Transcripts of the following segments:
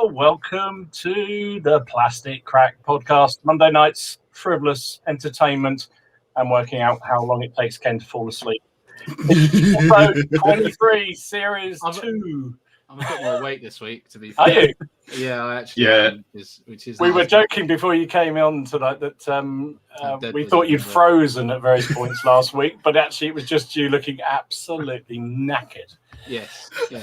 welcome to the Plastic Crack Podcast. Monday nights, frivolous entertainment, and working out how long it takes Ken to fall asleep. Episode 23, Series 2. I'm a bit more awake this week, to be fair. Are you? Yeah, I actually am, which is we nice. were joking before you came on tonight that we thought you'd frozen at various points last week, but actually it was just you looking absolutely knackered. Yes. To be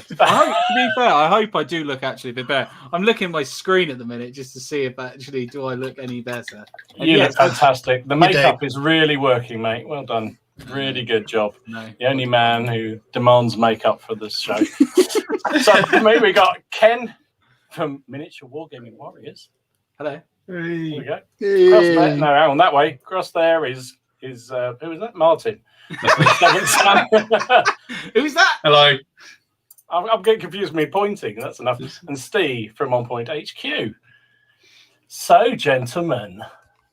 fair, I hope I do look actually a bit better. I'm looking at my screen at the minute just to see if actually do I look any better. And you look fantastic. The makeup is really working, mate. Well done. Really good job. No, the only man who demands makeup for this show. So we got Ken from Miniature Wargaming Warriors. Hello. There we go. Across there, no, hang on that way. Across there is who is that? Martin. Who's that? Hello. I'm getting confused with me pointing. That's enough. And Steve from On Point HQ. So, gentlemen.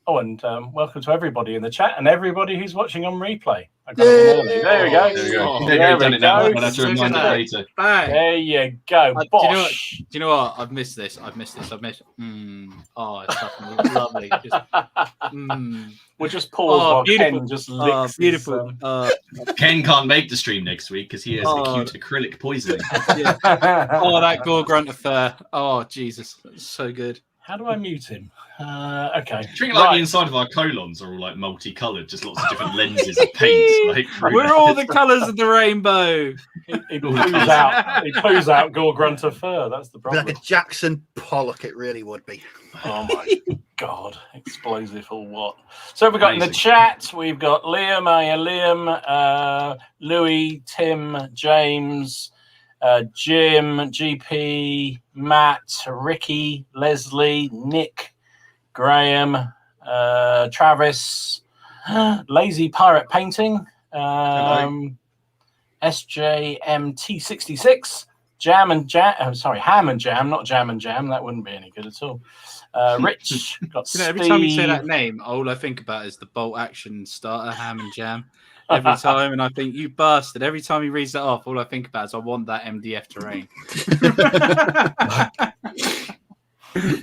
Oh, and welcome to everybody in the chat and everybody who's watching on replay. There we go. There you go. Do you know what? I've missed this. It's fucking lovely. We'll just pause while Ken just licks. Beautiful. Ken can't make the stream next week because he has acute acrylic poisoning. Yeah. That gore grunt affair. Oh, Jesus. That's so good. How do I mute him? Okay. Drink like the inside of our colons are all like multicoloured, just lots of different lenses of paint. We're all the colours of the rainbow. He poos out gore grunt of fur. That's the problem. Like a Jackson Pollock, it really would be. Oh my God, explosive or what? So we've got in the chat, we've got Liam, Louis, Tim, James, Jim, GP, Matt, Ricky, Leslie, Nick, Graham, Travis, Lazy Pirate Painting, SJMT66, Ham and Jam, not Jam and Jam. That wouldn't be any good at all. Rich, got Steve. Every time you say that name, all I think about is the bolt action starter, Ham and Jam. Every time, and I think you bastard. Every time he reads that off, all I think about is I want that MDF terrain.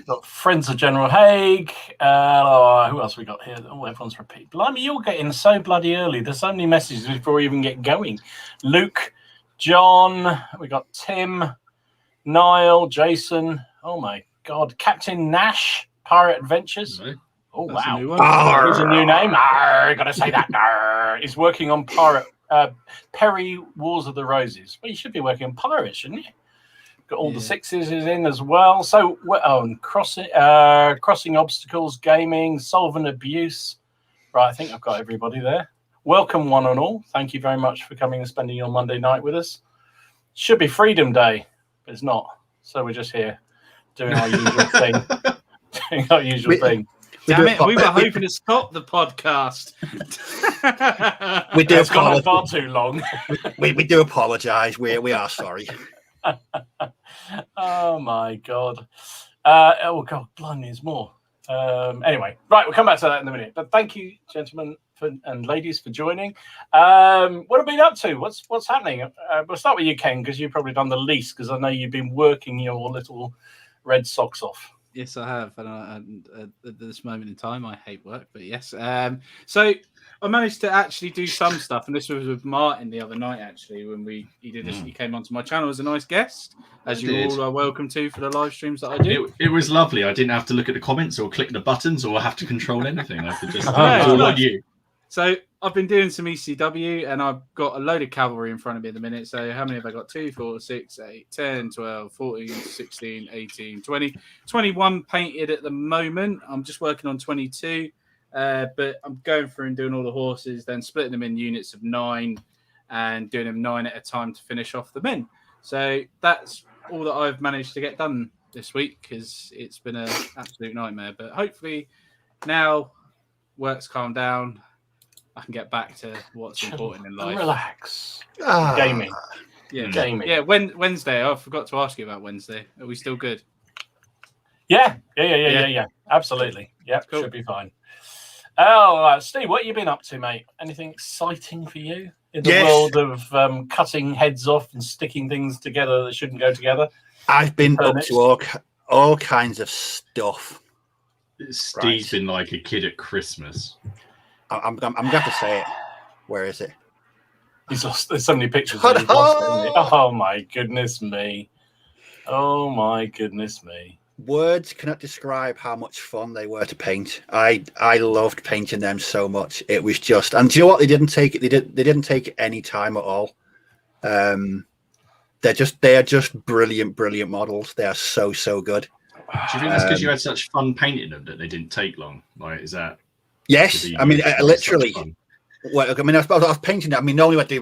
Got friends of General Haig. Who else we got here? Oh, everyone's repeat. Blimey, you're getting so bloody early. There's so many messages before we even get going. Luke, John, we got Tim, Niall, Jason. Oh my God, Captain Nash, Pirate Adventures. Right. Oh, That's wow. a new one. There's a new name. Gotta say that. He's working on Perry Wars of the Roses. Well, you should be working on pirates, shouldn't you? Got all the sixes in as well. So, crossing obstacles, gaming, solving abuse. Right, I think I've got everybody there. Welcome, one and all. Thank you very much for coming and spending your Monday night with us. Should be Freedom Day, but it's not. So we're just here doing our usual thing. Damn it, we were hoping to stop the podcast. We do it's gone on far too long. we do apologise. We are sorry. Oh my God. Oh God, blimey, there's more. Anyway, right, we'll come back to that in a minute. But thank you, gentlemen and ladies, for joining. What have you been up to? What's happening? We'll start with you, Ken, because you've probably done the least, because I know you've been working your little red socks off. Yes, I have. And at this moment in time, I hate work, but yes. So I managed to actually do some stuff, and this was with Martin the other night, actually, when he came onto my channel as a nice guest, as you all are welcome to for the live streams that I do. It was lovely. I didn't have to look at the comments or click the buttons or have to control anything. I could just all on you. So I've been doing some ECW, and I've got a load of cavalry in front of me at the minute. So how many have I got? 2, 4, 6, 8, 10, 12, 14, 16, 18, 20. 21 painted at the moment. I'm just working on 22. But I'm going through and doing all the horses, then splitting them in units of 9 and doing them 9 at a time to finish off the men. So that's all that I've managed to get done this week, because it's been an absolute nightmare. But hopefully now work's calmed down, I can get back to what's important in life. Relax. Gaming. Gaming. Yeah, Wednesday. I forgot to ask you about Wednesday. Are we still good? Yeah. Absolutely. Yeah, cool. Should be fine. Oh, Steve, what have you been up to, mate? Anything exciting for you in the world of cutting heads off and sticking things together that shouldn't go together? I've been up to all kinds of stuff. Steve's been like a kid at Christmas. I'm going to have to say it. Where is it? He's lost. There's so many pictures. That he's lost it, isn't he? Oh my goodness me! Oh my goodness me! Words cannot describe how much fun they were to paint. I loved painting them so much. It was just, and do you know what? They didn't take any time at all. They are just brilliant models. They are so good. Do you think that's because you had such fun painting them that they didn't take long? Like, is that? Yes, I mean literally. Well, I mean, I was painting. I mean, normally I do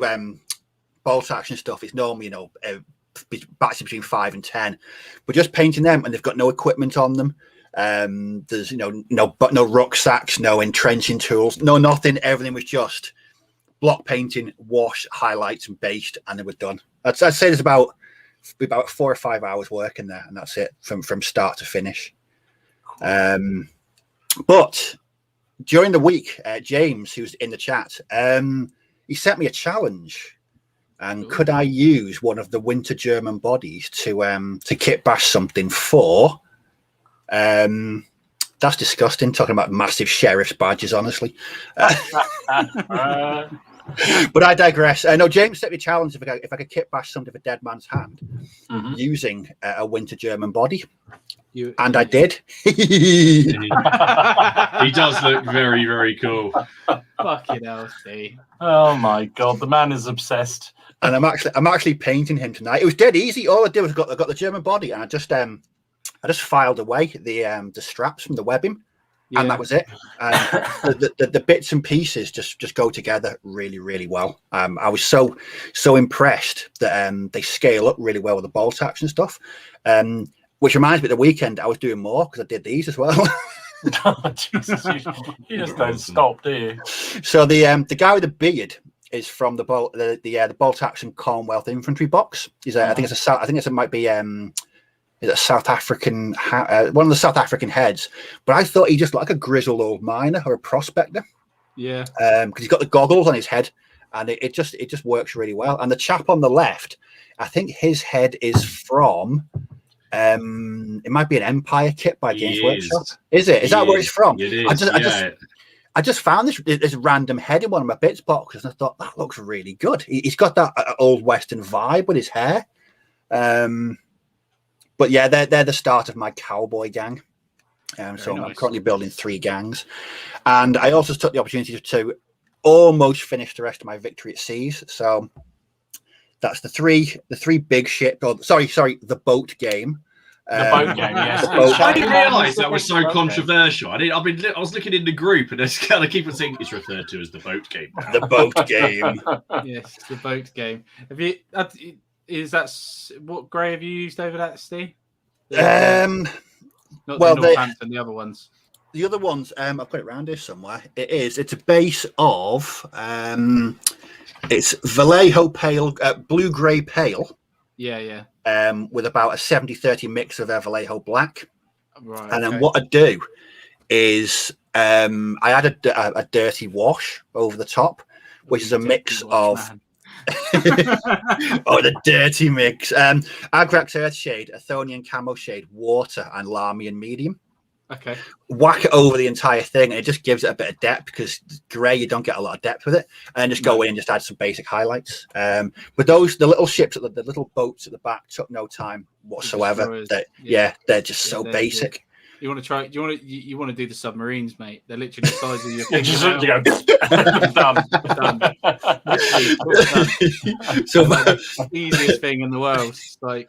bolt action stuff. It's normally batches between 5 and 10, but just painting them, and they've got no equipment on them. There's no rucksacks, no entrenching tools, no nothing. Everything was just block painting, wash, highlights, and based, and they were done. I'd say there's about 4 or 5 hours work in there, and that's it from start to finish. But during the week, James, who's in the chat, he sent me a challenge, and could I use one of the winter German bodies to kit bash something for? That's disgusting. Talking about massive sheriff's badges, honestly. But I digress. No, James set me a challenge if I could kit bash something with a dead man's hand using a winter German body. I did. He does look very cool. Fucking hell, Steve. Oh my god, the man is obsessed. And I'm actually painting him tonight. It was dead easy. All I did was I got the German body, and I just filed away the straps from the webbing. Yeah. And that was it. The bits and pieces just go together really well. I was so impressed that they scale up really well with the bolt action stuff. Which reminds me, the weekend I was doing more because I did these as well. Oh, Jesus, you just don't stop, do you? So the guy with the beard is from the bolt action Commonwealth Infantry box. I think it might be. Is a South African, one of the South African heads, but I thought he just looked like a grizzled old miner or a prospector. Yeah, because he's got the goggles on his head, and it just works really well. And the chap on the left, I think his head is from, it might be an Empire kit by Games Workshop. Is it? Is that where it's from? It is. I just found this random head in one of my bits boxes, and I thought that looks really good. He's got that old Western vibe with his hair. But yeah, they're the start of my cowboy gang. So nice. I'm currently building 3 gangs. And I also took the opportunity to almost finish the rest of my Victory at Seas. So that's the three big ships. The boat game. The boat game, yes. I didn't realise that was so controversial. I was looking in the group, and it's kind of keep on saying it's referred to as the boat game. The boat game. Yes, the boat game. Have you? What grey have you used over that, Steve? Not the Northampton, the other ones. The other ones, I've got it around here somewhere. It's a base of it's Vallejo pale, blue grey pale. Yeah. With about a 70-30 mix of Vallejo black. Right. And then what I do is I add a dirty wash over the top, which is a mix of. Oh, the dirty mix. Agrax Earthshade, Athonian Camo Shade, Water, and Larmian Medium. Okay. Whack it over the entire thing, and it just gives it a bit of depth, because grey, you don't get a lot of depth with it. And then just go in and just add some basic highlights. But the little ships, the little boats at the back took no time whatsoever. They're just so basic. You want to try? You want to do the submarines, mate? They're literally the size of your finger. So the easiest thing in the world is like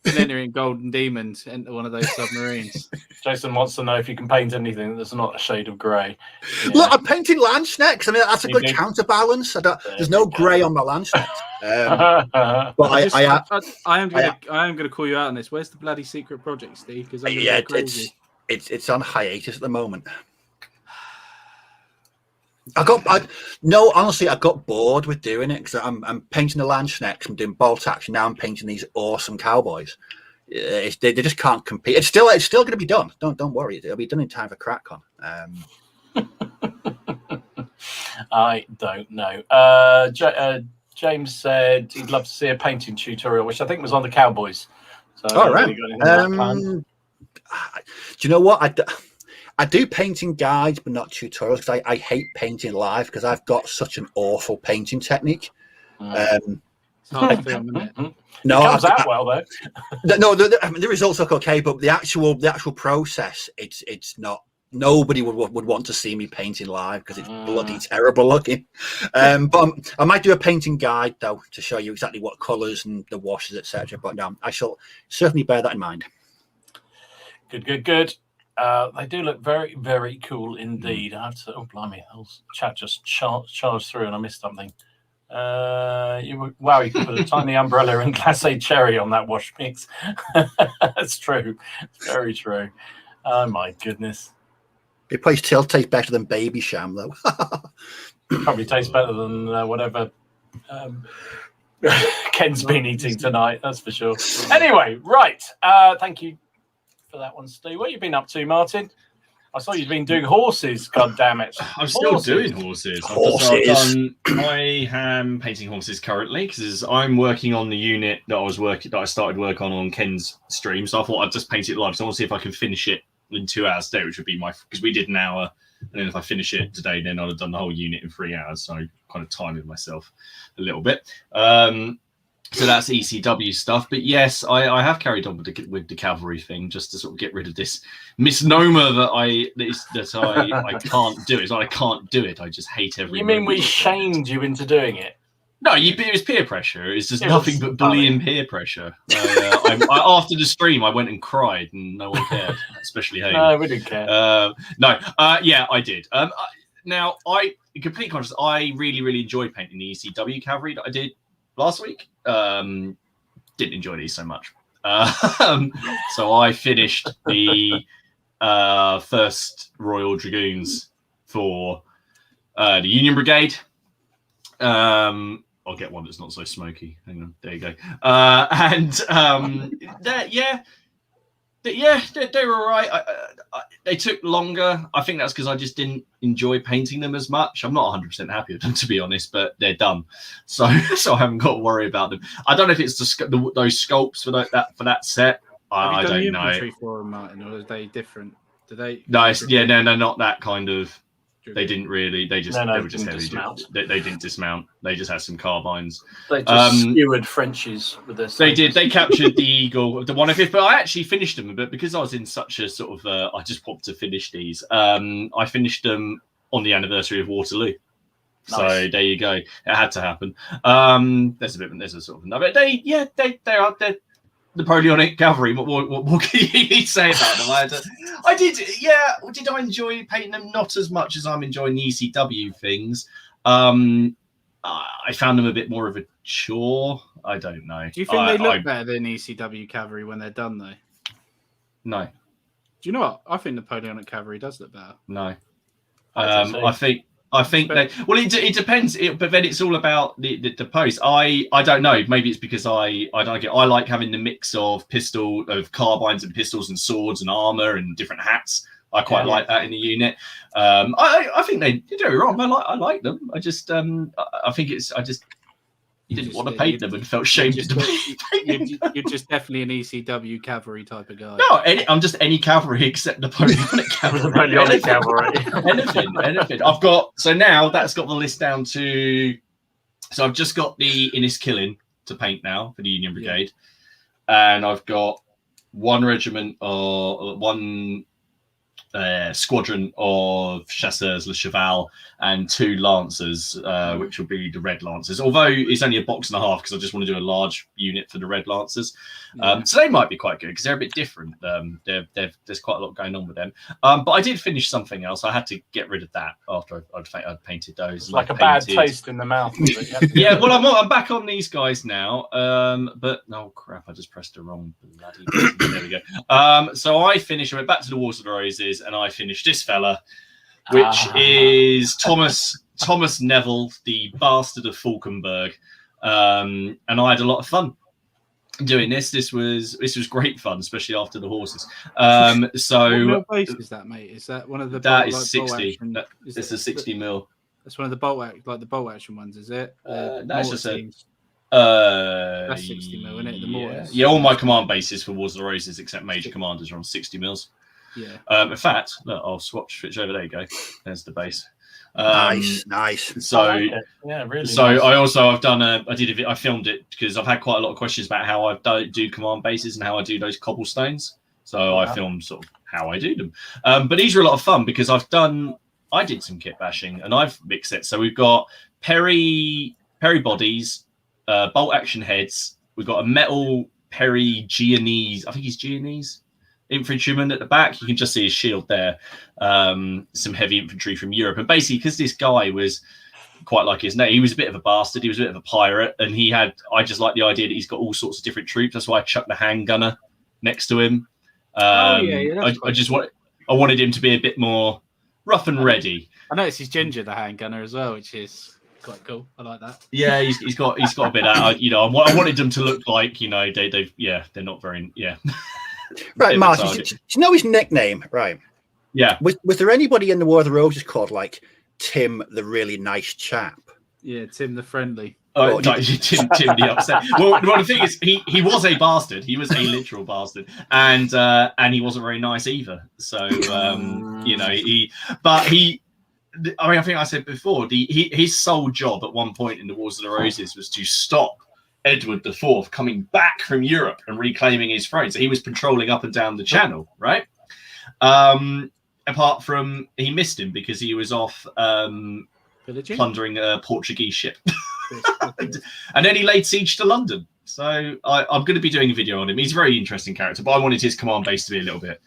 entering Golden Demons into one of those submarines. Jason wants to know if you can paint anything that's not a shade of grey. Yeah. Look, I'm painting land snakes. I mean, that's a good counterbalance. There's no grey on my land snakes. But I am going to call you out on this. Where's the bloody secret project, Steve? Because it's on hiatus at the moment. Honestly, I got bored with doing it, because I'm painting the land snakes. I'm doing bolt action. Now I'm painting these awesome cowboys. They just can't compete. It's still going to be done. Don't worry. It'll be done in time for CrackCon. I don't know. James said he'd love to see a painting tutorial, which I think was on the Cowboys. So So, All right. have you got anything planned? Do you know what? I do painting guides, but not tutorials, because I hate painting live because I've got such an awful painting technique. It's hard to film, isn't it? No, it comes out well though. No, I mean, the results look okay, but the actual process, it's not. Nobody would want to see me painting live because it's bloody terrible looking. But I might do a painting guide though to show you exactly what colours and the washes, etc. But no, I shall certainly bear that in mind. Good. They do look very, very cool indeed. I have to. Oh, blimey! The whole chat just charged through, and I missed something. You could put a tiny umbrella and glacé cherry on that wash mix. That's true. It's very true. Oh my goodness. It plays tastes better than Baby Sham though. Probably tastes better than whatever Ken's been eating tonight. That's for sure. Anyway, right. Thank you for that one, Steve. What have you been up to, Martin? I saw you've been doing horses. God damn it! I'm still doing horses. I am painting horses currently because I'm working on the unit that I started work on Ken's stream. So I thought I'd just paint it live. So I want to see if I can finish it in 2 hours today, which would be because we did an hour, and then if I finish it today, then I'd have done the whole unit in 3 hours. So I kind of timed myself a little bit. So that's ECW stuff. But yes, I have carried on with the cavalry thing just to sort of get rid of this misnomer that I can't do it. It's not I can't do it. I just hate every. You mean we shamed you into doing it? No, it was peer pressure. It's just nothing but bullying peer pressure. After the stream, I went and cried, and no one cared, especially Hayden. No, we didn't care. Yeah, I did. Now, complete conscious. I really enjoyed painting the ECW cavalry that I did last week. Didn't enjoy these so much. So I finished the first Royal Dragoons for the Union Brigade. I'll get one that's not so smoky. Hang on, there you go. They were all right. They took longer. I think that's because I just didn't enjoy painting them as much. I'm not 100% happy with them, to be honest, but they're done. So I haven't got to worry about them. I don't know if it's those sculpts for that set. I don't know. Infantry for them, Martin, or are they different? Do they? No, no, not that kind of. They didn't really. They were just heavy. They didn't dismount. They just had some carbines. They just skewered Frenchies with their. They did. They captured the Eagle, the 105th. But I actually finished them. But because I was in such a sort of, I just wanted to finish these. I finished them on the anniversary of Waterloo. Nice. So there you go. It had to happen. There's a sort of another. They are. They're Napoleonic cavalry. What can you say about them? I did. Yeah. Did I enjoy painting them? Not as much as I'm enjoying the ECW things. I found them a bit more of a chore. I don't know. Do you think they look better than ECW cavalry when they're done though? No. Do you know what? I think Napoleonic cavalry does look better. No. I think they. Well, it depends. But then it's all about the post. I don't know. Maybe it's because I like having the mix of carbines and pistols and swords and armor and different hats. I quite like that in the unit. I think they do it wrong. I like them. I just I think it's didn't want to paint them and felt shamed to paint them. You're just definitely an ECW cavalry type of guy. No, I'm just any cavalry except Napoleonic cavalry. Napoleonic cavalry. anything. I've got now that's got the list down to. So I've just got the Inniskilling to paint now for the Union Brigade, and I've got one regiment or one squadron of chasseurs, Le Cheval, and 2 lancers, which will be the Red Lancers. Although it's only a box and a half because I just want to do a large unit for the Red Lancers. So they might be quite good because they're a bit different. There's quite a lot going on with them. But I did finish something else. I had to get rid of that after I'd painted those. It's like a bad taste in the mouth. Yeah, well, I'm back on these guys now. But oh crap, I just pressed the wrong bloody button. There we go. So I went back to the Wars of the Roses, and I finished this fella, which is Thomas Neuville, the bastard of Falkenberg. And I had a lot of fun doing this. This was great fun, especially after the horses. So what base is that, mate? Is that one of the that is 60? It's a 60 mil. That's one of the bolt action ones, is it? That's just a That's 60 mil, isn't it? The mortars. Yeah, all my command bases for Wars of the Roses, except Major Commanders, are on 60 mils. Yeah. In fact, look, I'll switch over. There you go. There's the base. Nice. So yeah, really. So nice. I've done I filmed it because I've had quite a lot of questions about how I do command bases and how I do those cobblestones. So I filmed sort of how I do them. But these are a lot of fun because I did some kit bashing and I've mixed it. So we've got Perry bodies, bolt action heads. We've got a metal Perry Genoese. I think he's Genoese infantryman at the back. You can just see his shield there. Some heavy infantry from Europe, and basically because this guy was quite like his name, he was a bit of a bastard, he was a bit of a pirate, and I just like the idea that he's got all sorts of different troops. That's why I chucked the handgunner next to him. I wanted him to be a bit more rough and ready. I noticed he's ginger, the handgunner as well, which is quite cool. I like that. Yeah, he's got a bit of, I wanted them to look like, they're not very Right, Martin, do you know his nickname? Right. Yeah. Was there anybody in the War of the Roses called like Tim the really nice chap? Yeah, Tim the friendly. Oh, no, Tim the upset. Well, the thing is, he was a bastard. He was a literal bastard, and he wasn't very nice either. So I think I said before, his sole job at one point in the Wars of the Roses was to stop Edward IV coming back from Europe and reclaiming his throne. So he was patrolling up and down the channel, right? Apart from he missed him because he was off plundering a Portuguese ship. And then he laid siege to London. So I'm going to be doing a video on him. He's a very interesting character, but I wanted his command base to be a little bit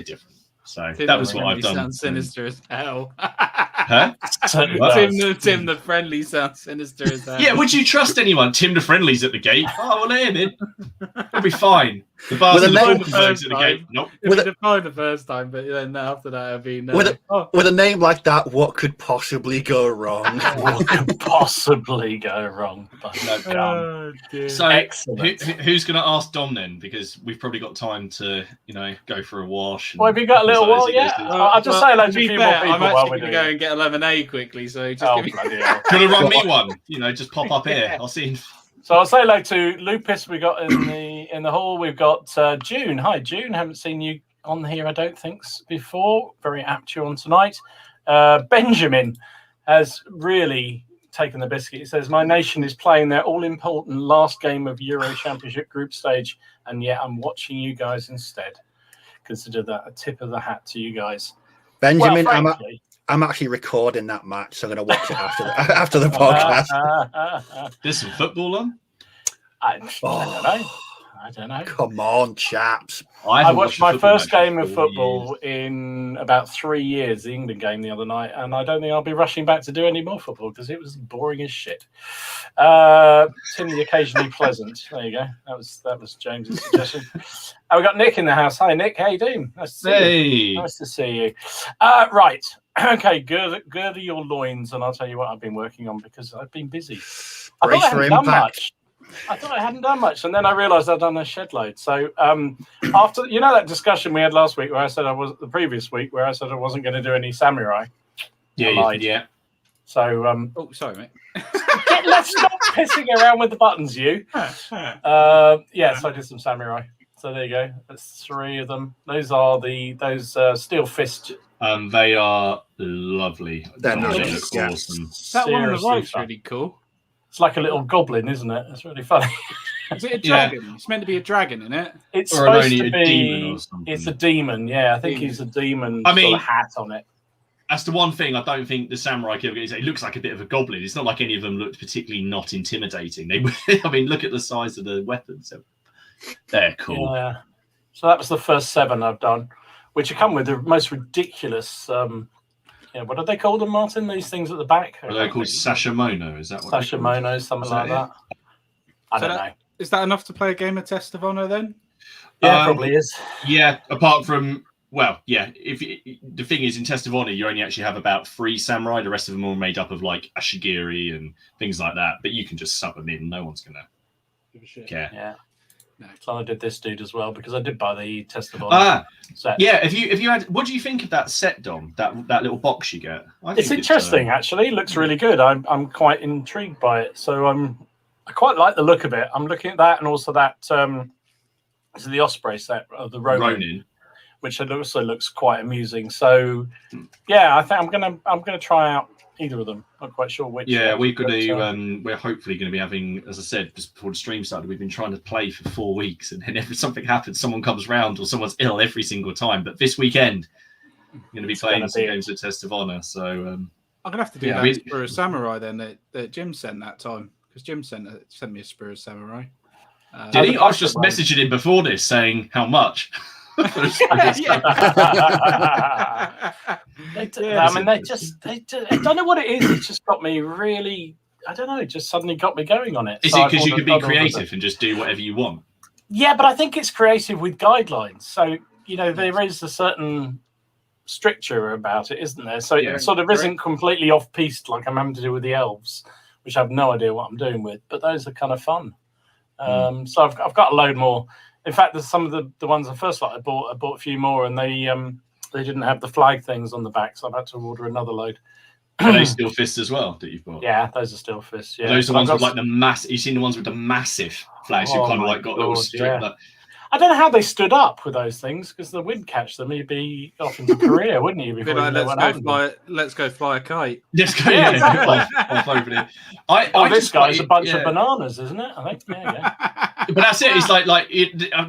different. So that was what I've done. Sounds sinister as hell. Huh? Tim the friendly sounds sinister as hell. Yeah, would you trust anyone? Tim the friendly's at the gate. Oh, well, let him in. It'll be fine. The bars at the gate. Nope. It'll be fine the first time, but then after that, it'll be no. With a name like that, what could possibly go wrong? What could possibly go wrong? So who's going to ask Dom then? Because we've probably got time to, go for a wash. Well, have you got a little while yet? I'll just say hello to a few more people. I'm actually going to go and get a lemonade quickly. So just give me. Could have run me one. Just pop up here. I'll see you. So I'll say hello to Lupus. We got in the hall. We've got June. Hi, June. Haven't seen you on here, I don't think, before. Very apt you on tonight. Benjamin has really taken the biscuit. He says, my nation is playing their all-important last game of Euro Championship group stage, and yet I'm watching you guys instead. Consider that a tip of the hat to you guys. Benjamin, I'm actually recording that match, so I'm going to watch it after the podcast. There's some football on? I don't know. Come on, chaps. I watched my first game of football in about 3 years, the England game the other night, and I don't think I'll be rushing back to do any more football because it was boring as shit. Tim the occasionally pleasant. There you go. That was James's suggestion. We got Nick in the house. Hi, Nick. How you doing? Nice to see you. Nice to see you. Right. Okay, gird your loins, and I'll tell you what I've been working on because I've been busy. I thought I hadn't done much, and then I realised I'd done a shed load. So after that discussion we had last week, where I said the previous week, where I said I wasn't going to do any samurai. Yeah. So sorry, mate. Let's stop pissing around with the buttons, you. So I did some samurai. So there you go. That's 3 of them. Those are those steel fist. They are lovely. They look awesome. That one on the right's really cool. It's like a little goblin, isn't it? It's really funny. Is it a dragon? Yeah. It's meant to be a dragon, isn't it? It's supposed to be a demon or something. It's a demon, yeah. I think he's a demon. I mean, sort of hat on it. That's the one thing I don't think the samurai killer is. It looks like a bit of a goblin. It's not like any of them looked particularly not intimidating. Look at the size of the weapons. They're cool. Yeah. So that was the first 7 I've done, which come with the most ridiculous. What do they call them, Martin? These things at the back? Are they called sashimono? Is that what? Sashimono, something like that. I don't know. Is that enough to play a game of Test of Honor then? Yeah, probably is. Yeah, apart from. Well, yeah. The thing is, in Test of Honor, you only actually have about 3 samurai. The rest of them are made up of like ashigiri and things like that. But you can just sub them in. No one's gonna care. Yeah. No, so I did this dude as well because I did buy the Test of Honor set. Yeah. If you had, what do you think of that set, Dom? That little box you get? It's interesting, actually. It looks really good. I'm quite intrigued by it. So I quite like the look of it. I'm looking at that, and also that is the Osprey set of the Ronin, which also looks quite amusing. So, yeah, I think I'm gonna try out either of them. Not quite sure which. Yeah, we're hopefully going to be having, as I said just before the stream started, we've been trying to play for 4 weeks, and then if something happens, someone comes round or someone's ill every single time. But this weekend, I'm going to be playing some games with Test of Honor. So I'm gonna have to do that Spirit of Samurai then that Jim sent that time, because Jim sent me a Spirit of Samurai. Did he? I was just messaging him before this saying how much. I mean, I don't know what it is. It's just got me really. I don't know. It just suddenly got me going on it. Is it because you can be creative and just do whatever you want? Yeah, but I think it's creative with guidelines. So there is a certain stricture about it, isn't there? So it sort of isn't completely off-piste like I'm having to do with the elves, which I have no idea what I'm doing with. But those are kind of fun. So I've got a load more. In fact, there's some of the ones I first I bought a few more, and they didn't have the flag things on the back, so I've had to order another load. Are they steel fists as well that you've bought? Yeah, those are steel fists. Yeah, those are the ones with like the massive. You've seen the ones with the massive flags who kind of like got little strip. Yeah. I don't know how they stood up with those things, because the wind catch them, you'd be off into Korea, wouldn't you? Before let's go fly a kite. Let's go. Off over there. This guy's a bunch of bananas, isn't it? I think. Yeah. But that's it. It's do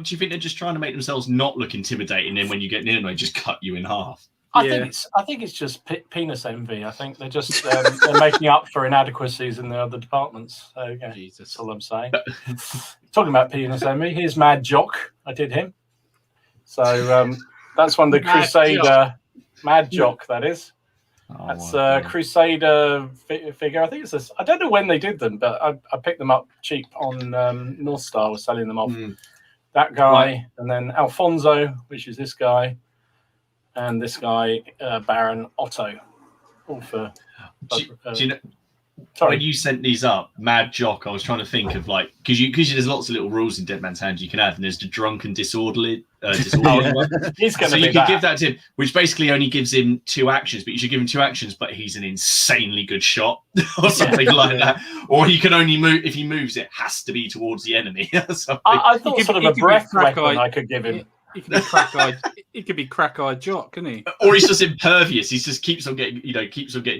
you think they're just trying to make themselves not look intimidating, and when you get near them, they just cut you in half? I think it's just penis envy. I think they're just they're making up for inadequacies in the other departments. So yeah, that's all I'm saying. Talking about penis envy, here's Mad Jock. I did him. So that's one of the Crusader Mad Jock. That is. That's a Crusader figure. I think it's I don't know when they did them, but I picked them up cheap on North Star. Was selling them off. That guy, and then Alfonso, which is this guy, and this guy, Baron Otto. All for. Do you know? Sorry. When you sent these up, Mad Jock, I was trying to think of because there's lots of little rules in Dead Man's Hand you can add, and there's the drunk and disorderly one. He's going so you could give that to him, which basically only gives him 2 actions, but you should give him 2 actions, but he's an insanely good shot or something like that. Or he can only move, if he moves, it has to be towards the enemy. I thought sort of a breath weapon I could give him. He could be crack-eyed. He could be crack-eyed Jock, couldn't he? Or he's just impervious. He just keeps on getting,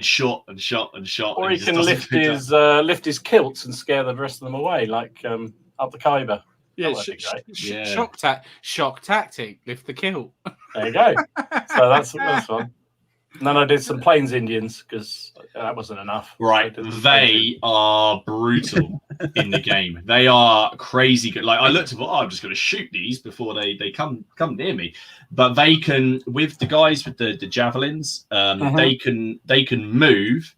shot and shot and shot. Or he can lift his kilts and scare the rest of them away, like up the Khyber. Yeah, shock tactic. Lift the kilt. There you go. So that's fun. And then I did some Plains Indians because that wasn't enough. Right, they are brutal in the game. They are crazy good. Like I looked at, I'm just going to shoot these before they come near me. But they can, with the guys with the javelins, they can move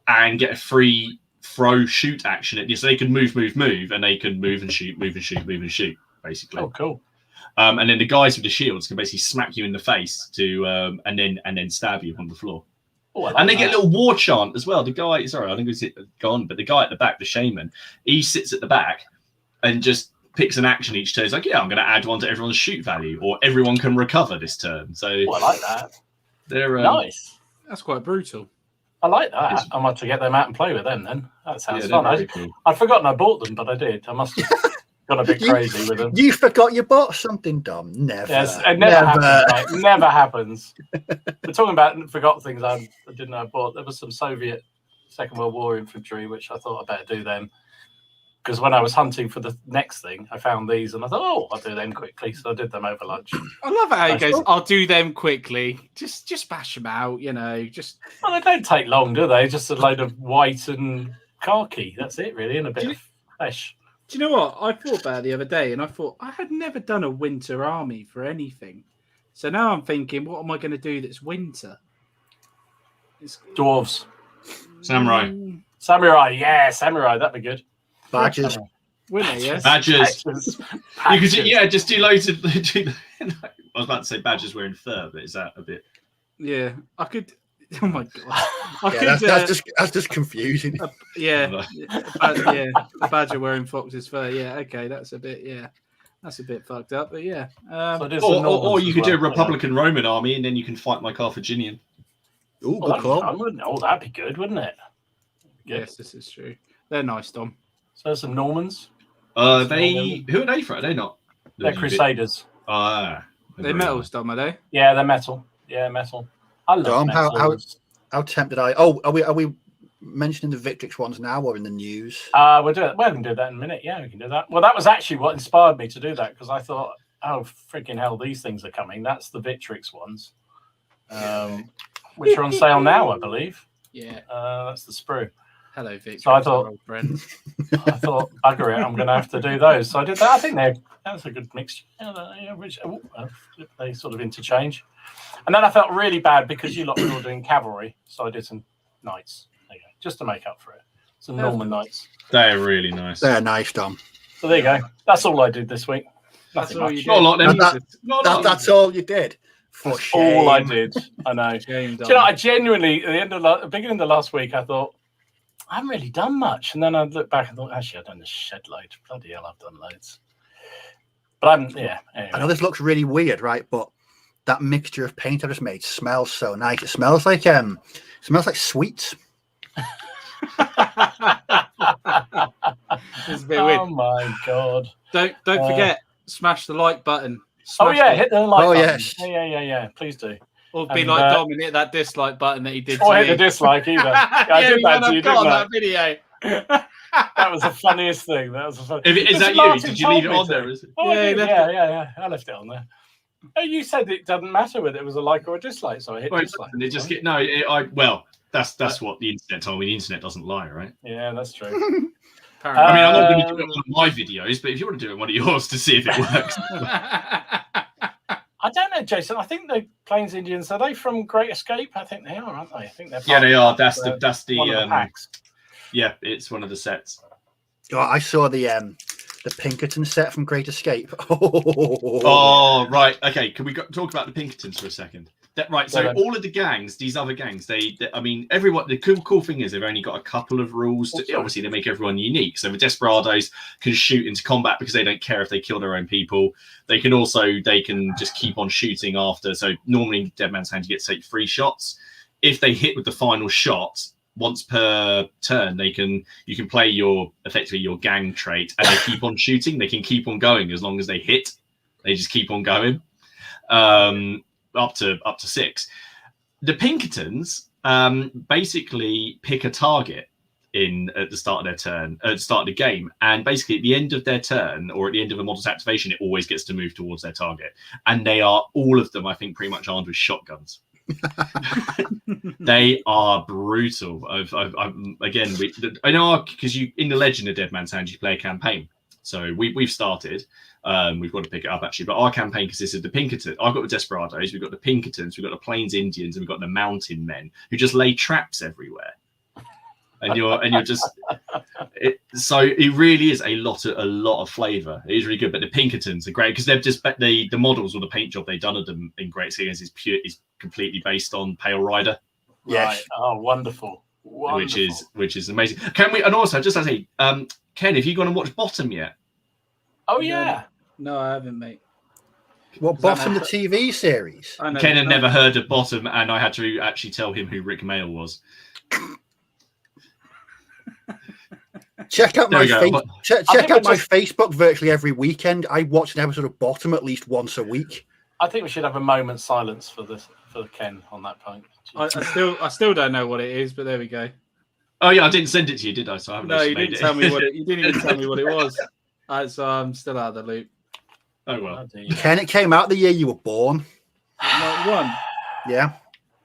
and get a free throw shoot action at you. So they can move, and they can move and shoot, basically. Oh, cool. And then the guys with the shields can basically smack you in the face to and then stab you on the floor. Oh, and they get a little war chant as well. The guy, sorry, I think it's gone, but the guy at the back, the shaman, he sits at the back and just picks an action each turn. He's like, I'm going to add one to everyone's shoot value, or everyone can recover this turn. So I like that. They're nice. That's quite brutal. I like that. I might have to get them out and play with them then. That sounds fun. Cool. I'd forgotten I bought them, but I did. I must have got a bit crazy with them. You forgot you bought something, Dom. Never. Yes, it never happens. Right? Never happens. We're talking about forgot things I didn't know I bought. There was some Soviet Second World War infantry, which I thought I'd better do them. Because when I was hunting for the next thing, I found these and I thought, I'll do them quickly. So I did them over lunch. I love how he goes, I'll do them quickly. Just bash them out, just... Well, they don't take long, do they? Just a load of white and khaki. That's it, really, and a bit of flesh. Do you know what? I thought about it the other day and I thought, I had never done a winter army for anything. So now I'm thinking, what am I going to do that's winter? Dwarves. Samurai. Samurai. That'd be good. Badgers. Wouldn't it, yes? Badgers. You could, just do loads of... I was about to say badgers wearing fur, but is that a bit... Yeah, I could... Oh, my God. That's just confusing. A badger wearing fox's fur. Yeah, okay, that's a bit fucked up, but yeah. Or you could do a Republican Roman army, and then you can fight my Carthaginian. Good call. That'd be good, wouldn't it? Good. Yes, this is true. They're nice, Dom. So some Normans. Who are they for? Are they not? They're Crusaders. They're metal, Dom, are they? Yeah, they're metal. Yeah, metal. I love Dom, metals. how tempted are we mentioning the Victrix ones now or in the news? We'll do it. Well, we can do that in a minute. Yeah, we can do that. Well, that was actually what inspired me to do that, because I thought, oh, freaking hell, these things are coming. That's the Victrix ones, which are on sale now, I believe. Yeah. That's the sprue. Hello, Victrix. So I thought, old friend. bugger it, I'm going to have to do those. So I did that. I think that's a good mixture. They sort of interchange. And then I felt really bad because you lot were all doing cavalry, so I did some knights. There you go, just to make up for it. Some Norman knights. They're really nice. They're nice, Dom. So there you go. That's all I did this week. That's Nothing all much. you did. Not a lot. That's all you did. For That's shame. all I did. I know. Shame, Do you know, I genuinely, at the beginning of the last week, I thought, I haven't really done much. And then I looked back and thought, actually, I've done a shed load. Bloody hell, I've done loads. But anyway. I know this looks really weird, right? But that mixture of paint I just made smells so nice. It smells like sweets. It's a bit weird. Oh my god! Don't forget, smash the like button. Hit the like button. Yes. Yeah. Please do. Or be like Dom and hit that dislike button that he did. Or to hit the me. dislike either. Yeah, I did that to you, didn't I? that video. That was the funniest thing. That was the fun. Is that you? Did you leave it on there? Is it? Oh, Yeah, I left it on there. Oh, you said it doesn't matter whether it was a like or a dislike, so I hit dislike. They just get that's what the internet told me. The internet doesn't lie, right? Yeah, that's true. I mean, I'm not going to do it on one of my videos, but if you want to do it on one of yours to see if it works. I don't know, Jason. I think the Plains Indians, are they from Great Escape? I think they are, aren't they? I think they're. Yeah, they are. That's one the of the packs. Yeah, it's one of the sets. Oh, I saw the Pinkerton set from Great Escape. Oh, right. Okay, can we talk about the Pinkertons for a second? Right, so Yeah. all of the gangs, these other gangs, I mean, everyone. The cool thing is they've only got a couple of rules. Obviously, they make everyone unique. So the Desperados can shoot into combat because they don't care if they kill their own people. They can just keep on shooting after. So normally, in Dead Man's Hand, you get to take 3 shots. If they hit with the final shot, once per turn, you can play effectively your gang trait, and they keep on shooting. They can keep on going as long as they hit. They just keep on going. Up to 6. The Pinkertons basically pick a target at the start of their turn, at the start of the game, and basically at the end of their turn or at the end of a model's activation, it always gets to move towards their target. And they are all of them, I think, pretty much armed with shotguns. They are brutal. I know because in the Legend of Dead Man's Hand, you play a campaign. So we've started. We've got to pick it up actually, but our campaign consists of the Pinkertons. I've got the Desperados, we've got the Pinkertons, we've got the Plains Indians, and we've got the Mountain Men who just lay traps everywhere. And you're just so it really is a lot of flavour. It is really good, but the Pinkertons are great because they've just the models or the paint job they've done of them in Great Escape is completely based on Pale Rider. Yes. Right. Oh, wonderful. Which is amazing. Can we? And also, just to say, Ken, have you gone and watched Bottom yet? Oh yeah. No, I haven't, mate. What, Bottom, the TV series? Ken had never heard of Bottom, and I had to actually tell him who Rick Mail was. Check out my Facebook virtually every weekend. I watch an episode of Bottom at least once a week. I think we should have a moment's silence for Ken on that point. I still don't know what it is, but there we go. Oh yeah, I didn't send it to you, did I? So I haven't. No, you didn't tell me what you didn't even tell me what it was. So I'm still out of the loop. Oh well. Ken, it came out the year you were born. 91. Yeah.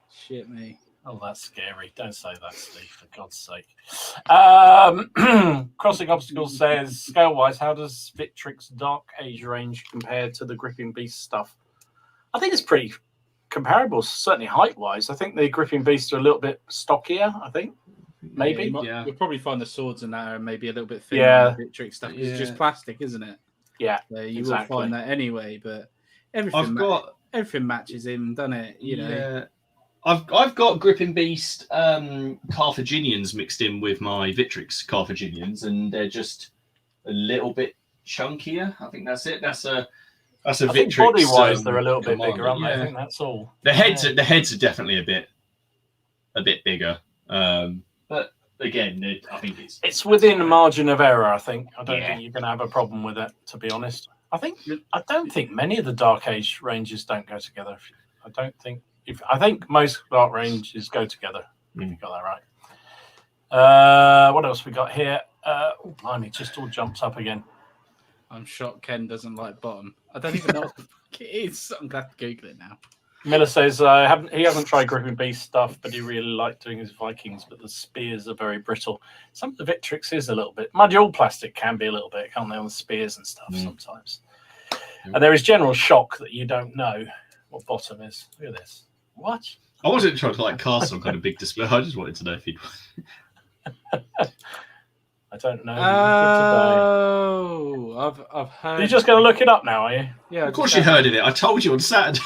Shit me. Oh, that's scary. Don't say that, Steve, for God's sake. Crossing Obstacles says, scale-wise, how does Victrix Dark Age range compare to the Gripping Beast stuff? I think it's pretty comparable, certainly height-wise. I think the Gripping Beasts are a little bit stockier, I think. Maybe. You'll probably find the swords in that are maybe a little bit thinner than Victrix stuff. Yeah. It's just plastic, isn't it? Yeah, so you will find that anyway, but everything matches in, doesn't it? You know. Yeah. I've got Gripping Beast Carthaginians mixed in with my Victrix Carthaginians, and they're just a little bit chunkier. I think that's it. That's a Victrix. Body wise, they're a little bit bigger, aren't they? I think that's all. The heads are definitely a bit bigger. But again, I think it's within a margin of error. I think. I don't Yeah. think you're going to have a problem with it, to be honest. I don't think many of the Dark Age ranges don't go together. I think most Dark ranges go together. If you got that right. What else we got here? Oh, blimey, it just all jumps up again. I'm shocked Ken doesn't like bottom. I don't even know what the fuck it is. I'm glad to Google it now. Miller says he hasn't tried Griffin Beast stuff, but he really liked doing his Vikings, but the spears are very brittle. Some of the Victrix is a little bit. Mind you, all plastic can be a little bit, can't they, on the spears and stuff sometimes. And there is general shock that you don't know what bottom is. Look at this. What? I wasn't trying to like cast some kind of big display. I just wanted to know if he'd. I don't know. Oh, I've heard. You're just going to look it up now, are you? Yeah, Of course you heard of it. I told you on Saturday.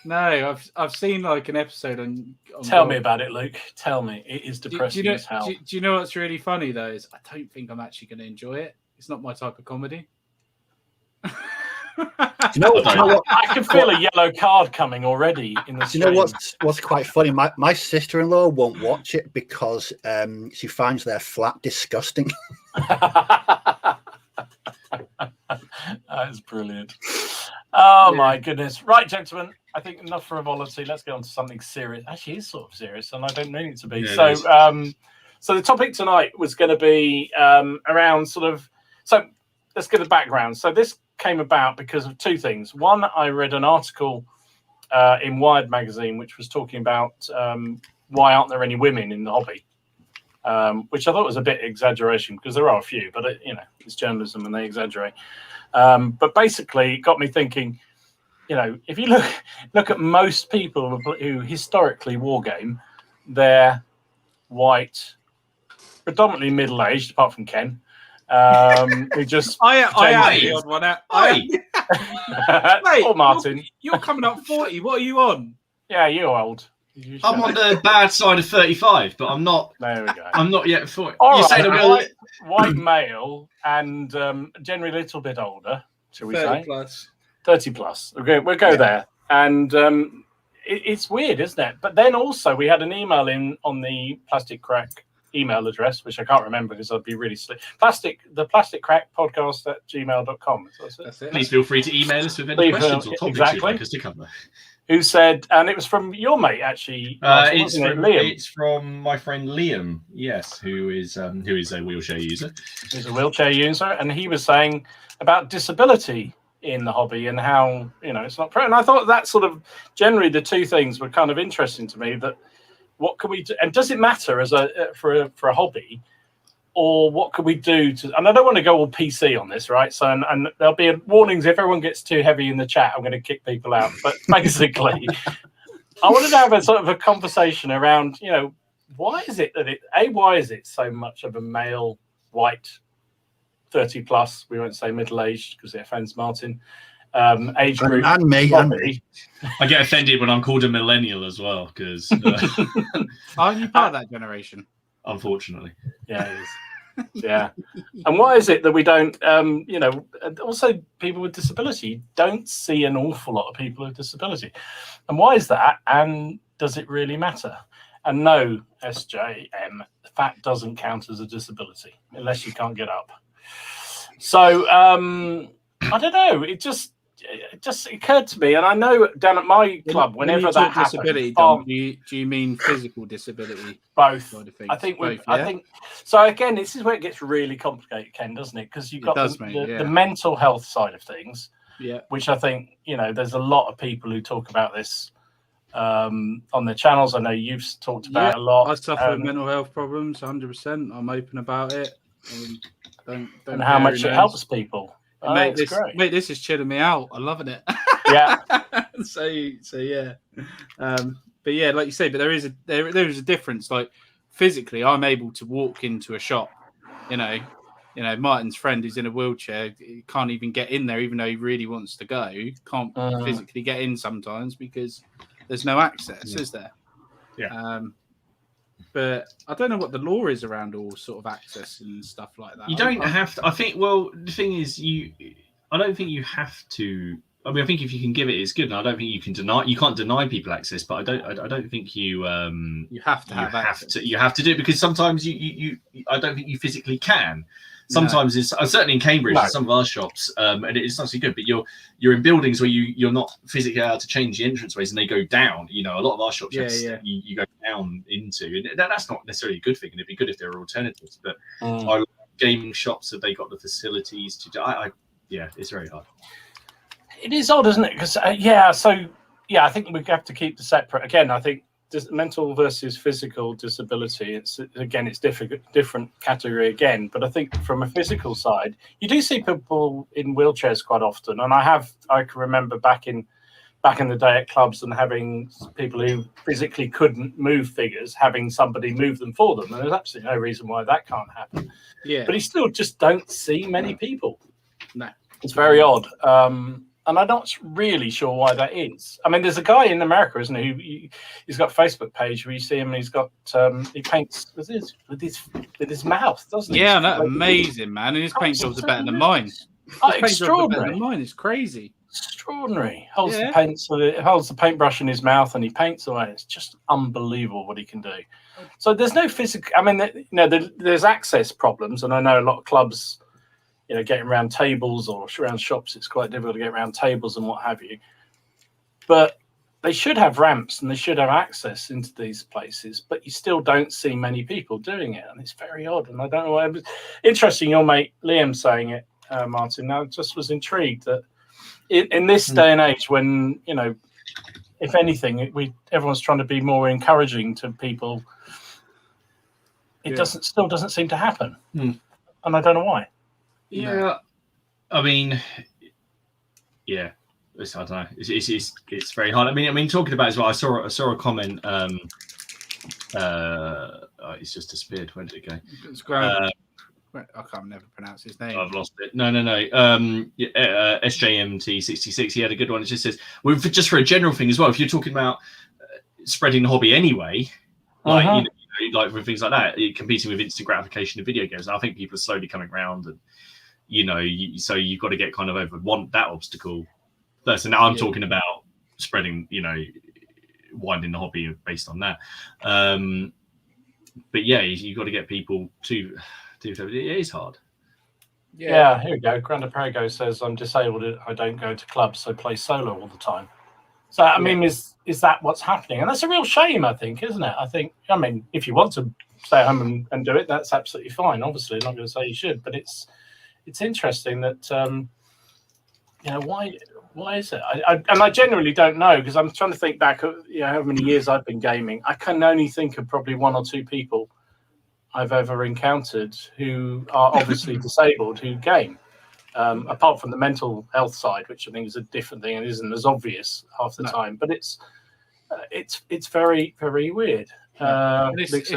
No, I've seen like an episode on Tell me about it, Luke. Tell me. It is depressing as hell. Do you know what's really funny though? Is I don't think I'm actually going to enjoy it. It's not my type of comedy. Do you know what? I can feel a yellow card coming already in the Do you know stream. what's quite funny? My sister-in-law won't watch it because she finds their flat disgusting. That is brilliant. Oh my goodness. Right, gentlemen. I think enough frivolity. Let's get on to something serious. Actually, it's sort of serious, and I don't mean it to be. Yeah, So the topic tonight was going to be around sort of. So let's get the background. So this came about because of two things. One, I read an article in Wired magazine which was talking about why aren't there any women in the hobby, which I thought was a bit exaggeration because there are a few, but it's journalism and they exaggerate. But basically, it got me thinking. If you look at most people who historically wargame, they're white, predominantly middle-aged, apart from Ken. Who just I am the odd one out. Wait, or Martin. You're coming up 40. What are you on? Yeah, you're old. I'm on the bad side of 35, but I'm not. There we go. I'm not yet 40. All You right, say the white male and generally a little bit older, shall we 30 say? plus. 30 plus. Okay, we'll go there. And it's weird, isn't it? But then also we had an email in on the Plastic Crack email address, which I can't remember because I'd be really slick. theplasticcrackpodcast at gmail.com. That's it. Please feel free to email us with any questions or topics you'd like us to cover. Who said, and it was from your mate actually. It's Liam. It's from my friend Liam, yes, who is a wheelchair user. He's a wheelchair user, and he was saying about disability in the hobby and how it's not. And I thought that sort of generally the two things were kind of interesting to me. That what can we do, and does it matter as for a hobby, or what can we do to? And I don't want to go all PC on this, right? So and there'll be warnings if everyone gets too heavy in the chat. I'm going to kick people out. But basically, I wanted to have a sort of a conversation around why is it that why is it so much of a male white 30 plus, we won't say middle-aged because it offends Martin, age group. And me. I get offended when I'm called a millennial as well, because... Aren't you part of that generation? Unfortunately. Yeah, it is. Yeah. And why is it that we don't, also people with disability don't see an awful lot of people with disability? And why is that? And does it really matter? And no, SJM, fat doesn't count as a disability unless you can't get up. So I don't know. It just occurred to me, and I know down at my club, whenever that happens, disability, do you mean physical disability? Both. Side of things? I think. Both, I think. So again, this is where it gets really complicated, Ken, doesn't it? Because you've got the mental health side of things. Yeah. Which I think there's a lot of people who talk about this on their channels. I know you've talked about it a lot. I suffer with mental health problems. 100%. I'm open about it. Don't and how much it helps people. Mate, this is chilling me out. I'm loving it. Yeah. so yeah. But yeah, like you say, but there is a difference. Like physically, I'm able to walk into a shop. Martin's friend who's in a wheelchair can't even get in there, even though he really wants to go. Can't physically get in sometimes because there's no access, is there? Yeah. But I don't know what the law is around all sort of access and stuff like that. You don't have to. I think. Well, the thing is, I don't think you have to I mean, I think if you can give it, it's good. And I don't think you can deny. You can't deny people access, but I don't think you. You have to have access. You have to do it because sometimes you I don't think you physically can. Sometimes it's certainly in Cambridge, some of our shops, and it's not so good. But you're in buildings where you're not physically able to change the entranceways, and they go down. You know, a lot of our shops you go down into, and that's not necessarily a good thing. And it'd be good if there were alternatives. But our gaming shops, have they got the facilities to do? Yeah, it's very hard. It is odd, isn't it? Because I think we have to keep the separate. Again, I think mental versus physical disability. It's different category again. But I think from a physical side, you do see people in wheelchairs quite often, and I can remember back in the day at clubs and having people who physically couldn't move figures, having somebody move them for them. And there's absolutely no reason why that can't happen. Yeah. But you still just don't see many people. No. It's very odd. And I'm not really sure why that is. I mean, there's a guy in America, isn't he? He's got a Facebook page where you see him. He's got he paints with his mouth, doesn't he? Yeah, that's amazing, man. And his paint jobs are better than mine. Extraordinary. Mine is crazy. Extraordinary. Holds the paintbrush in his mouth and he paints away. It's just unbelievable what he can do. So there's no physical. I mean, there's access problems, and I know a lot of clubs. Getting around tables or around shops, it's quite difficult to get around tables and what have you. But they should have ramps and they should have access into these places, but you still don't see many people doing it. And it's very odd. And I don't know why. It was interesting, your mate Liam saying it, Martin. I just was intrigued that in this day and age when, if anything, everyone's trying to be more encouraging to people, it still doesn't seem to happen. And I don't know why. Yeah, I mean, I don't know. It's very hard. I mean, talking about it as well. I saw a comment. It's just disappeared. Where did it go? I can't never pronounce his name. I've lost it. No. SJMT66. He had a good one. It just says, well, just for a general thing as well. If you're talking about spreading the hobby anyway, like like with things like that, competing with instant gratification in video games. I think people are slowly coming around and. So you've got to get kind of over that obstacle first. And now I'm talking about spreading, widening the hobby based on that. But you've got to get people to do it. It is hard. Yeah, here we go. Granda Perigo says, I'm disabled. I don't go to clubs, so play solo all the time. So, I mean, is that what's happening? And that's a real shame, I think, isn't it? I mean, if you want to stay at home and do it, that's absolutely fine. Obviously, I'm not going to say you should, but it's interesting that why is it? I genuinely don't know because I'm trying to think back how many years I've been gaming. I can only think of probably one or two people I've ever encountered who are obviously disabled who game. Apart from the mental health side, which I think is a different thing and isn't as obvious half the time, but it's very, very weird. It's like you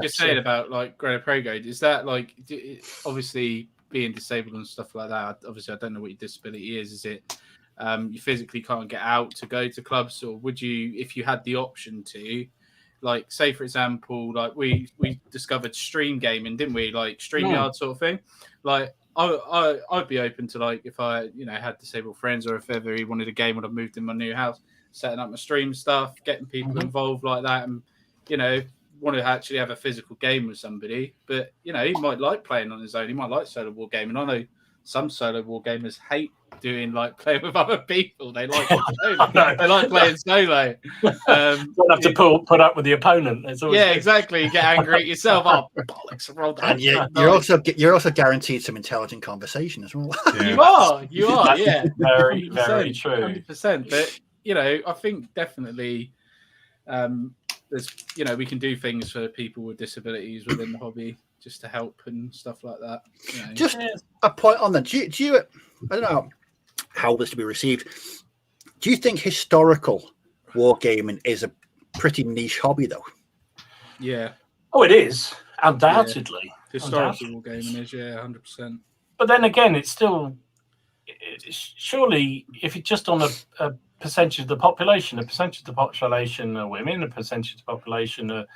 just said about like Greta Progade. Is that like obviously being disabled and stuff like that? Obviously, I don't know what your disability is. Is it you physically can't get out to go to clubs, or would you, if you had the option to, like say for example, like we discovered stream gaming, didn't we? Like StreamYard sort of thing. Like I'd be open to, like, if I had disabled friends, or if ever he wanted a game when I moved in my new house, setting up my stream stuff, getting people involved like that, and want to actually have a physical game with somebody. But he might like playing on his own. He might like solo war gaming. I know some solo war gamers hate doing like playing with other people. They like they like playing solo. Don't have to put up with the opponent. Exactly. You get angry at yourself. Oh, bollocks! And you're also guaranteed some intelligent conversation as well. Yeah. You are. Yeah, very, very true. 100%. But I think definitely. There's, we can do things for people with disabilities within the hobby just to help and stuff like that. Just a point on that. Do you, I don't know how this to be received. Do you think historical wargaming is a pretty niche hobby, though? Yeah. Oh, it is. Undoubtedly. Yeah. Historical wargaming is, 100%. But then again, it's still... surely, if it's just on a percentage of the population are women, a percentage of the population are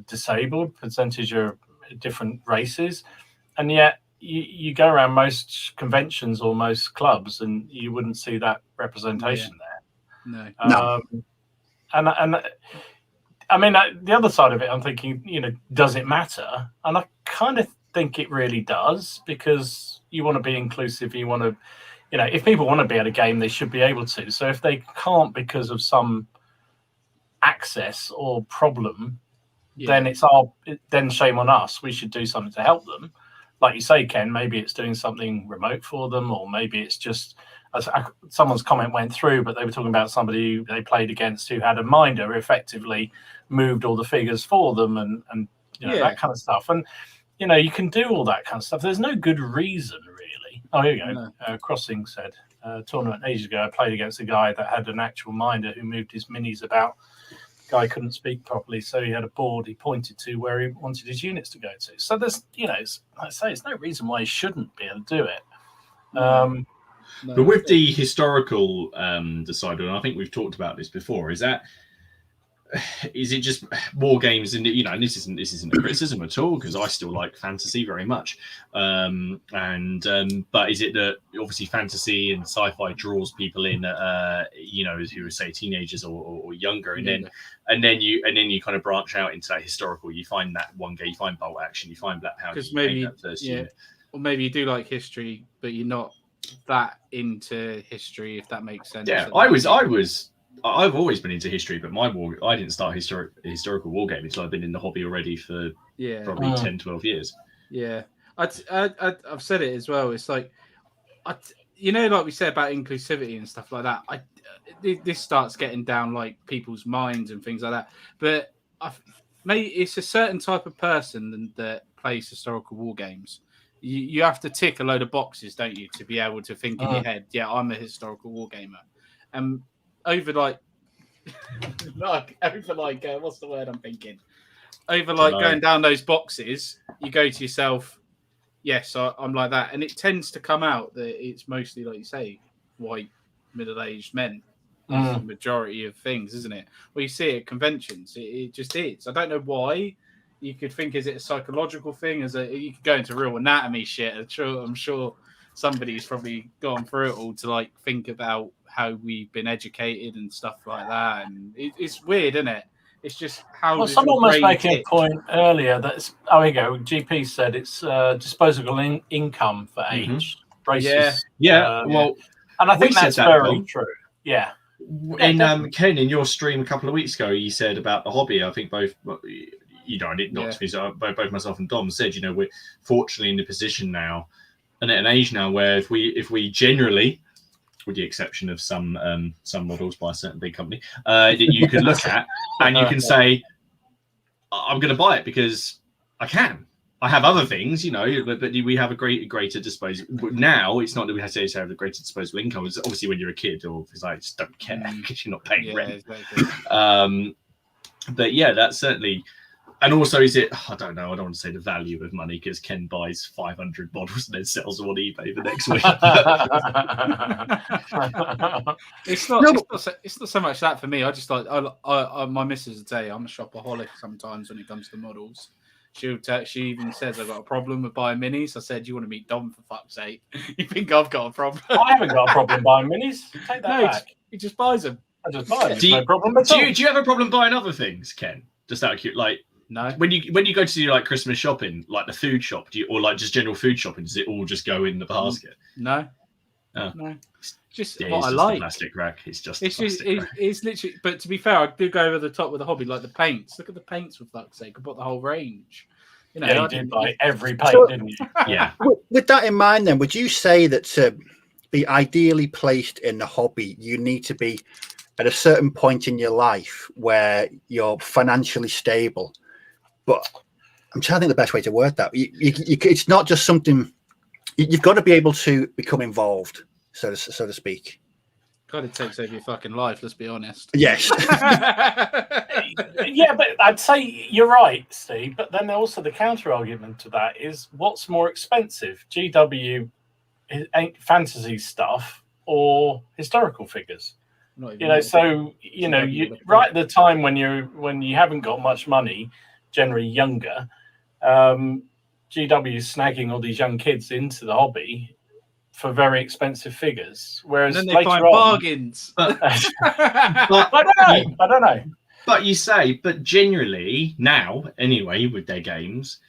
disabled, percentage are different races, and yet you go around most conventions or most clubs, and you wouldn't see that representation there. No. And I mean, the other side of it, I'm thinking, does it matter? And I kind of think it really does, because you want to be inclusive. You want to, if people want to be at a game, they should be able to. So if they can't because of some access or problem, then then shame on us. We should do something to help them. Like you say, Ken, maybe it's doing something remote for them, or maybe it's just, someone's comment went through, but they were talking about somebody they played against who had a minder who effectively moved all the figures for them, and that kind of stuff. And you can do all that kind of stuff. There's no good reason, really. Oh, here you go. No. Crossing said, tournament ages ago, I played against a guy that had an actual minder who moved his minis about. Guy couldn't speak properly, so he had a board he pointed to where he wanted his units to go to. So there's, like I say, there's no reason why he shouldn't be able to do it. But with the historical decider, and I think we've talked about this before, is it just war games? And and this isn't a criticism at all, because I still like fantasy very much. But is it that obviously fantasy and sci-fi draws people in, as you would say, teenagers or younger, and then you kind of branch out into that historical. You find that one game, you find bolt action, you find Black Powder, because maybe or maybe you do like history, but you're not that into history, if that makes sense. Yeah, I've always been into history, but I didn't start historical wargaming until I've been in the hobby already for probably 10, 12 years. Yeah, I've said it as well. It's like, like we said about inclusivity and stuff like that. This starts getting down like people's minds and things like that. But maybe it's a certain type of person that plays historical war games. You have to tick a load of boxes, don't you, to be able to think in your head, yeah, I'm a historical war gamer. And over what's the word I'm thinking? Over going down those boxes, you go to yourself, yes, I'm like that. And it tends to come out that it's mostly, like you say, white, middle-aged men. That's the majority of things, isn't it? Well, you see it at conventions. It just is. I don't know why. You could think, is it a psychological thing? You could go into real anatomy shit. I'm sure somebody's probably gone through it all to think about how we've been educated and stuff like that. And it's weird, isn't it? It's just how. Well, someone was making a point earlier that here we go. GP said it's disposable income for age. Braces. Yeah. Well, and I think that's very true. Yeah. In Ken, in your stream a couple of weeks ago, you said about the hobby. I think both. Both myself and Dom said, we're fortunately in the position now, and at an age now where if we generally, with the exception of some models by a certain big company, that you can look at and you can say, I'm going to buy it because I can. I have other things, but we have a greater disposable. Now it's not that we have to have a greater disposable income. It's obviously when you're a kid, or because I just don't care because you're not paying rent. Exactly. But yeah, that's certainly. And also, is it? I don't know. I don't want to say the value of money because Ken buys 500 bottles and then sells them on eBay the next week. It's not so much that for me. I just my missus would say I'm a shopaholic sometimes when it comes to models. She even says I've got a problem with buying minis. I said, you want to meet Dom for fuck's sake? You think I've got a problem? I haven't got a problem buying minis. Take that back. He just buys them. I just buy them. No problem at all. Do you have a problem buying other things, Ken? Just out of curiosity, no. When you go to do Christmas shopping, the food shop, or just general food shopping, does it all just go in the basket? No. Oh. No. Just what I like. Plastic rack. It's literally. But to be fair, I do go over the top with the hobby, like the paints. Look at the paints, for fuck's sake! I bought the whole range. You did buy every paint, didn't you? Yeah. With that in mind, then, would you say that to be ideally placed in the hobby, you need to be at a certain point in your life where you're financially stable? But I'm trying to think the best way to word that. It's not just something. You've got to be able to become involved, so to speak. God, it takes over your fucking life. Let's be honest. Yes. Yeah, but I'd say you're right, Steve. But then also the counter argument to that is, what's more expensive, GW, fantasy stuff, or historical figures? So you right at the time when you haven't got much money, generally younger, GW is snagging all these young kids into the hobby for very expensive figures, whereas And then they later find on, bargains. But I don't know. But you say, but generally now, anyway, with their games,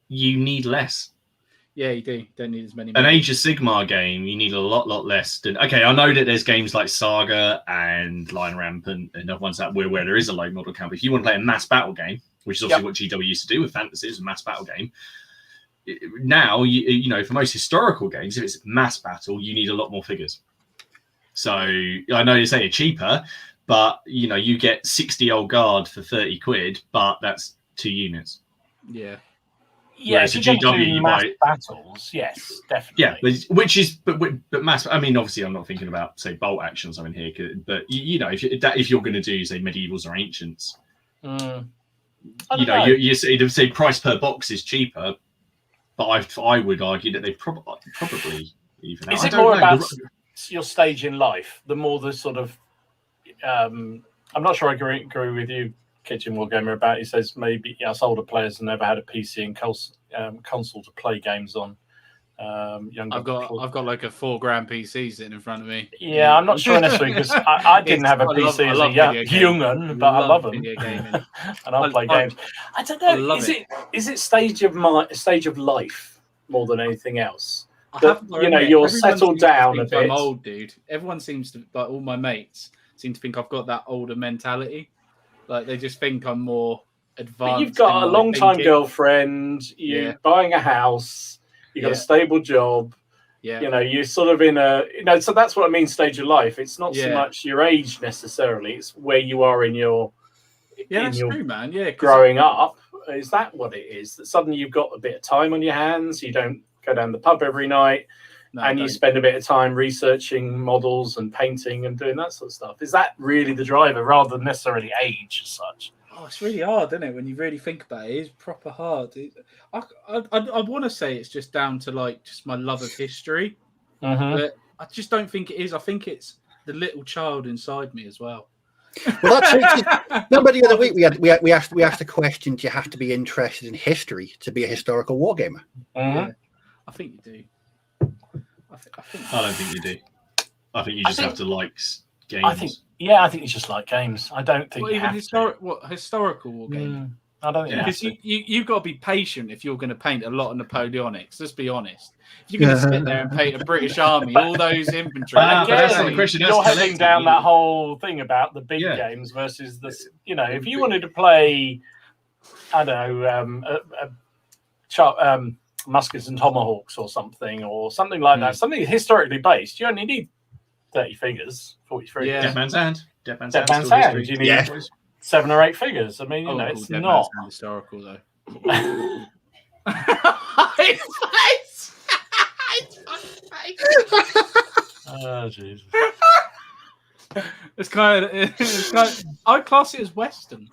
you need less. Yeah, you do. Don't need as many. An Age of Sigmar game, you need a lot less. Okay, I know that there's games like Saga and Lion Rampant and other ones that where there is a low model count. But if you want to play a mass battle game, which is obviously what GW used to do with fantasies, a mass battle game, now you know, for most historical games, if it's mass battle, you need a lot more figures. So I know you say you're cheaper, but you know, you get 60 old guard for 30 quid, but that's 2 units. Yeah. Yeah, if you're going to do mass battles, yes, definitely. Yeah, but mass. I mean, obviously, I'm not thinking about say bolt action or something here, but you know, if you're going to do say medievals or ancients, you know, you say price per box is cheaper, but I would argue that they probably even. Is it more about your stage in life? The more the sort of, I'm not sure I agree with you, Kitchen Wargamer, about. He says maybe us older players have never had a PC and console to play games on. Younger I've got like a $4,000 PC sitting in front of me. Yeah, I'm not sure necessarily because I didn't have a PC as a young'un, but I love them and I'll play games. I don't know. Is it stage of life more than anything else? That, you know, you're settled down a bit. I'm old, dude. Everyone seems to, like, all my mates seem to think I've got that older mentality. Like, they just think I'm more advanced. But you've got a long-time girlfriend. You're buying a house. You got a stable job. Yeah. You know, you're sort of in a, you know, so that's what I mean, stage of life. It's not so much your age necessarily. It's where you are in your, that's true, man. Yeah. Growing up. Is that what it is? That suddenly you've got a bit of time on your hands. You don't go down the pub every night. And you spend a bit of time researching models and painting and doing that sort of stuff. Is that really the driver rather than necessarily age as such? Oh, it's really hard, isn't it? When you really think about it, it's proper hard. I want to say it's just down to like just my love of history, but I just don't think it is. I think it's the little child inside me as well. Well, that's remember the other week we asked the question: do you have to be interested in history to be a historical wargamer? Yeah, I think you do. I don't think you do. I think you just have to like games. I think you just like games. I don't think you have historical war game. I don't think because you've got to be patient if you're going to paint a lot of Napoleonics. Let's be honest. If you're going to sit there and paint a British army, all those infantry, that's not the question. You're heading down that whole thing about the big games versus the. You know, if you wanted to play, I don't know, Muskets and Tomahawks or something like that, something historically based, you only need 30 figures, 43. Yeah. Dead Man's Hand. Dead Man's Hand. You need 7 or 8 figures. I mean, you know, it's not historical though. Oh Jesus! It's kind of. I'd class it as Western.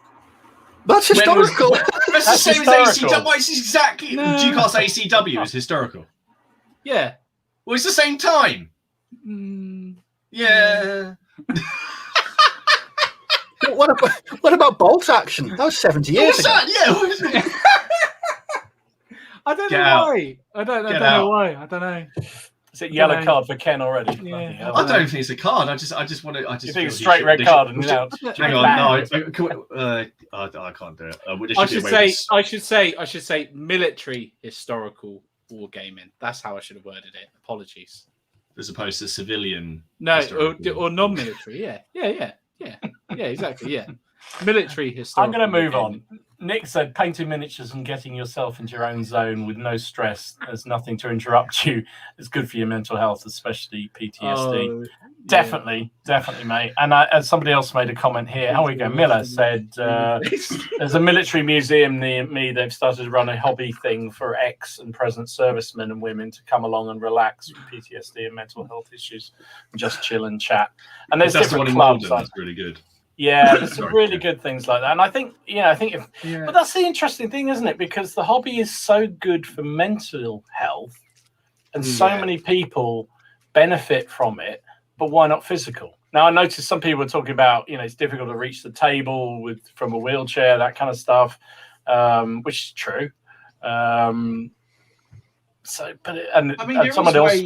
That's historical. That's the same as ACW. Well, it's exactly. Do you class ACW as historical? Yeah. Well, it's the same time. Yeah. What about bolt action? That was 70 years ago. Yeah. I don't know why. I don't know why. I don't know. Is it yellow card for Ken already? Yeah. I don't think it's a card. I just want to. You think it's straight red card and out? Hang on, no, I can't do it. I should say military historical wargaming. That's how I should have worded it. Apologies. As opposed to civilian. No, or non-military. Yeah, exactly. Yeah, military historical. I'm going to move on. Nick said painting miniatures and getting yourself into your own zone with no stress. There's nothing to interrupt you. It's good for your mental health, especially PTSD. Definitely, mate. And as somebody else made a comment here, how we go? Miller said there's a military museum near me. They've started to run a hobby thing for ex and present servicemen and women to come along and relax with PTSD and mental health issues, just chill and chat. And there's different clubs. That's really good. Yeah, there's some really good things like that. And I think, but that's the interesting thing, isn't it? Because the hobby is so good for mental health and so many people benefit from it, but why not physical? Now, I noticed some people are talking about, it's difficult to reach the table from a wheelchair, that kind of stuff, which is true. So, but and I mean, someone else.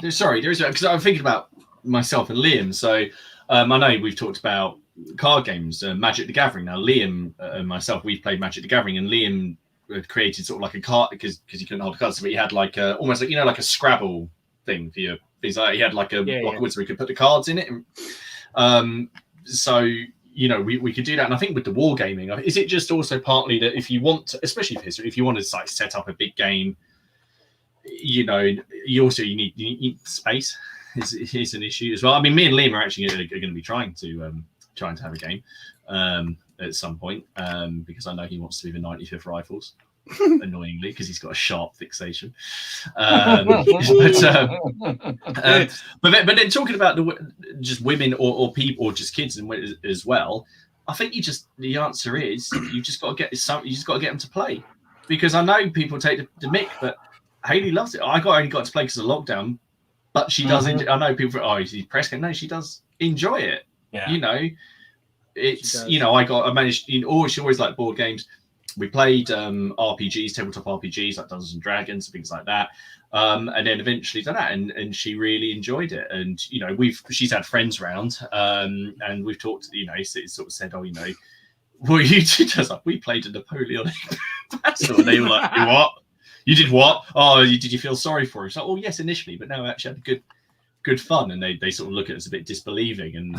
Sorry, there is because I'm thinking about myself and Liam. So I know we've talked about card games, Magic the Gathering. Now Liam and myself, we've played Magic the Gathering, and Liam created sort of like a card because he couldn't hold cards, but he had like almost like like a Scrabble thing for your things. Like he had like a block of wood where he could put the cards in it. So we could do that, and I think with the wargaming, is it just also partly that if you want to, especially for history, if you want to like set up a big game, you need space is an issue as well. I mean, me and Liam are actually going to be trying to have a game at some point because I know he wants to be the 95th Rifles. Annoyingly, because he's got a sharp fixation. But then talking about just women or people or just kids and as well, I think the answer is you just got to get them to play, because I know people take the mick, but Hayley loves it. I only got to play because of lockdown, but she does. I know people. He's press game. No, she does enjoy it. Yeah. It's I managed. She always liked board games. We played RPGs, tabletop RPGs like Dungeons and Dragons, things like that, and then eventually done that, and she really enjoyed it. And she's had friends around, and we've talked. It sort of said, well, you did. I was like, we played a Napoleonic battle, and they were like, you what? You did what? Oh, did you feel sorry for him? So, oh yes, initially, but no, actually had good fun, and they sort of look at us a bit disbelieving, and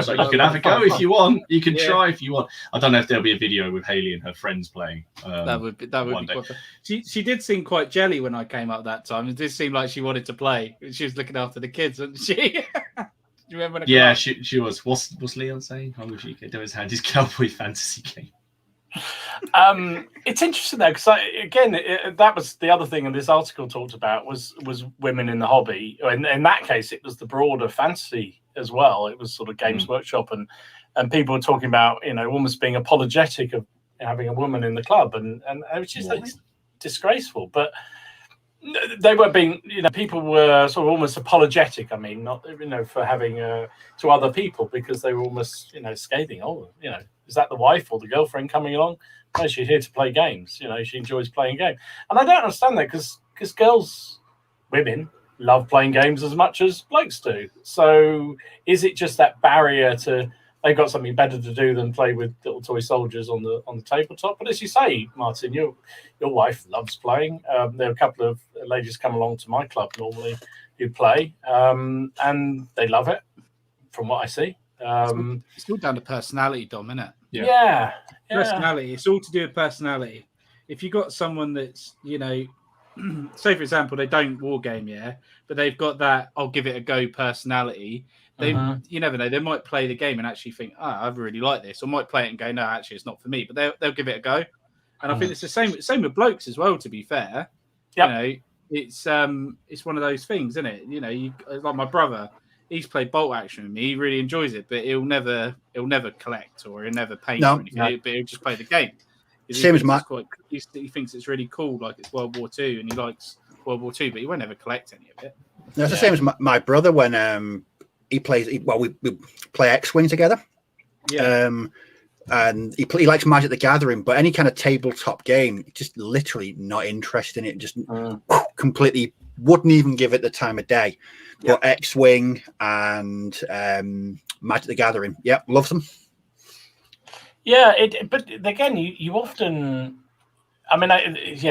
so you can have a go if you want, you can try if you want. I don't know if there'll be a video with Hayley and her friends playing. That would be quite fun. She did seem quite jelly when I came up that time. It did seem like she wanted to play. She was looking after the kids, wasn't she? Do you remember? Yeah, she was. What's Leon saying? I wish he could do his cowboy fantasy game. It's interesting though, because that was the other thing in this article talked about was women in the hobby. In that case, it was the broader fantasy as well. It was sort of Games Workshop, and people were talking about almost being apologetic of having a woman in the club, and which is disgraceful. But they were being, people were sort of almost apologetic. I mean, not for having to other people, because they were almost scathing. Oh, is that the wife or the girlfriend coming along? No, she's here to play games. She enjoys playing games. And I don't understand that, because women love playing games as much as blokes do. So is it just that barrier to they've got something better to do than play with little toy soldiers on the tabletop? But as you say, Martin, your wife loves playing. There are a couple of ladies come along to my club normally who play, and they love it, from what I see. It's all down to personality, Dom, isn't it? Yeah. Personality. It's all to do with personality. If you got someone that's, say for example, they don't wargame, but they've got that I'll give it a go personality. They, you never know. They might play the game and actually think, I really like this, or might play it and go, no, actually, it's not for me. But they'll give it a go. And I think it's the same with blokes as well. To be fair, it's one of those things, isn't it? Like my brother. He's played bolt action with me. He really enjoys it, but he'll never collect or he'll never paint or anything. But he'll just play the game. Same as Matt. He thinks it's really cool, like it's World War II, and he likes World War II, but he won't ever collect any of it. That's the same as my brother when he plays. We play X-Wing together. Yeah. And he likes Magic the Gathering, but any kind of tabletop game, just literally not interested in it. Just completely wouldn't even give it the time of day. But X-Wing and Magic the Gathering, loves them. Yeah, but again, you often,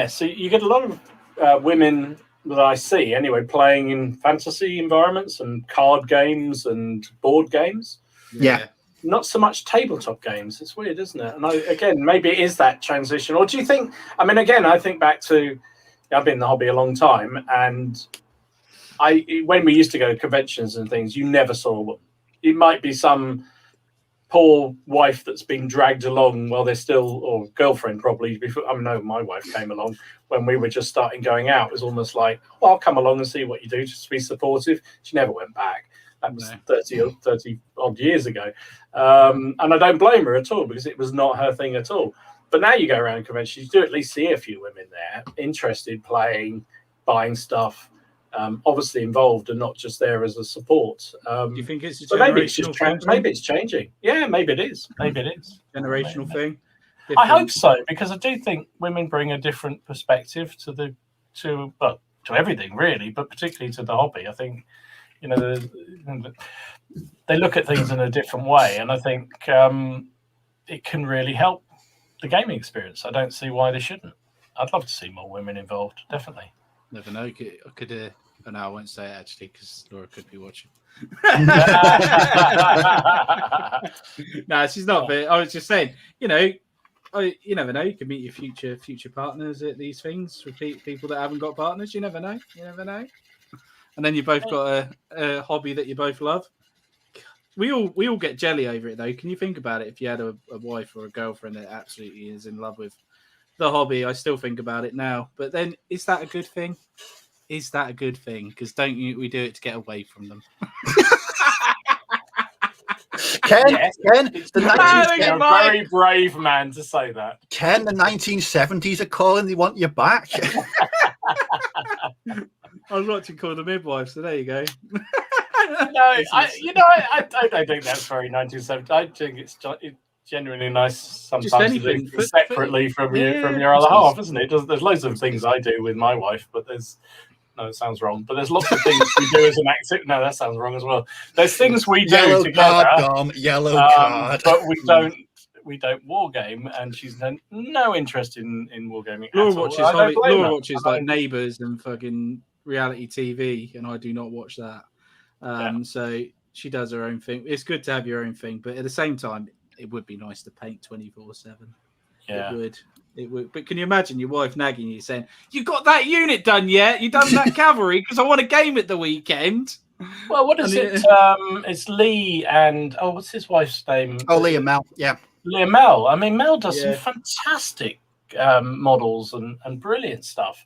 so you get a lot of women that I see anyway playing in fantasy environments and card games and board games. Yeah. Not so much tabletop games. It's weird, isn't it? And maybe it is that transition. Or do you think, I think back to, I've been in the hobby a long time, and when we used to go to conventions and things, you never saw, it might be some poor wife that's been dragged along while they're still, or girlfriend probably, before, no, my wife came along when we were just starting going out. It was almost like, well, I'll come along and see what you do, just to be supportive. She never went back. That was 30 odd years ago. And I don't blame her at all, because it was not her thing at all. But now you go around conventions, you do at least see a few women there, interested, playing, buying stuff, obviously involved and not just there as a support. Do you think it's a generational thing? Maybe it's changing. Yeah, maybe it is. Maybe it is. Generational thing. I hope so, because I do think women bring a different perspective to everything really, but particularly to the hobby. I think they look at things in a different way, and I think it can really help the gaming experience. I don't see why they shouldn't. I'd love to see more women involved, definitely. Never know. I could. No, I won't say it actually because Laura could be watching. No, she's not. But I was just saying, you never know. You can meet your future partners at these things. Repeat people that haven't got partners. You never know. And then you both got a hobby that you both love. We all get jelly over it though. Can you think about it? If you had a wife or a girlfriend that absolutely is in love with the hobby, I still think about it now. But then, is that a good thing? Is that a good thing? Because we do it to get away from them? Ken, You're a very brave man to say that. Ken, the 1970s are calling. They want you back. I was watching Call the Midwife, so there you go. I don't think that's very 1970s. I think it's genuinely nice sometimes to do things separately from your other half, isn't it? There's loads of things I do with my wife, but it sounds wrong. But there's lots of things we do as an activity. No, that sounds wrong as well. There's things we do together. Yellow card. But we don't wargame, and she's no interest in wargaming. Laura watches like Neighbours and fucking reality TV, and I do not watch that. So she does her own thing. It's good to have your own thing, but at the same time, it would be nice to paint 24/7. Yeah, it would. But can you imagine your wife nagging you saying, "You got that unit done yet? You done that cavalry? Because I want a game at the weekend." Well, what is it? It's Lee and what's his wife's name? Lee and Mel. Yeah, Lee and Mel. I mean, Mel does some fantastic models and brilliant stuff.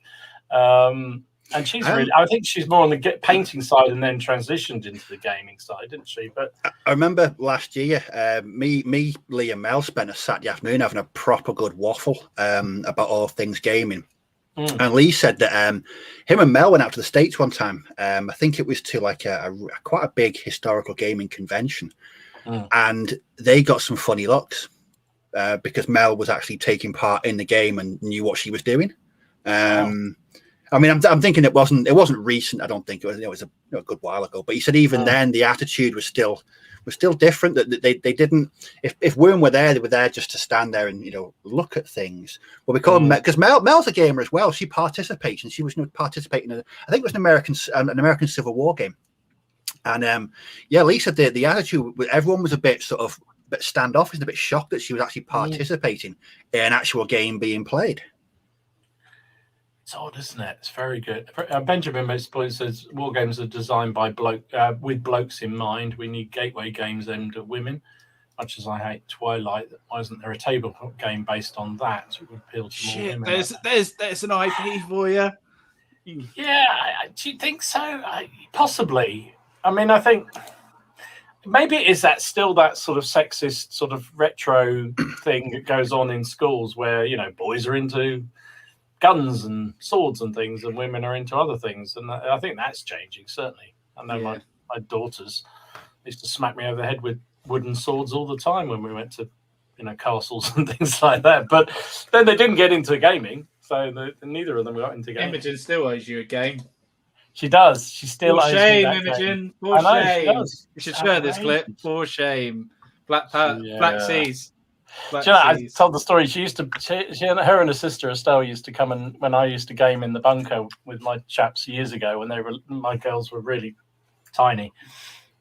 And she's I think she's more on the painting side and then transitioned into the gaming side, didn't she? But I remember last year, me, Lee and Mel spent a Saturday afternoon having a proper good waffle about all things gaming. And Lee said that him and Mel went out to the States one time. I think it was to like quite a big historical gaming convention. And they got some funny looks because Mel was actually taking part in the game and knew what she was doing. I mean, I'm thinking it wasn't recent. I don't think it was a good while ago. But he said even then the attitude was still different. That they didn't. If women were there, they were there just to stand there and look at things. Well, we call them because Mel's a gamer as well. She participates, and she was participating in I think it was an American Civil War game. And Lee said the attitude, everyone was a bit sort of standoffish, a bit shocked that she was actually participating in an actual game being played. It's odd, isn't it? It's very good. Benjamin Most says wargames are designed by with blokes in mind. We need gateway games aimed at women. Much as I hate Twilight, why isn't there a tabletop game based on that? It would appeal to more women. There's an IP for you. Yeah, do you think so? Possibly. I mean, I think maybe it is that still that sort of sexist, sort of retro thing that goes on in schools where boys are into guns and swords and things, and women are into other things, and I think that's changing. Certainly, I know my daughters used to smack me over the head with wooden swords all the time when we went to castles and things like that. But then they didn't get into gaming, so neither of them got into gaming. Imogen still owes you a game. She does. She still owes shame, me that Imogen. game. For shame. She does. You should share this clip. For shame. Black Seas. I told the story. She her and her sister Estelle used to come and when I used to game in the bunker with my chaps years ago when my girls were really tiny,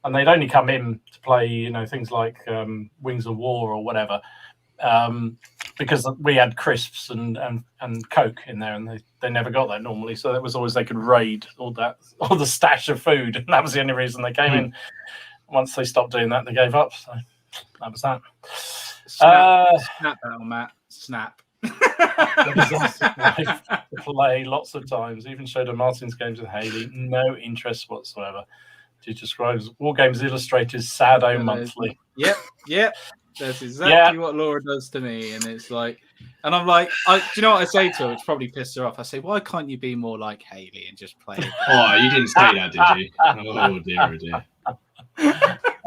and they'd only come in to play things like Wings of War or whatever, because we had crisps and Coke in there, and they never got that normally, so it was always they could raid all the stash of food, and that was the only reason they came in. Once they stopped doing that, they gave up. So that was that. Snap battle, Matt. Snap. Play lots of times. Even showed her Martin's games with Haley. No interest whatsoever. She describes Wargames Illustrators Sado Monthly. Yep. That's exactly what Laura does to me, and it's like, and I'm like, do you know what I say to her? It's probably pissed her off. I say, why can't you be more like Haley and just play? Oh, you didn't say that, did you? Oh dear, oh dear.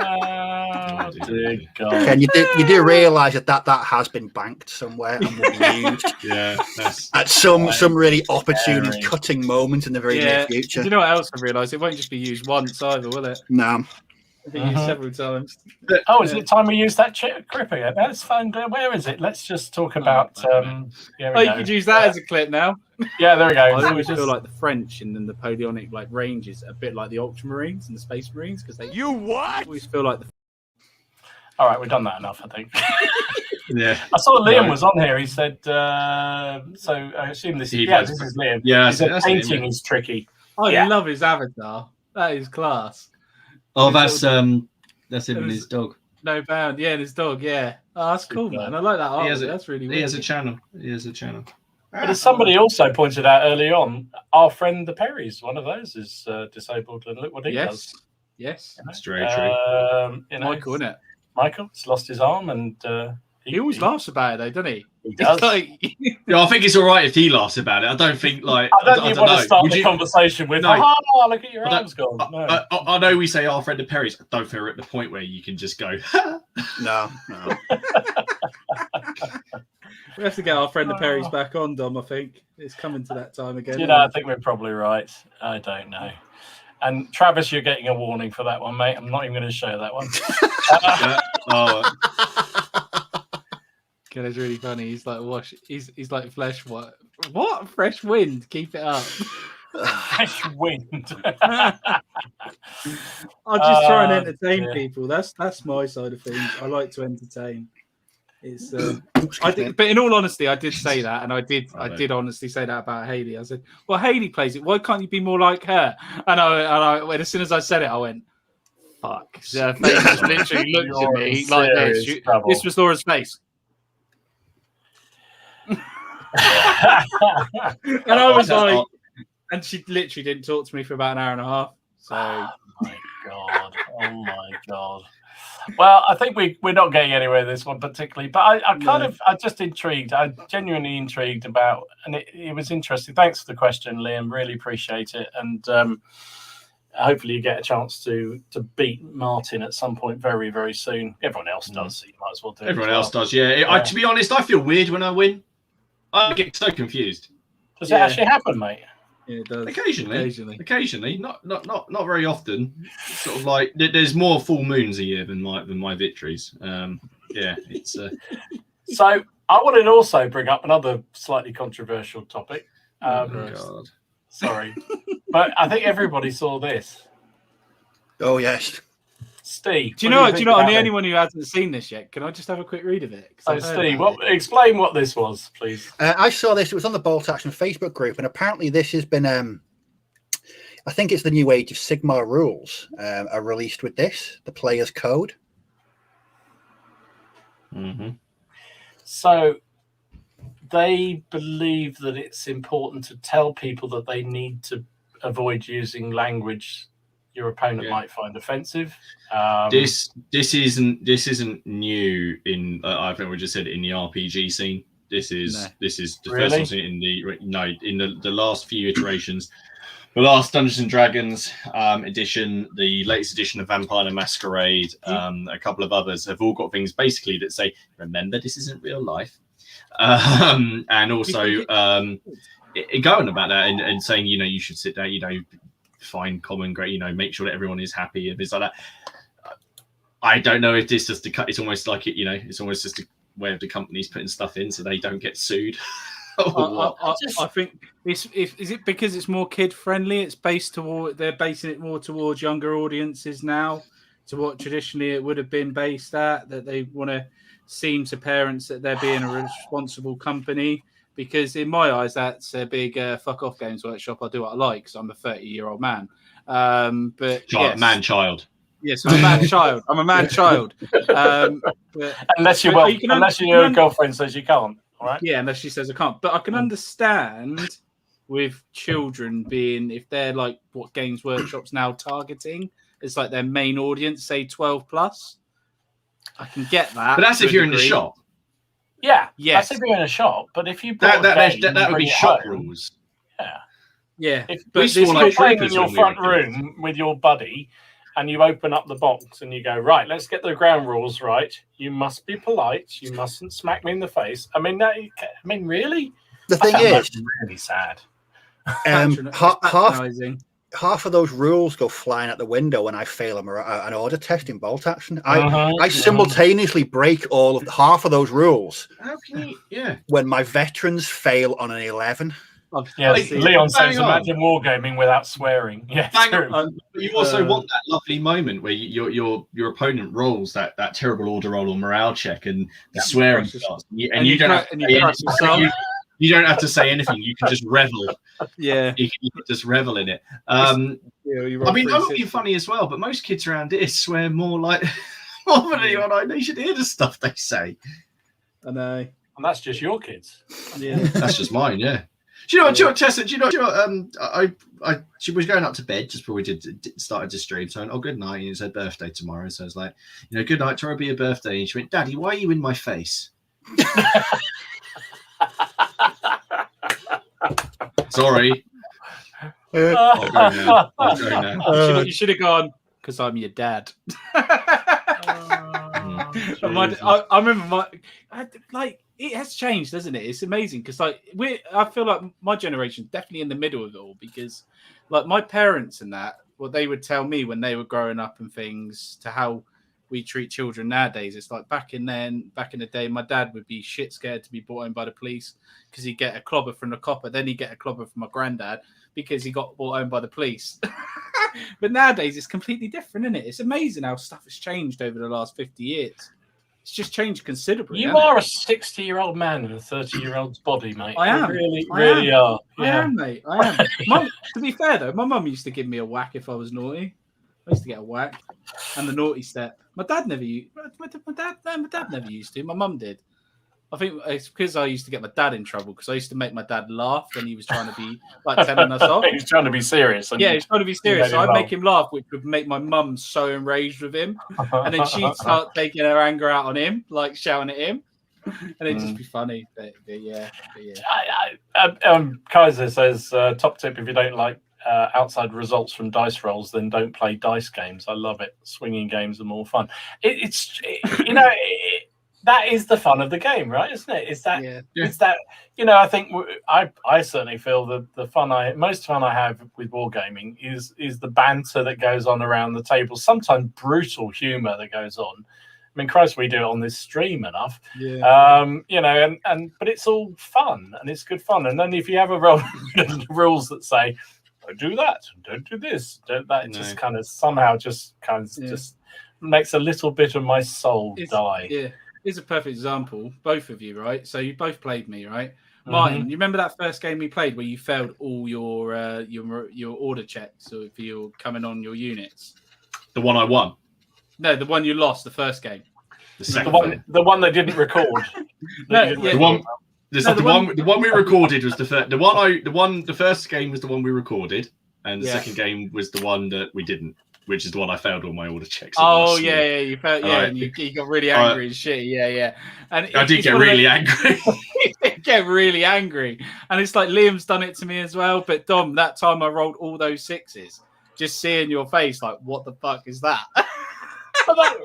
Oh, dear God. Ken, you do realise that has been banked somewhere and will be used at some really opportune and cutting moment in the very near future. Do you know what else I realised? It won't just be used once either, will it? No. It'll be used several times. Oh, is it time we use that grip again? Let's find where is it? Let's just talk about. You could use that as a clip now. Yeah, there we go. I always feel like the French in the Napoleonic ranges are a bit like the Ultramarines and the Space Marines because they. You what? I always feel like the. All right, we've done that enough, I think. Yeah. I saw Liam was on here. He said, so I assume this is Liam. Yeah, he said painting is tricky. I love his avatar. That is class. Oh, that's him and his dog. No bound, and his dog, Oh, that's cool, man. I like that art. That's really weird. He has a channel. But as somebody also pointed out early on, our friend the Perrys, one of those is disabled, and look what he does. Yes, that's very true. Michael, isn't it? Michael has lost his arm, and he always laughs about it, though, doesn't he? He does. I think it's all right if he laughs about it. I don't think I don't want to start the conversation with, look at your arm's gone. No. I know we say our friend the Perrys. I don't think we're at the point where you can just go, no. We have to get our friend the Perrys back on, Dom, I think. It's coming to that time again. I think we're probably right. I don't know. And Travis, you're getting a warning for that one, mate. I'm not even going to show that one. It's really funny. He's like He's like flesh. What? Fresh wind. Keep it up. Fresh wind. I'll just try and entertain people. That's my side of things. I like to entertain. It's but in all honesty, I did say that, and I did honestly say that about Hayley. I said, "Well, Hayley plays it. Why can't you be more like her?" And as soon as I said it, I went, "Fuck!" Her face just literally looked at me like this. This was Laura's face. And I was like, and she literally didn't talk to me for about an hour and a half. So, oh my god. Well, I think we're not getting anywhere with this one particularly, but I'm just intrigued. I'm genuinely intrigued about, and it was interesting. Thanks for the question, Liam. Really appreciate it, and hopefully you get a chance to beat Martin at some point very, very soon. Everyone else does, so you might as well do it. Everyone else does, yeah. To be honest, I feel weird when I win. I get so confused. Does it actually happen, mate? Yeah, it does. Occasionally, not very often. Sort of like there's more full moons a year than my victories. It's. So I wanted to also bring up another slightly controversial topic. God. Sorry, but I think everybody saw this. Oh yes. Steve, do you know? I'm the only one who hasn't seen this yet. Can I just have a quick read of it? So, Steve, explain what this was, please. I saw this. It was on the Bolt Action Facebook group, and apparently this has been. I think it's the new Age of Sigmar rules are released with this, the player's code. Mm-hmm. So they believe that it's important to tell people that they need to avoid using language your opponent might find offensive. This isn't new in. I think we just said it in the RPG scene. This is the first I've seen it in the last few iterations. The last Dungeons and Dragons edition, the latest edition of Vampire the Masquerade, a couple of others have all got things basically that say, "Remember, this isn't real life," and also going about that and saying, you should sit down, find common great, make sure that everyone is happy and things like that. I don't know if this just it's almost like it's almost just a way of the companies putting stuff in so they don't get sued. I think is it because it's more kid friendly? It's they're basing it more towards younger audiences now to what traditionally it would have been based at. That they want to seem to parents that they're being a responsible company. Because in my eyes, that's a big fuck off Games Workshop. I do what I like because I'm a 30-year-old man. Man-child. Yes, I'm a man-child. I'm a man-child. Unless your girlfriend says you can't. All right. Yeah, unless she says I can't. But I can understand with children being, if they're like what Games Workshop's now targeting, it's like their main audience, say 12 plus. I can get that. But that's if you're in the shop. Yeah, yes. That's if you're in a shop. But if you that would be shop rules. Yeah, yeah. If you're playing in your front room with your buddy, and you open up the box and you go, right, let's get the ground rules right. You must be polite. You mustn't smack me in the face. I mean, really? The thing is, really sad. Half of those rules go flying out the window when I fail an order test in bolt action. I simultaneously break half of those rules. How can you? Yeah. When my veterans fail on an 11. Leon says, imagine wargaming without swearing. Yeah, but you also want that lovely moment where your opponent rolls that terrible order roll or morale check, and the swearing starts, and you don't have to say anything. You don't have to say anything. You can just revel. Yeah, you can just revel in it. I mean, I'm not being funny as well, but most kids around here swear more than anyone I know. You should hear the stuff they say. I know, and that's just your kids. Yeah, that's just mine. Yeah. Do you know what, Tessa? She was going up to bed just before we started to stream. So, good night. And it's her birthday tomorrow. So I was like, good night. Tomorrow will be your birthday. And she went, Daddy, why are you in my face? Sorry. I'll go now. You should have gone, because I'm your dad. I remember it has changed, doesn't it? It's amazing because I feel like my generation definitely in the middle of it all, because like my parents and that, what they would tell me when they were growing up and things, to how we treat children nowadays. It's like back in the day, my dad would be shit scared to be brought in by the police because he'd get a clobber from the copper, then he'd get a clobber from my granddad because he got brought home by the police. But nowadays it's completely different, isn't it? It's amazing how stuff has changed over the last 50 years. It's just changed considerably. You are a 60-year-old man in a 30-year-old's body, mate. I am. You really are. I am, mate. I am. Mum, to be fair, though, my mum used to give me a whack if I was naughty. I used to get a whack and the naughty step. My dad never used. My dad never used to. My mum did. I think it's because I used to get my dad in trouble because I used to make my dad laugh when he was trying to be like telling us off. He was trying to be serious. Yeah, he was trying to be serious. So I'd make him laugh, which would make my mum so enraged with him. And then she'd start taking her anger out on him, like shouting at him. And it'd just be funny. But yeah. Kaiser says, top tip, if you don't like outside results from dice rolls, then don't play dice games. I love it. Swinging games are more fun. That is the fun of the game, right? Isn't it? It's that I think I certainly feel the most fun I have with wargaming is the banter that goes on around the table. Sometimes brutal humor that goes on. I mean, Christ, we do it on this stream enough. Yeah. But it's all fun and it's good fun. And then if you have a roll rules that say, don't do that, don't do this, just kind of somehow just makes a little bit of my soul die. Yeah. Here's a perfect example. Both of you, right? So you both played me, right? Martin, you remember that first game we played where you failed all your order checks or if you're coming on your units? The one I won? No, the one you lost the first game. The second the one they didn't record. The one we recorded was the first. The first game was the one we recorded, and the second game was the one that we didn't, which is the one I failed all my order checks. You felt and you got really angry and shit. Yeah. And I did get really angry. You did get really angry, and it's like Liam's done it to me as well. But Dom, that time I rolled all those sixes, just seeing your face, like, what the fuck is that?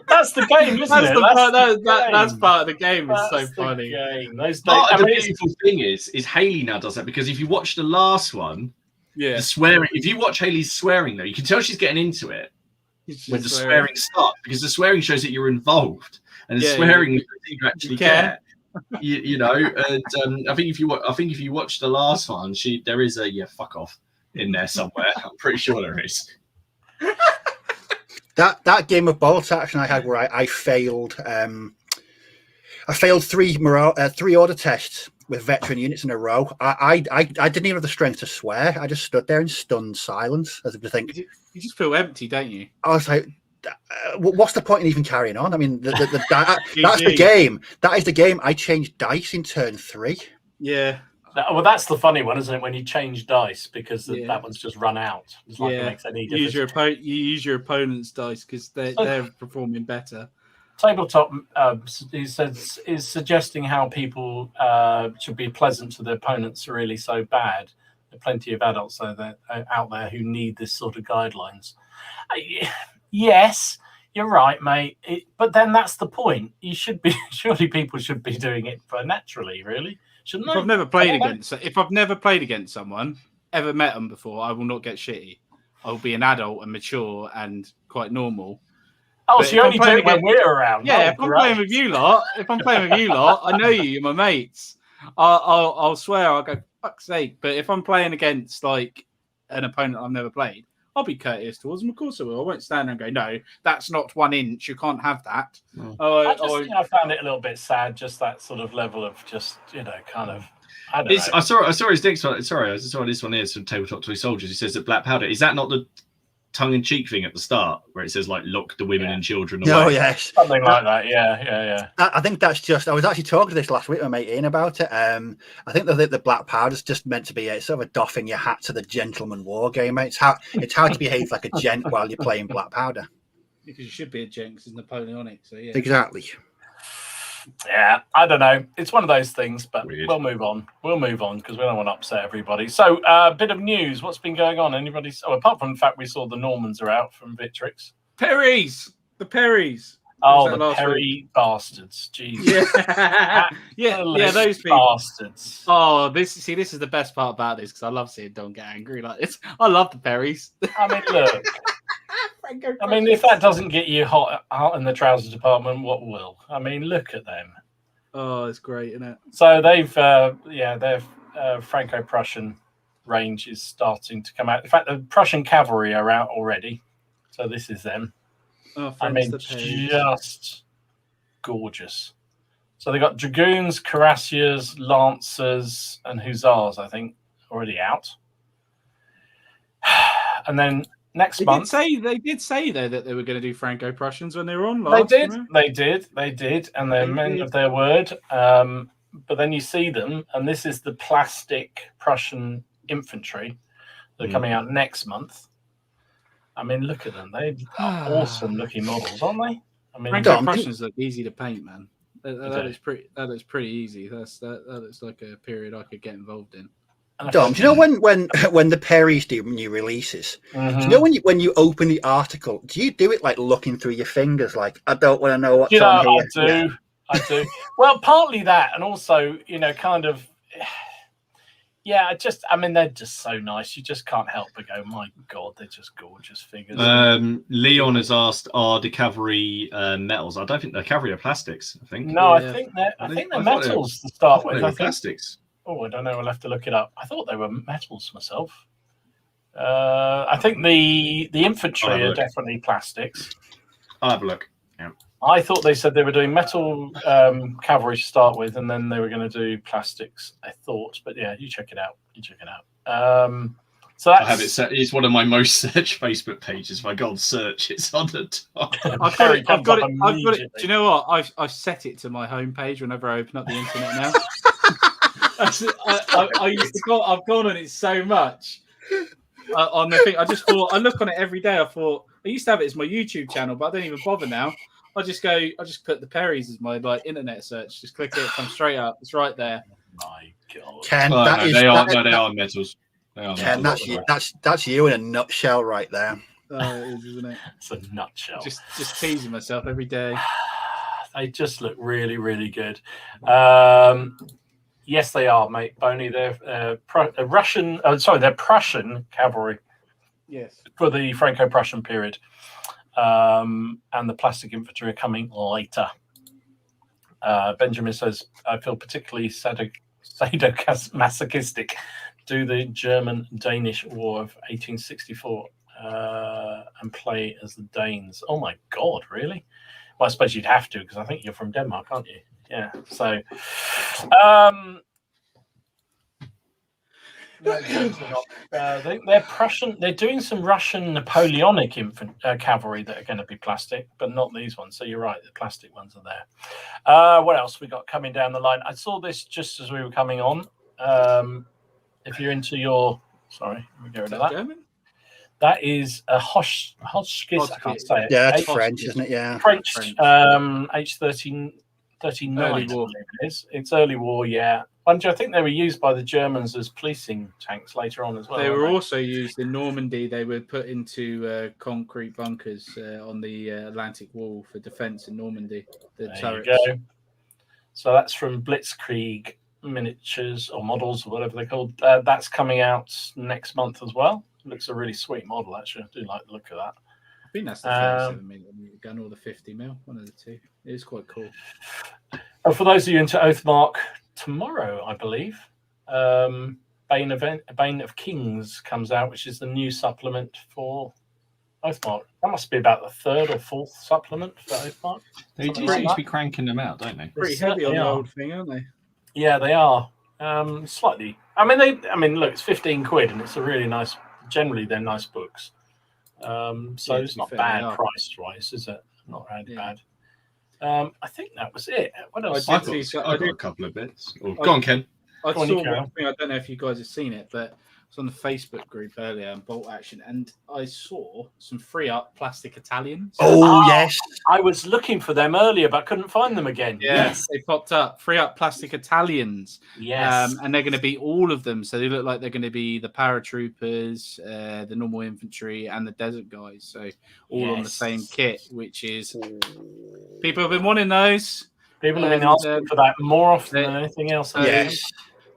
That's the game, isn't it? That's part of the game. It's so funny. The beautiful thing is Haley now does that, because if you watch the last one, the swearing. If you watch Haley's swearing, though, you can tell she's getting into it when the swearing starts, because the swearing shows that you're involved, and the swearing you actually care. And I think if you watch the last one, there is a fuck off in there somewhere. I'm pretty sure there is. That game of bolt action I had where I failed. I failed three order tests with veteran units in a row. I didn't even have the strength to swear. I just stood there in stunned silence, as if to think. You just feel empty, don't you? I was like, what's the point in even carrying on? I mean, that's the game. That is the game. I changed dice in turn 3. Yeah. Well, that's the funny one, isn't it? When you change dice, because that one's just run out. It's like it makes any difference. You use your opponent's dice because they're performing better. Tabletop is suggesting how people should be pleasant to their opponents really so bad. There are plenty of adults out there who need this sort of guidelines. Yes, you're right, mate. But then that's the point. You should be surely people should be doing it naturally, really, shouldn't If they? I've never played against someone, ever met them before, I will not get shitty. I will be an adult and mature and quite normal. Oh, But so you only do it when we're around? Yeah, Oh, if I'm playing with you lot, I know you're my mates. I'll swear, I'll go fuck's sake. But if I'm playing against like an opponent I've never played, I'll be courteous towards them. Of course I will. I won't stand there and go, no, that's not 1 inch. You can't have that. I found it a little bit sad, just that sort of level of just, kind of. I don't know. I saw his next one. Sorry, I saw this one here from Tabletop Toy Soldiers. He says that black powder, is that not the tongue-in-cheek thing at the start where it says like lock the women and children away? Oh yes, something like that. Yeah. I think that's just. I was actually talking to this last week with my mate Ian about it. I think the black powder is just meant to be a sort of a doffing your hat to the gentleman war game. It's how to behave like a gent while you're playing black powder. Because you should be a gent because it's Napoleonic. So yeah, exactly. Yeah, I don't know. It's one of those things, but Weird. we'll move on. Because we don't want to upset everybody. So, a bit of news. What's been going on? Anybody? Apart from the fact we saw the Normans are out from Victrix. The Perrys. Oh, the Perry bastards. Jesus. Yeah, those people. Bastards. Oh, this is the best part about this because I love seeing Don get angry like this. I love the Perrys. I mean, look. If that doesn't get you hot in the trousers department, what will? I mean, look at them. Oh, it's great, isn't it? So they've, their Franco-Prussian range is starting to come out. In fact, the Prussian cavalry are out already. So this is them. Oh, just gorgeous. So they got Dragoons, Cuirassiers, Lancers, and Hussars, I think, already out. And then next month, they did say though that they were going to do Franco-Prussians when they were on. They did, and they're men of their word. But then you see them, and this is the plastic Prussian infantry. They're coming out next month. I mean, look at them; they are awesome-looking models, aren't they? I mean, Franco-Prussians look easy to paint, man. That is pretty easy. That is like a period I could get involved in. Dom, do you know when the Perrys do new releases? Mm-hmm. Do you know when you open the article, do you do it like looking through your fingers, like I don't want to know what's on here? I do. Well, partly that, and also kind of. Yeah, they're just so nice. You just can't help but go, my God, they're just gorgeous figures. Leon has asked, are the cavalry metals? I don't think the cavalry are plastics. I think. No, I think they're metals to start with. I think plastics. Oh, I don't know. I'll have to look it up. I thought they were metals myself. I think the infantry are definitely plastics. I'll have a look. Yeah. I thought they said they were doing metal cavalry to start with, and then they were going to do plastics. I thought, but yeah, you check it out. So that's... I have it set. It's one of my most searched Facebook pages. If I go on search, it's on the top. I've got it. Do you know what? I've set it to my homepage whenever I open up the internet now. I've gone on it so much on the thing. I just thought I look on it every day. I used to have it as my YouTube channel, but I don't even bother now. I just put the Perrys as my internet search. Just click it, come straight up. It's right there. My God, Ken, they are metals. Ken, that's you in a nutshell right there. Oh, it is, isn't it? It's a nutshell. Just teasing myself every day. They just look really, really good. Yes, they are, mate. Boney, they're they're Prussian cavalry. Yes. For the Franco-Prussian period. And the plastic infantry are coming later. Benjamin says, I feel particularly sadomasochistic. Do the German-Danish War of 1864 and play as the Danes. Oh, my God, really? Well, I suppose you'd have to, because I think you're from Denmark, aren't you? Yeah, so they're Prussian. They're doing some Russian Napoleonic cavalry that are going to be plastic, but not these ones. So you're right, the plastic ones are there. What else we got coming down the line? I saw this just as we were coming on. If you're into your, sorry, let me get rid of that. German? That is a Hotchkiss. I can't say it. Yeah, that's French, isn't it? Yeah, French. H13 39, Early I war. believe it is. It's early war, yeah. And I think they were used by the Germans as policing tanks later on as well. They weren't were also used in Normandy. They were put into concrete bunkers on the Atlantic Wall for defence in Normandy. The There turrets. you go. So that's from Blitzkrieg miniatures or models or whatever they're called. That's coming out next month as well. Looks a really sweet model, actually. I do like the look of that. I think that's the 37mm gun or the 50mm, one of the two. It is quite cool. And for those of you into Oathmark, tomorrow, I believe, Bane of Kings comes out, which is the new supplement for Oathmark. That must be about the third or fourth supplement for Oathmark. They do seem to be cranking them out, don't they? Pretty heavy on the old thing, aren't they? Yeah, they are. Slightly. I mean, look, it's 15 quid, and it's a really nice. Generally, they're nice books. So it's not bad price-wise, is it? Not really bad. I think that was it. What else? I've got a couple of bits. Go on, Ken. I saw one thing. I don't know if you guys have seen it, but I was on the Facebook group earlier on Bolt Action, and I saw some free up plastic Italians. Oh, yes. I was looking for them earlier, but couldn't find them again. Yes, they popped up. Free up plastic Italians. Yes. And they're going to be all of them. So they look like they're going to be the paratroopers, the normal infantry, and the desert guys. So all on the same kit, which is people have been wanting those. People have been asking for that more often than anything else. Yes.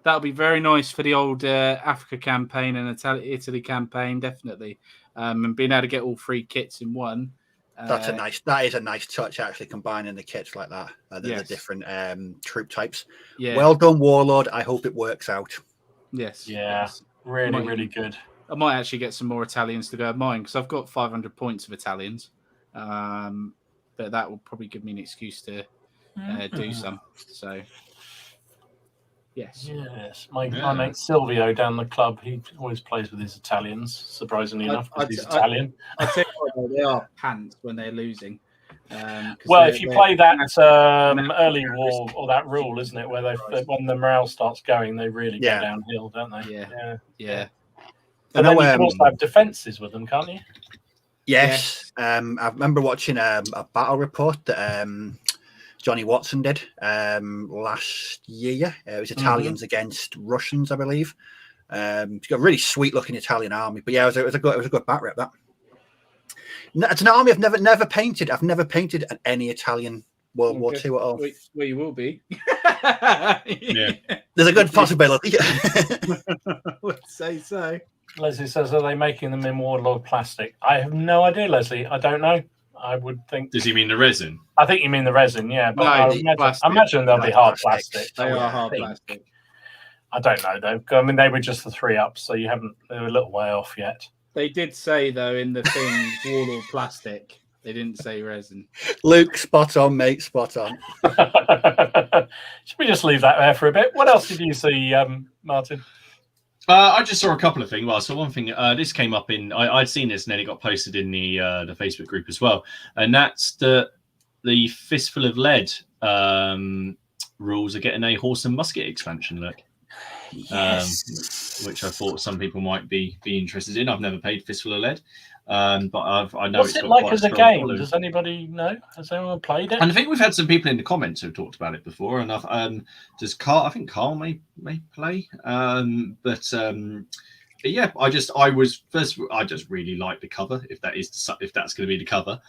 That'll be very nice for the old Africa campaign and Italy campaign, definitely. And being able to get all three kits in one. That is a nice touch, actually, combining the kits like that, the different troop types. Yeah. Well done, Warlord. I hope it works out. Yes. Yeah. Yes. Really good. I might actually get some more Italians to go at mine because I've got 500 points of Italians. But that will probably give me an excuse to do some. So. Yes. My mate Silvio down the club, he always plays with his Italians, surprisingly enough, because he's Italian. I tell you what, they are pants when they're losing. Well, if you play that early war or that rule, isn't it, where when the morale starts going, they really go downhill, don't they? Yeah. And then you can also have defences with them, can't you? Yes. I remember watching a battle report that Johnny Watson did last year. It was Italians against Russians, I believe. It's got a really sweet-looking Italian army. But yeah, it was a good back rep, that. It's an army I've never painted. I've never painted any Italian World War II at all. Well, you will be. There's a good possibility. I would say so. Leslie says, are they making them in Warlord plastic? I have no idea, Leslie. I don't know. I would think. Does he mean the resin? I think you mean the resin, yeah. But no, I imagine they'll be hard plastic. They are hard plastic. I don't know though. I mean, they were just the 3-ups, so they were a little way off yet. They did say though in the thing Warlord plastic. They didn't say resin. Luke, spot on, mate, spot on. Should we just leave that there for a bit? What else did you see, Martin? I just saw a couple of things. Well, so one thing, this came up I'd seen this and then it got posted in the Facebook group as well. And that's the Fistful of Lead rules are getting a horse and musket expansion look. Yes. Which I thought some people might be interested in. I've never played Fistful of Lead. But I know what's it's it like as a game? Does anybody know? Has anyone played it? And I think we've had some people in the comments who've talked about it before. And does Carl? I think Carl may play. But yeah, I just really like the cover. If that's going to be the cover,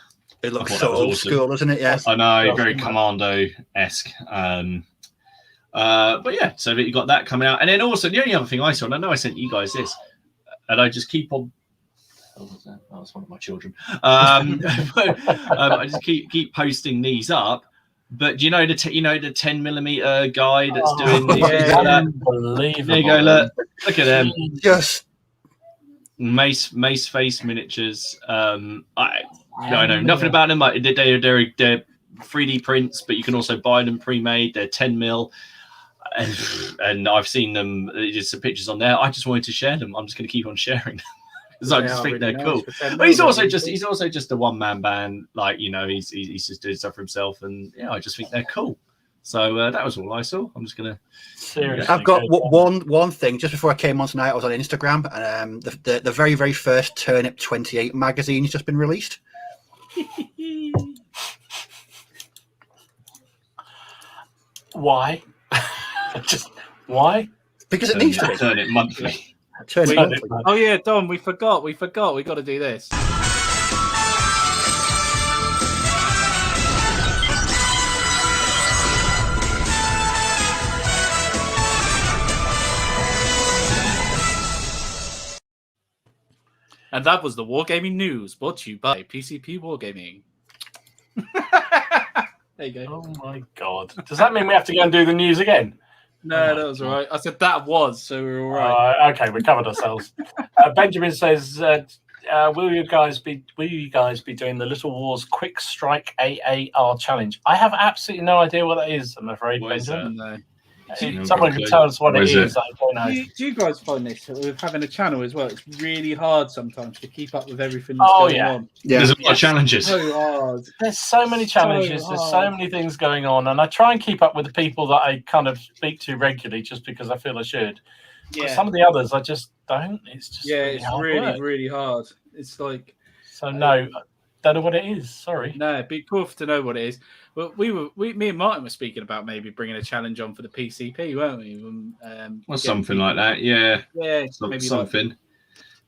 it looks so old school, doesn't it? Yes, I know, very Commando-esque. But yeah, so you got that coming out, and then also the only other thing I saw, and I know I sent you guys this, and I just keep on. That was one of my children. I just keep posting these up. But do you know the 10mm guy that's doing these? Unbelievable. There you go. Look at them. Just mace face miniatures. I know nothing about them. Like, they're 3D prints, but you can also buy them pre-made. They're 10mm. And I've seen them. There's some pictures on there. I just wanted to share them. I'm just going to keep on sharing them. Because I just think they're cool. But he's also just a one-man band. Like, he's just doing stuff for himself, and I just think they're cool. So that was all I saw. I'm just gonna. Seriously, I've got one thing. Just before I came on tonight, I was on Instagram, and the very very first Turnip 28 magazine has just been released. Why? Just why? Because it needs to be. Turn it monthly. Turn it monthly. Oh yeah, Dom, we forgot. We got to do this. And that was the Wargaming News, brought to you by PCP Wargaming. There you go. Oh my god! Does that mean we have to go and do the news again? No, that was all right. I said that was, so we're all right. Okay, we covered ourselves. Benjamin says, "Will you guys be doing the Little Wars Quick Strike AAR challenge?" I have absolutely no idea what that is. I'm afraid, What is Benjamin. No. Someone can tell us what it is. I don't know. Do you guys find this with having a channel as well? It's really hard sometimes to keep up with everything that's going on. Yeah. There's a lot of challenges. So hard. There's so many challenges. There's so many things going on, and I try and keep up with the people that I kind of speak to regularly, just because I feel I should. But some of the others, I just don't. It's just it's really, work. really hard. It's like no, don't know what it is. Sorry. No, it'd be cool to know what it is. But me and Martin were speaking about maybe bringing a challenge on for the PCP, weren't we? Or something like that. Yeah. Yeah, maybe something.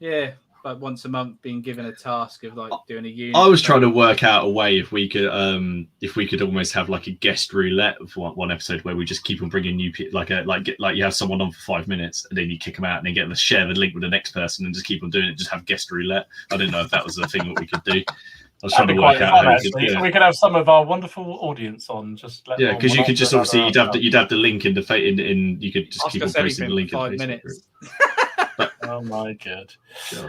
Like once a month, being given a task of like doing a unit. I was trying to work out a way if we could almost have like a guest roulette of one episode where we just keep on bringing new people, like you have someone on for 5 minutes and then you kick them out and then get them to share the link with the next person and just keep on doing it. Just have guest roulette. I didn't know if that was the thing that we could do. I was trying to work out how we could do it. We could have some of our wonderful audience on. Just because you could just obviously you'd have the link in you could just keep on posting the link in 5 the minutes. Oh my god!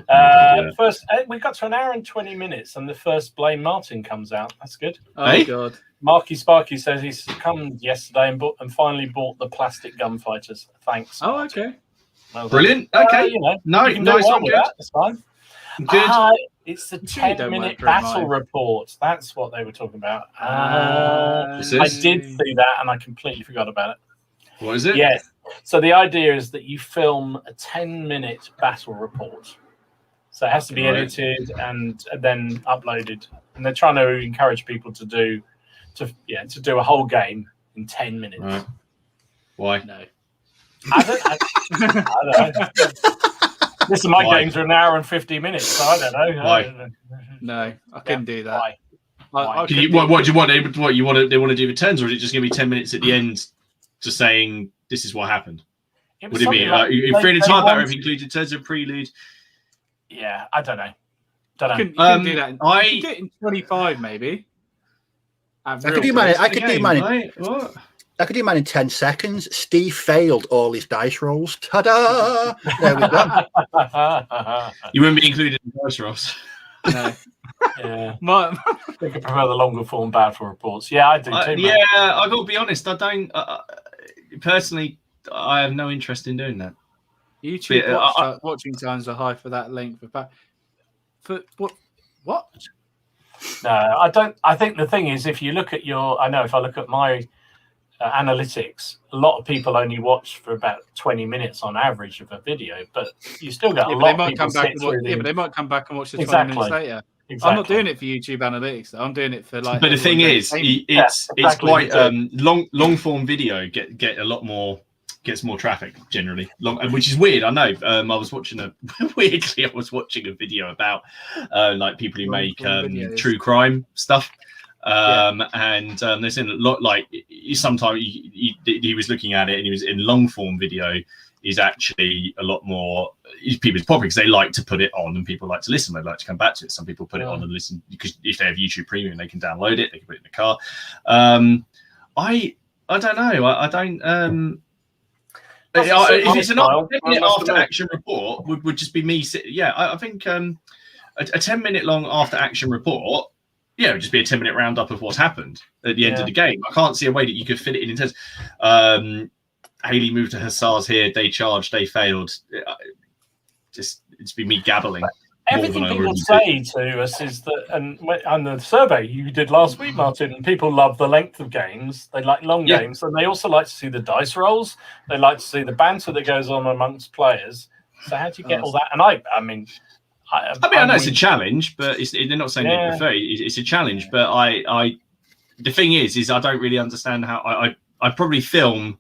God. First, we got to an hour and 20 minutes, and the first Blame Martin comes out. That's good. Oh god! Marky Sparky says he's come yesterday and finally bought the plastic gunfighters. Thanks. Oh, Martin. okay. Brilliant. Okay. Nice one. That's fine. Good. It's the 10-minute battle report. That's what they were talking about. I did see that, and I completely forgot about it. What is it? Yes. So the idea is that you film a 10-minute battle report. So it has to be edited and then uploaded. And they're trying to encourage people to do a whole game in 10 minutes. Right. Why? No. I don't know. Listen, my games are an hour and 50 minutes, so I don't know. Why? No, I couldn't do that. Why? What do you want? They want to do returns, or is it just going to be 10 minutes at the end, just saying this is what happened? What do you mean? If in a time battle, if included turns of prelude. Yeah, I don't know. You can do that. You can do it in 25, maybe. I could do mine in 10 seconds. Steve failed all his dice rolls. Ta-da! There we go. You wouldn't be included in dice rolls. No. Yeah. I think I prefer the longer form battle reports. Yeah, I do too. Yeah, I've got to be honest. I don't personally. I have no interest in doing that. YouTube watching times are high for that length of back. For what? What? No, I don't. I think the thing is, if you look at if I look at my analytics, a lot of people only watch for about 20 minutes on average of a video, but you still got a lot of people but they might come back and watch the 20 minutes later. Exactly. I'm not doing it for YouTube analytics, though. I'm doing it for like. But the thing is, it's quite long form video get a lot more. Gets more traffic generally, which is weird. I know. I was watching a video about like people who make true crime stuff, and they're saying a lot. Like sometimes he was looking at it, and he was in long form video is actually a lot more people's popular because they like to put it on, and people like to listen. They like to come back to it. Some people put it on and listen because if they have YouTube Premium, they can download it. They can put it in the car. I don't know. I don't. If it's an after action report, would just be me. Yeah, I think a 10-minute long after action report. Yeah, it would just be a 10-minute roundup of what's happened at the end of the game. I can't see a way that you could fit it in terms. Haley moved to Hussars here. They charged. They failed. It's be me gabbling. Everything people say to us is that, and the survey you did last week, Martin, people love the length of games. They like long games, and they also like to see the dice rolls. They like to see the banter that goes on amongst players. So how do you get all that? And I know it's a challenge, but they're not saying they prefer. It's a challenge, but the thing is I don't really understand how I'd probably film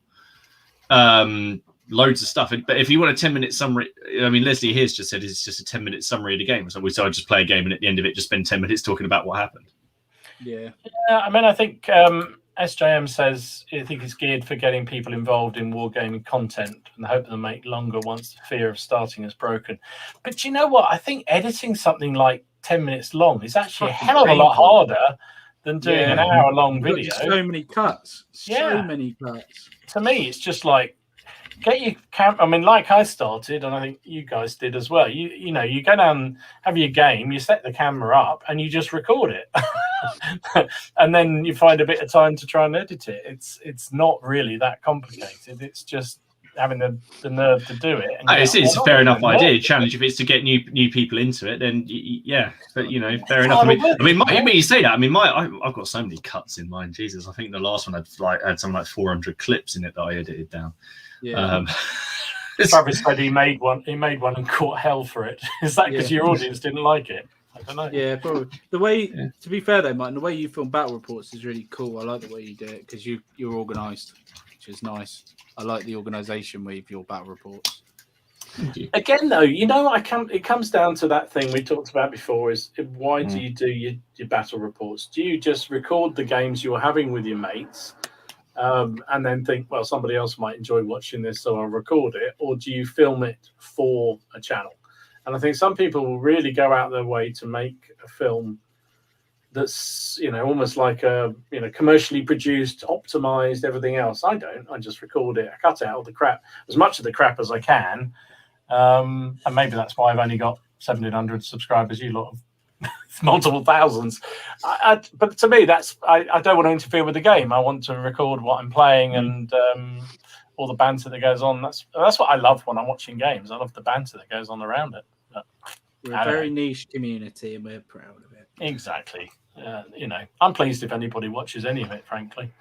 loads of stuff. But if you want a 10-minute summary, I mean, Leslie here's just said it's just a 10-minute summary of the game. So I just play a game and at the end of it, just spend 10 minutes talking about what happened. Yeah. I mean, I think SJM says I think it's geared for getting people involved in wargaming content and hope they'll make longer once the fear of starting is broken. But you know what? I think editing something like 10 minutes long is actually a hell of a lot harder than doing an hour-long video. So many cuts. So many cuts. To me, it's just like, get your camera. I mean, like I started, and I think you guys did as well. You know, you go down, have your game, you set the camera up, and you just record it, and then you find a bit of time to try and edit it. It's not really that complicated. It's just having the nerve to do it. And it's a fair enough idea. Challenge if it's to get new people into it, then yeah. But you know, fair enough. I mean, you say that. I mean, I've got so many cuts in mine. Jesus, I think the last one had something like 400 clips in it that I edited down. Yeah. Travis said he made one and caught hell for it. Is that because your audience didn't like it? I don't know. Yeah, probably. The way, to be fair though, Martin, the way you film battle reports is really cool. I like the way you do it because you're organised, which is nice. I like the organisation with your battle reports. Thank you. Again, though, you know, it comes down to that thing we talked about before: is why do you do your battle reports? Do you just record the games you're having with your mates? And then think, well, somebody else might enjoy watching this, so I'll record it, or do you film it for a channel? And I think some people will really go out their way to make a film that's, you know, almost like a, you know, commercially produced, optimized, everything else. I don't. I just record it. I cut out all the crap, as much of the crap as I can. And maybe that's why I've only got 1,700 subscribers. You lot have multiple thousands. But to me, I don't want to interfere with the game. I want to record what I'm playing and all the banter that goes on. That's what I love when I'm watching games. I love the banter that goes on around it. But we're a very niche community and we're proud of it. Exactly. You know, I'm pleased if anybody watches any of it, frankly.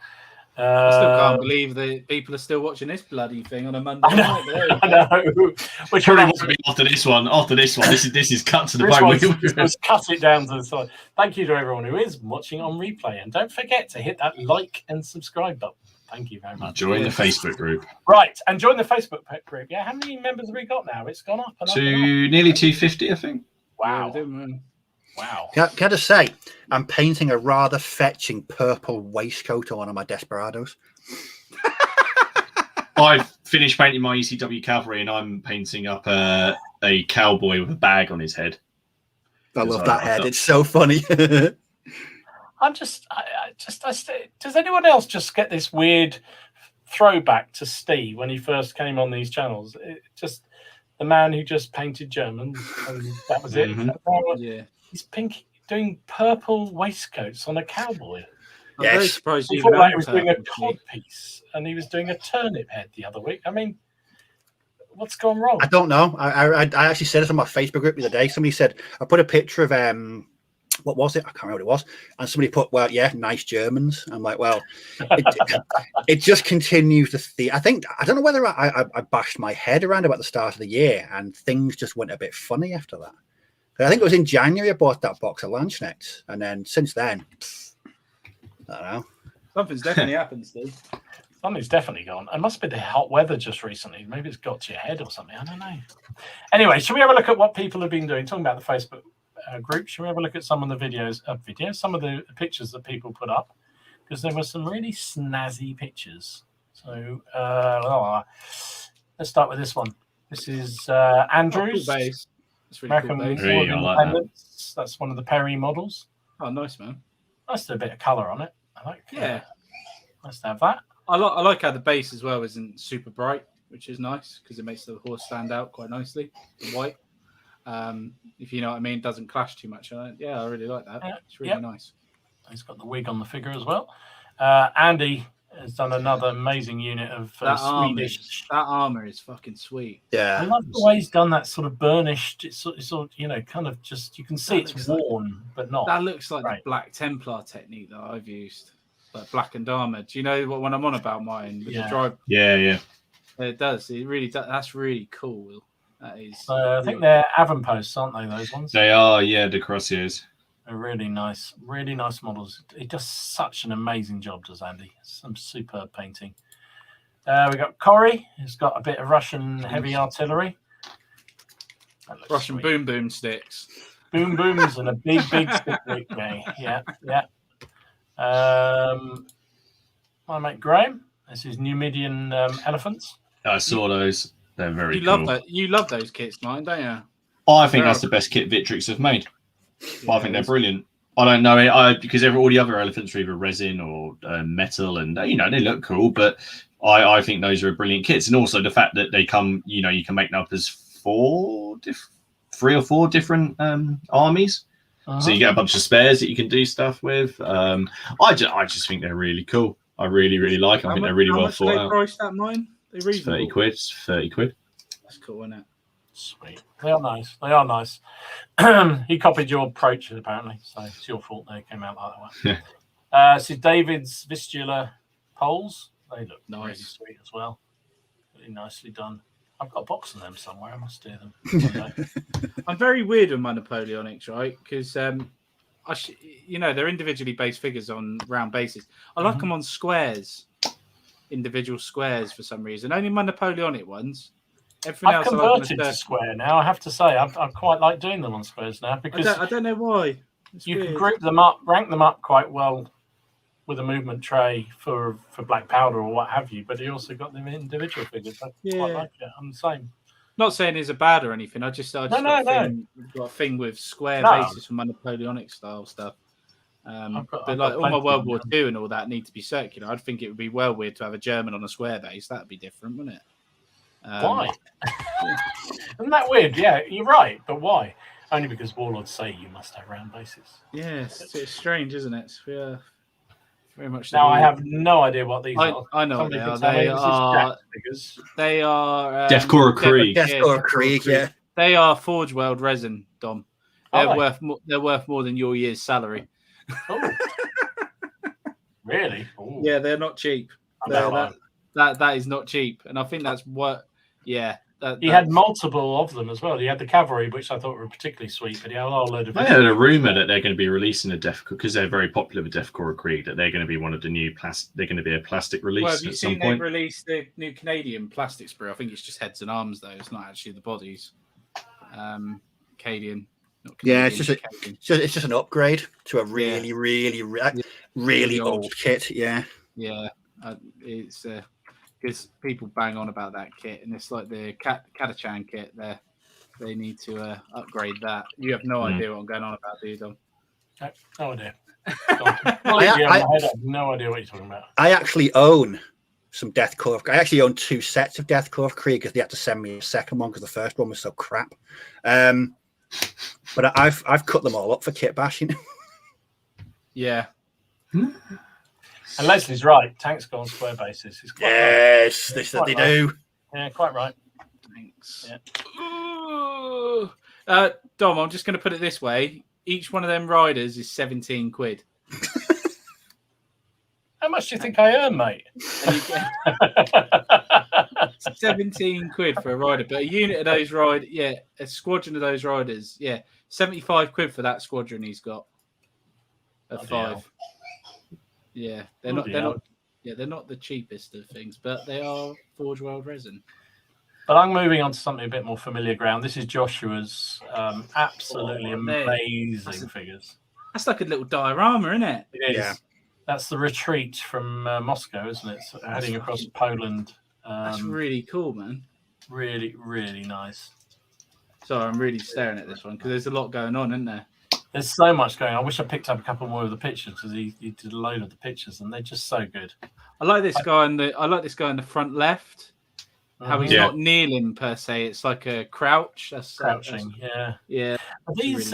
I still can't believe that people are still watching this bloody thing on a Monday night. I know. Which probably won't be after this one. This is cut to the bone. Let's cut it down to the side. Thank you to everyone who is watching on replay, and don't forget to hit that like and subscribe button. Thank you very much. Join the Facebook group. Right, and join the Facebook group. Yeah, how many members have we got now? It's gone up and up. To nearly 250, I think. Wow. Yeah, wow. Can I just say, I'm painting a rather fetching purple waistcoat on one of my Desperados. I've finished painting my ECW cavalry, and I'm painting up a cowboy with a bag on his head. I love that head. It's so funny. Does anyone else just get this weird throwback to Steve when he first came on these channels? Just the man who just painted Germans, and that was it. Yeah. He's doing purple waistcoats on a cowboy. I'm very surprised he you thought like he was doing a cod piece, and he was doing a turnip head the other week. I mean, what's gone wrong? I don't know. I actually said it on my Facebook group the other day. Somebody said, I put a picture of what was it? I can't remember what it was. And somebody put, well, yeah, nice Germans. I'm like, well, it just continues to see. I don't know whether I bashed my head around about the start of the year, and things just went a bit funny after that. I think it was in January I bought that box of Landsknechts, and then since then, I don't know. Something's definitely happened, Steve. Something's definitely gone. It must be the hot weather just recently. Maybe it's got to your head or something. I don't know. Anyway, should we have a look at what people have been doing? Talking about the Facebook group, should we have a look at some of the some of the pictures that people put up? Because there were some really snazzy pictures. So let's start with this one. This is Andrews. Cool base. American really cool Independence. That's one of the Perry models. Oh, nice, man. Nice to have a bit of colour on it. I like. Yeah. Nice to have that. I like how the base as well isn't super bright, which is nice because it makes the horse stand out quite nicely. The white. If you know what I mean, it doesn't clash too much. I really like that. It's really nice. He's got the wig on the figure as well. Andy has done another amazing unit of Swedish. That armor is fucking sweet. Yeah, I love the way he's done that sort of burnished. It's sort of, you know, kind of just, you can see it's worn, but not. That looks like the Black Templar technique that I've used, like blackened armor. Do you know what when I'm on about mine? With the dry... Yeah. It does. It really does. That's really cool. That is. I think they're avonposts, aren't they? Those ones. They are. Yeah, the Crossiers. They're really nice models. He does such an amazing job, does Andy? Some superb painting. We got Corey, who's got a bit of Russian heavy artillery. Russian sweet. boom sticks. Boom booms and a big stick with me. Yeah. My mate Graham. This is Numidian elephants. I saw those. They're very cool. Love that. You love those kits, Martin, don't you? I think that's the best kit Victrix have made. I think they're brilliant. I don't know it because all the other elephants are either resin or metal, and they look cool. But I think those are brilliant kits, and also the fact that they come, you can make them up as 3 or 4 different armies. So you get a bunch of spares that you can do stuff with. I just think they're really cool. I really like them. I think they're really well thought out. How much they priced that mine? They're reasonable. 30 quid. It's 30 quid. That's cool, isn't it? Sweet. They are nice. He copied your approach, apparently. So it's your fault they came out like that. Yeah. See David's Vistula poles. They look really sweet as well. Really nicely done. I've got a box of them somewhere. I must do them. I'm very weird with my Napoleonics, right? Because they're individually based figures on round bases. I like them on squares, individual squares for some reason. Only my Napoleonic ones. Everything I've else converted to square now. I have to say, I quite like doing them on squares now because I don't know why. You can group them up, rank them up quite well with a movement tray for black powder or what have you. But you also got them individual figures. I quite like it. I'm the same. Not saying it's a bad or anything. I just got a thing with square bases for my Napoleonic style stuff. But like all my World War II and all that need to be circular. I'd think it would be well weird to have a German on a square base. That'd be different, wouldn't it? Why? Isn't that weird? Yeah, you're right. But why? Only because warlords say you must have round bases. Yes, it's strange, isn't it? Yeah, very much. Now I have no idea what these are. I know what they are. They are Deathcore Krieg. Deathcore Krieg, yeah. They are Forge World resin, Dom. They're worth more than your year's salary. Oh. Really? Ooh. Yeah, they're not cheap. That is not cheap, and I think that's what. Yeah, he had multiple of them as well. He had the cavalry, which I thought were particularly sweet, but he had a whole load of. I heard a rumor that they're going to be releasing a Deathcore because they're very popular with Deathcore Krieg. That they're going to be one of the new They're going to be a plastic release. Well, have you at seen some point. They've released the new Canadian plastic sprue? I think it's just heads and arms though. It's not actually the bodies. Canadian. Yeah, it's just an upgrade to a really old kit. Yeah. Yeah, it's because people bang on about that kit, and it's like the Katachan kit. They need to upgrade that. You have no idea what I'm going on about, do you, Dom? No idea. I have no idea what you're talking about. I actually own some Deathcore. I actually own 2 sets of Deathcore Krieg because they had to send me a second one because the first one was so crap. But I've cut them all up for kit bashing. Yeah. And Leslie's right. Tanks go on square bases. Yes, they do. Yeah, quite right. Thanks. Yeah. Dom, I'm just going to put it this way. Each one of them riders is 17 quid. How much do you think I earn, mate? 17 quid for a rider, but a unit of those a squadron of those riders, 75 quid for that squadron he's got. Of 5. Yeah, they're not the cheapest of things, but they are Forge World resin. But I'm moving on to something a bit more familiar ground. This is Joshua's absolutely amazing figures. That's like a little diorama, isn't it? It is. Yeah. That's the retreat from Moscow, isn't it? So heading across Poland. That's really cool, man. Really, really nice. Sorry, I'm really staring at this one because there's a lot going on, isn't there? There's so much going on. I wish I picked up a couple more of the pictures because he did a load of the pictures and they're just so good. I like this guy in the front left. How he's not kneeling per se; it's like a crouch. That's crouching. Yeah. Are these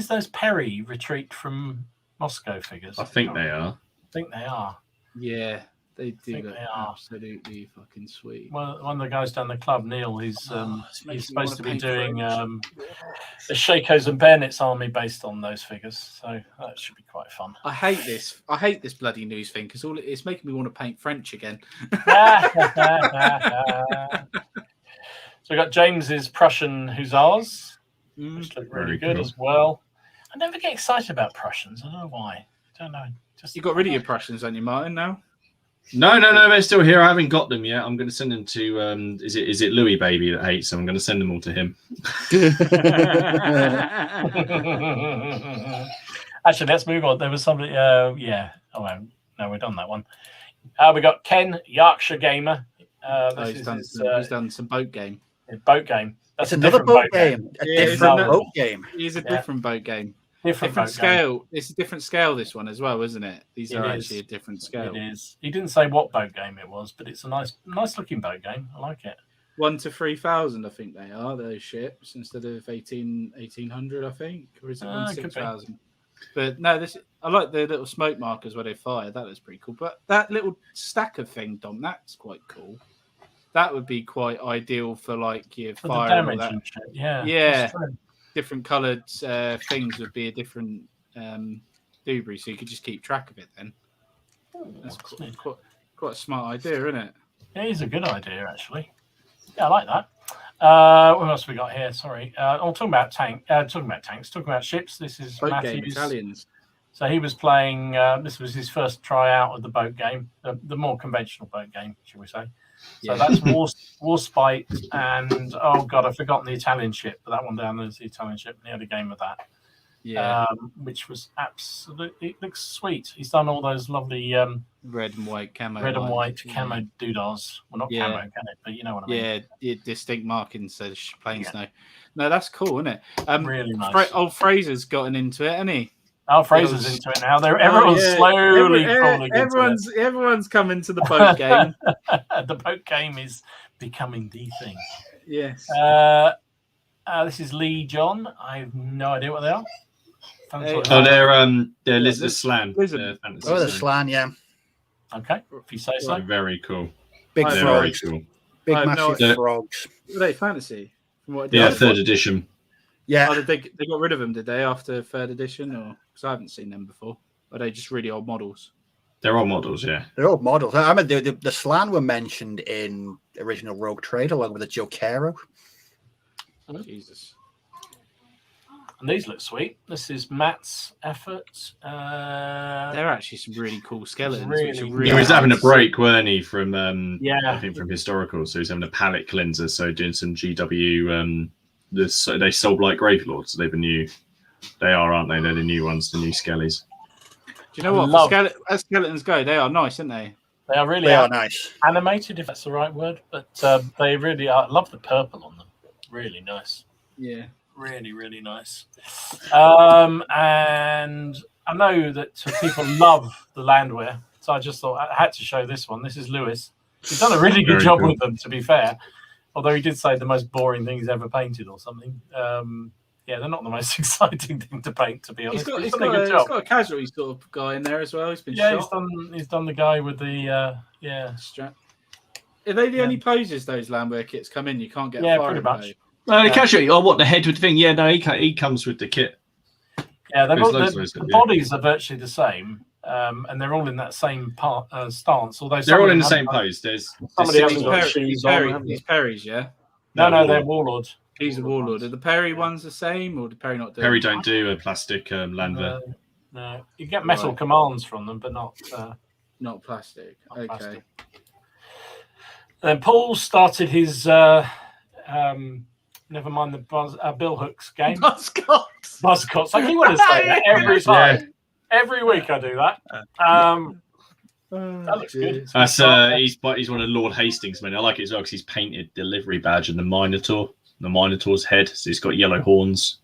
those Perry retreat from Moscow figures? I think they are. I think they are. Yeah, they do look absolutely fucking sweet. Well, one of the guys down the club, Neil, he's supposed to be doing a Shakos and Bayonets army based on those figures, so that should be quite fun. I hate this bloody news thing because it's making me want to paint French again. So we got James's Prussian Hussars, which look really good as well. I never get excited about Prussians. I don't know why. I don't know. Just You got rid of your Prussians, haven't you, Martin? Now. No, they're still here. I haven't got them yet. I'm going to send them to. Is it Louis Baby that hates them? I'm going to send them all to him. Actually, let's move on. There was somebody. Yeah. Oh no, we've done that one. We got Ken, Yorkshire gamer. He's done some boat game. Boat game. That's another boat game. A different boat game. It's a different boat game. Different scale. It's a different scale, this one as well, isn't it? These are actually a different scale. It is. He didn't say what boat game it was, but it's a nice looking boat game. I like it. 1 to 3,000, I think they are, those ships, instead of 1,800, I think. Or is it 1 to 6,000? But no, I like the little smoke markers where they fire. That is pretty cool. But that little stacker thing, Dom, that's quite cool. That would be quite ideal for like your fire and all that. And shit. Yeah. Yeah. Different coloured things would be a different debris, so you could just keep track of it then. That's quite a smart idea, isn't it? Yeah, it's a good idea, actually. Yeah, I like that. What else have we got here? Sorry. Talking about tanks, talking about ships. This is boat Matthew's. game, Italians. So he was playing, this was his first tryout of the boat game, the more conventional boat game, shall we say. So that's Warspite and, oh God, I've forgotten the Italian ship, but that one down there's the Italian ship. And he had a game of that, which was absolutely, it looks sweet. He's done all those lovely red and white camo. Camo doodahs. Well, not camo, can it? But you know what I mean. Yeah, distinct markings says plain snow. No, that's cool, isn't it? Really nice. Old Fraser's gotten into it, hasn't he? Oh, Fraser's into it now. Everyone's slowly falling into it. Everyone's coming to the boat game. The boat game is becoming the thing. Yes. This is Lee John. I have no idea what they are. They're Lizard Slan. The Slan, yeah. Okay, if you say so. Very cool. Big frogs. Very cool. Big massive frogs. Were they fantasy? From what third edition. Yeah. Oh, they got rid of them, did they, after third edition? Or because I haven't seen them before. Or are they just really old models? They're old models, yeah. They're old models. I mean, the Slan were mentioned in original Rogue Trade along with the Jokero. Oh, Jesus. And these look sweet. This is Matt's effort. They're actually some really cool skeletons. He was having a break, weren't he, from I think from historical. So he's having a palette cleanser. So doing some GW. They sold like Gravelords. They're the new. They are, aren't they? They're the new ones, the new skellies. Do you know what? As skeletons go, they are nice, aren't they? They are really nice. Animated, if that's the right word. But they really are. I love the purple on them. Really nice. Yeah. Really, really nice. And I know that people love the landwear, so I just thought I had to show this one. This is Lewis. He's done a really good job with them, to be fair. Although he did say the most boring thing he's ever painted or something. They're not the most exciting thing to paint, to be honest. He's got a casualty sort of guy in there as well. He's been shot. He's done the guy with the strap. Are they the only poses those landwear kits come in? You can't get pretty much. The casualty. Oh, what, the head with the thing? Yeah, no, he comes with the kit. Yeah, the bodies are virtually the same, and they're all in that same stance. Although they're all in the same pose. There's somebody else got shoes on. These Perrys, yeah. No, they're Warlords. He's a Warlord. Are the Perry ones the same, or do Perry not do? Perry don't do a plastic landwear. No, you get metal commands from them, but not plastic. Not okay. Plastic. Then Paul started his. Never mind the Bill Hooks game. Buzzcocks. I keep want to say that every time. Yeah. Every week I do that. That looks good. That's he's one of Lord Hastings' men. I like it as well because he's painted the livery badge and the Minotaur's head. So he's got yellow horns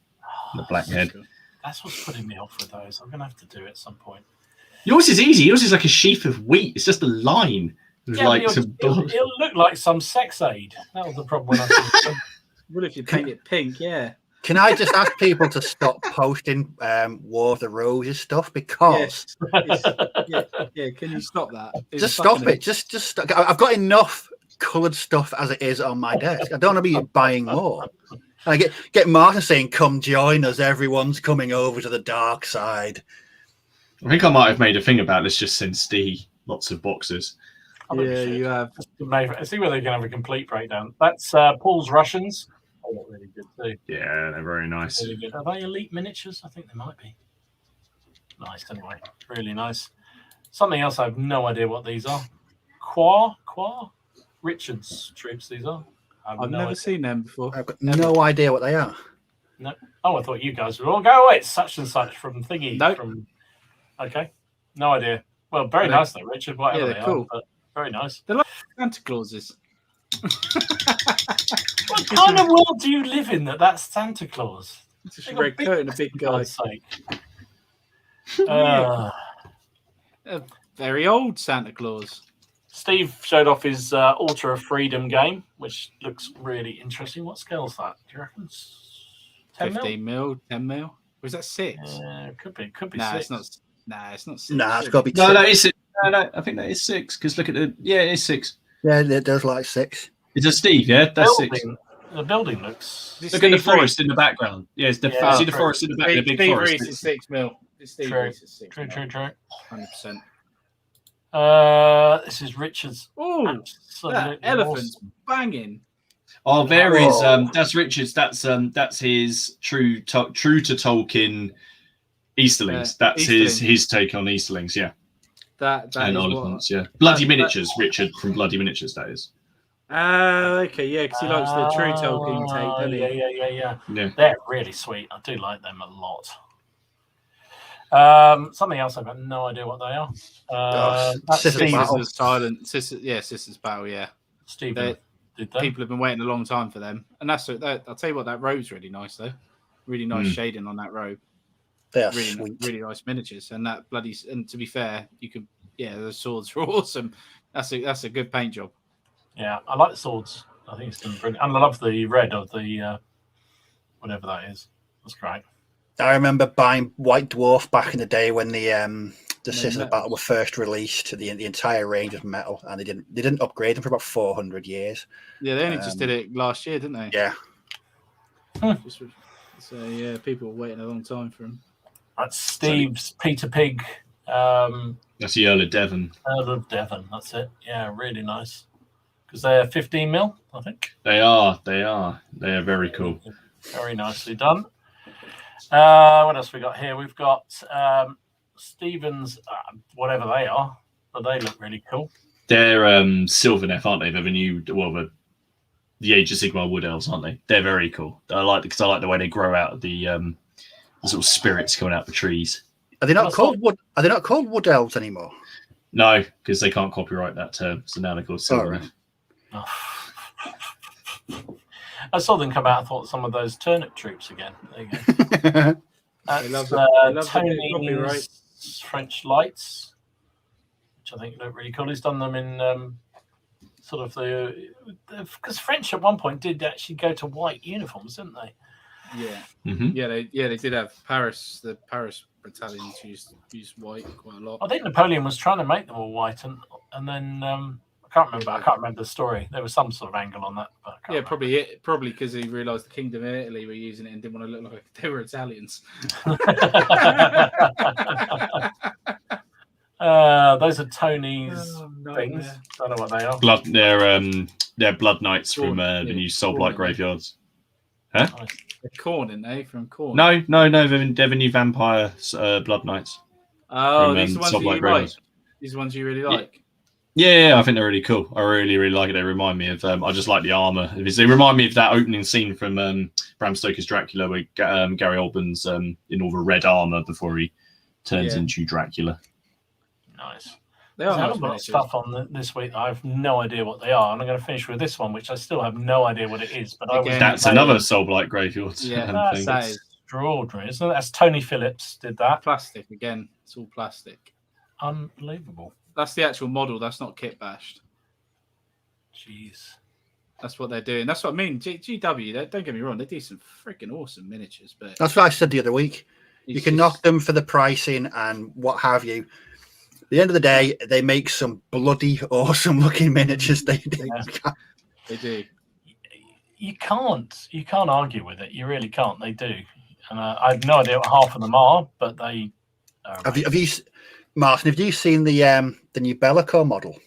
and the black head. Good. That's what's putting me off with those. I'm gonna have to do it at some point. Yours is easy. Yours is like a sheaf of wheat. It's just a line. It'll look like some sex aid. That was the problem when I saw it. What if you paint it pink? Yeah. Can I just ask people to stop posting War of the Roses stuff because yeah, can you stop that? Just stop it. Just stop. I've got enough coloured stuff as it is on my desk. I don't want to be buying more. I get Martin saying, "Come join us. Everyone's coming over to the dark side." I think I might have made a thing about this. Just send Steve lots of boxes. Yeah, you have. I see whether they can have a complete breakdown. That's Paul's Russians. They look really good too. Yeah, they're very nice. Really good. Are they elite miniatures? I think they might be. Nice, anyway. Really nice. Something else, I have no idea what these are. Qua? Richard's troops, these are. I've never seen them before. I've got no idea what they are. No. Oh, I thought you guys would all go, it's such and such from Thingy. Nope. Okay. No idea. Well, very nice though, Richard. Whatever they cool. are, but very nice. They're like Santa Clauses. What kind of world do you live in that's Santa Claus? It's just a red coat and a big guy. God's sake. A very old Santa Claus. Steve showed off his Altar of Freedom game, which looks really interesting. What scale is that? Do you reckon? 10 15 mil, 10 mil. Or is that 6? Could be. Nah, 6. it's not. Nah, it's not 6. Nah, it's got to be No, 6. that is 6. No, I think that is 6. Because look at the. Yeah, it is 6. Yeah, it does like 6. It's a Steve, yeah? That's 6. The building looks. Look at the forest in the background. Yeah, it's the, see the forest in the back, the big Steve forest. Reese is 6 mil. Steve Reese is 6 mil. True. 100%. This is Richard's. Oh, that elephant's awesome. banging. Oh, there is. That's Richard's. That's his true to Tolkien Easterlings. That's his take on Easterlings. Yeah, that and elephants. Yeah, Bloody Miniatures. Richard from Bloody Miniatures. That is. Okay, yeah, because he likes the true Tolkien take, doesn't he? Yeah. They're really sweet. I do like them a lot. Something else, I've got no idea what they are. Sisters Silent. Sisters Battle, yeah. Stephen, did they? People have been waiting a long time for them. And I'll tell you what, that robe's really nice, though. Really nice shading on that robe. They are really, sweet. Really nice miniatures. And that and to be fair, you could, those swords are awesome. That's a good paint job. Yeah, I like the swords. I think it's done brilliant. And I love the red of the whatever that is. That's great. I remember buying White Dwarf back in the day when the Sisters of Battle were first released to the entire range of metal, and they didn't upgrade them for about 400 years. Yeah, they only just did it last year, didn't they? Yeah. So yeah, people were waiting a long time for them. That's Steve's Peter Pig. That's the Earl of Devon. Earl of Devon. That's it. Yeah, really nice. Because they're 15 mil, I think. They are. They are very cool. Very nicely done. What else we got here? We've got Stevens, whatever they are, but they look really cool. They're Sylvaneth, aren't they? They're the new, the Age of Sigmar Wood Elves, aren't they? They're very cool. I like the way they grow out of the sort of spirits coming out of the trees. Are they not called wood? Are they not called Wood Elves anymore? No, because they can't copyright that term, so now they're called Sylvaneth. I saw them come out. I thought some of those turnip troops again. There you go. That's Tony's French Lights, which I think look really cool. He's done them in sort of because French at one point did actually go to white uniforms, didn't they? Yeah, Mm-hmm. they did have Paris. The Paris battalions used white quite a lot. I think Napoleon was trying to make them all white, and then I can't remember the story. There was some sort of angle on that. But probably because he realised the Kingdom of Italy were using it and didn't want to look like they were Italians. Those are Tony's things. Don't know what they are. They're Blood Knights from the new Soulblight Graveyards. Huh? Nice. They're Khorne, aren't they? From Khorne. No, they're the new Vampire Oh, Blood Knights. these are the ones you like. These are ones you really like. Yeah, I think they're really cool. I really, really like it. They remind me of. I just like the armor. They remind me of that opening scene from Bram Stoker's Dracula, where Gary Oldman's in all the red armor before he turns into Dracula. Nice. They are There's a lot of stuff on this week. I have no idea what they are, and I'm going to finish with this one, which I still have no idea what it is. But that's another Soulblight Graveyard. Yeah, that is extraordinary, isn't it? That's Tony Phillips did that. Plastic again. It's all plastic. Unbelievable. That's the actual model. That's not kit bashed. Jeez. That's what they're doing. That's what I mean. GW, don't get me wrong, they do some freaking awesome miniatures, but that's what I said the other week. You can knock them for the pricing and what have you. At the end of the day, they make some bloody awesome looking miniatures. They do. Yeah. They do. You can't argue with it. You really can't. They do. And I have no idea what half of them are, but they are. Have you, Martin? Have you seen the new Bellico model?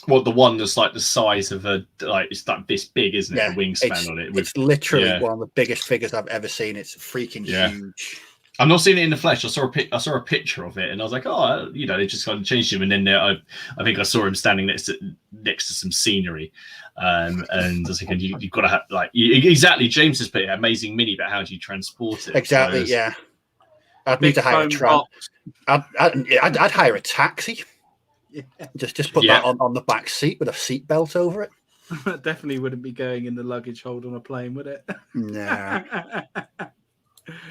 Well, the one that's like the size of it's like this big, isn't it? Yeah, the wingspan on it. It's literally one of the biggest figures I've ever seen. It's freaking huge. I'm not seeing it in the flesh. I saw a picture of it, and I was like, oh, they just kind of changed him. And then I think I saw him standing next to some scenery, and I was thinking, you've got to have exactly. James has put it, amazing mini, but how do you transport it? Exactly, yeah. I'd need to hire a truck. I'd hire a taxi. Yeah. Just put that on the back seat with a seat belt over it. That definitely wouldn't be going in the luggage hold on a plane, would it? No.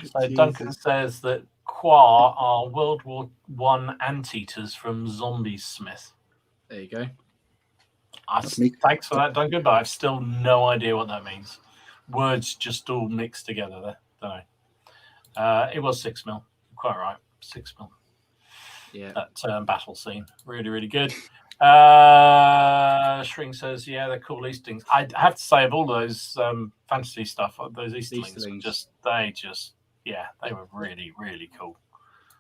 So Duncan says that Qua are World War I anteaters from Zombie Smith. There you go. Thanks for that, Duncan, but I've still no idea what that means. Words just all mixed together there, don't I? It was 6 mil. Quite right. 6 mil. Yeah. That battle scene. Really, really good. Shrink says, yeah, they're cool Easterlings. I have to say, of all those fantasy stuff, those Easterlings, they were really, really cool.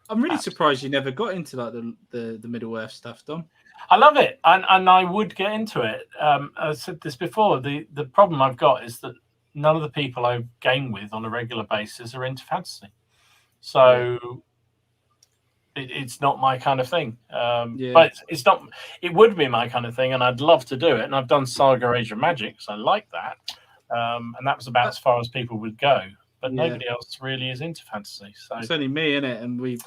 I'm really surprised you never got into like the Middle Earth stuff, Dom. I love it, and I would get into it. I said this before. The problem I've got is that none of the people I game with on a regular basis are into fantasy, so it's not my kind of thing. But it's not. It would be my kind of thing, and I'd love to do it. And I've done Saga Age of Magic, so I like that. And that was about as far as people would go. But nobody else really is into fantasy. So it's only me, innit? And we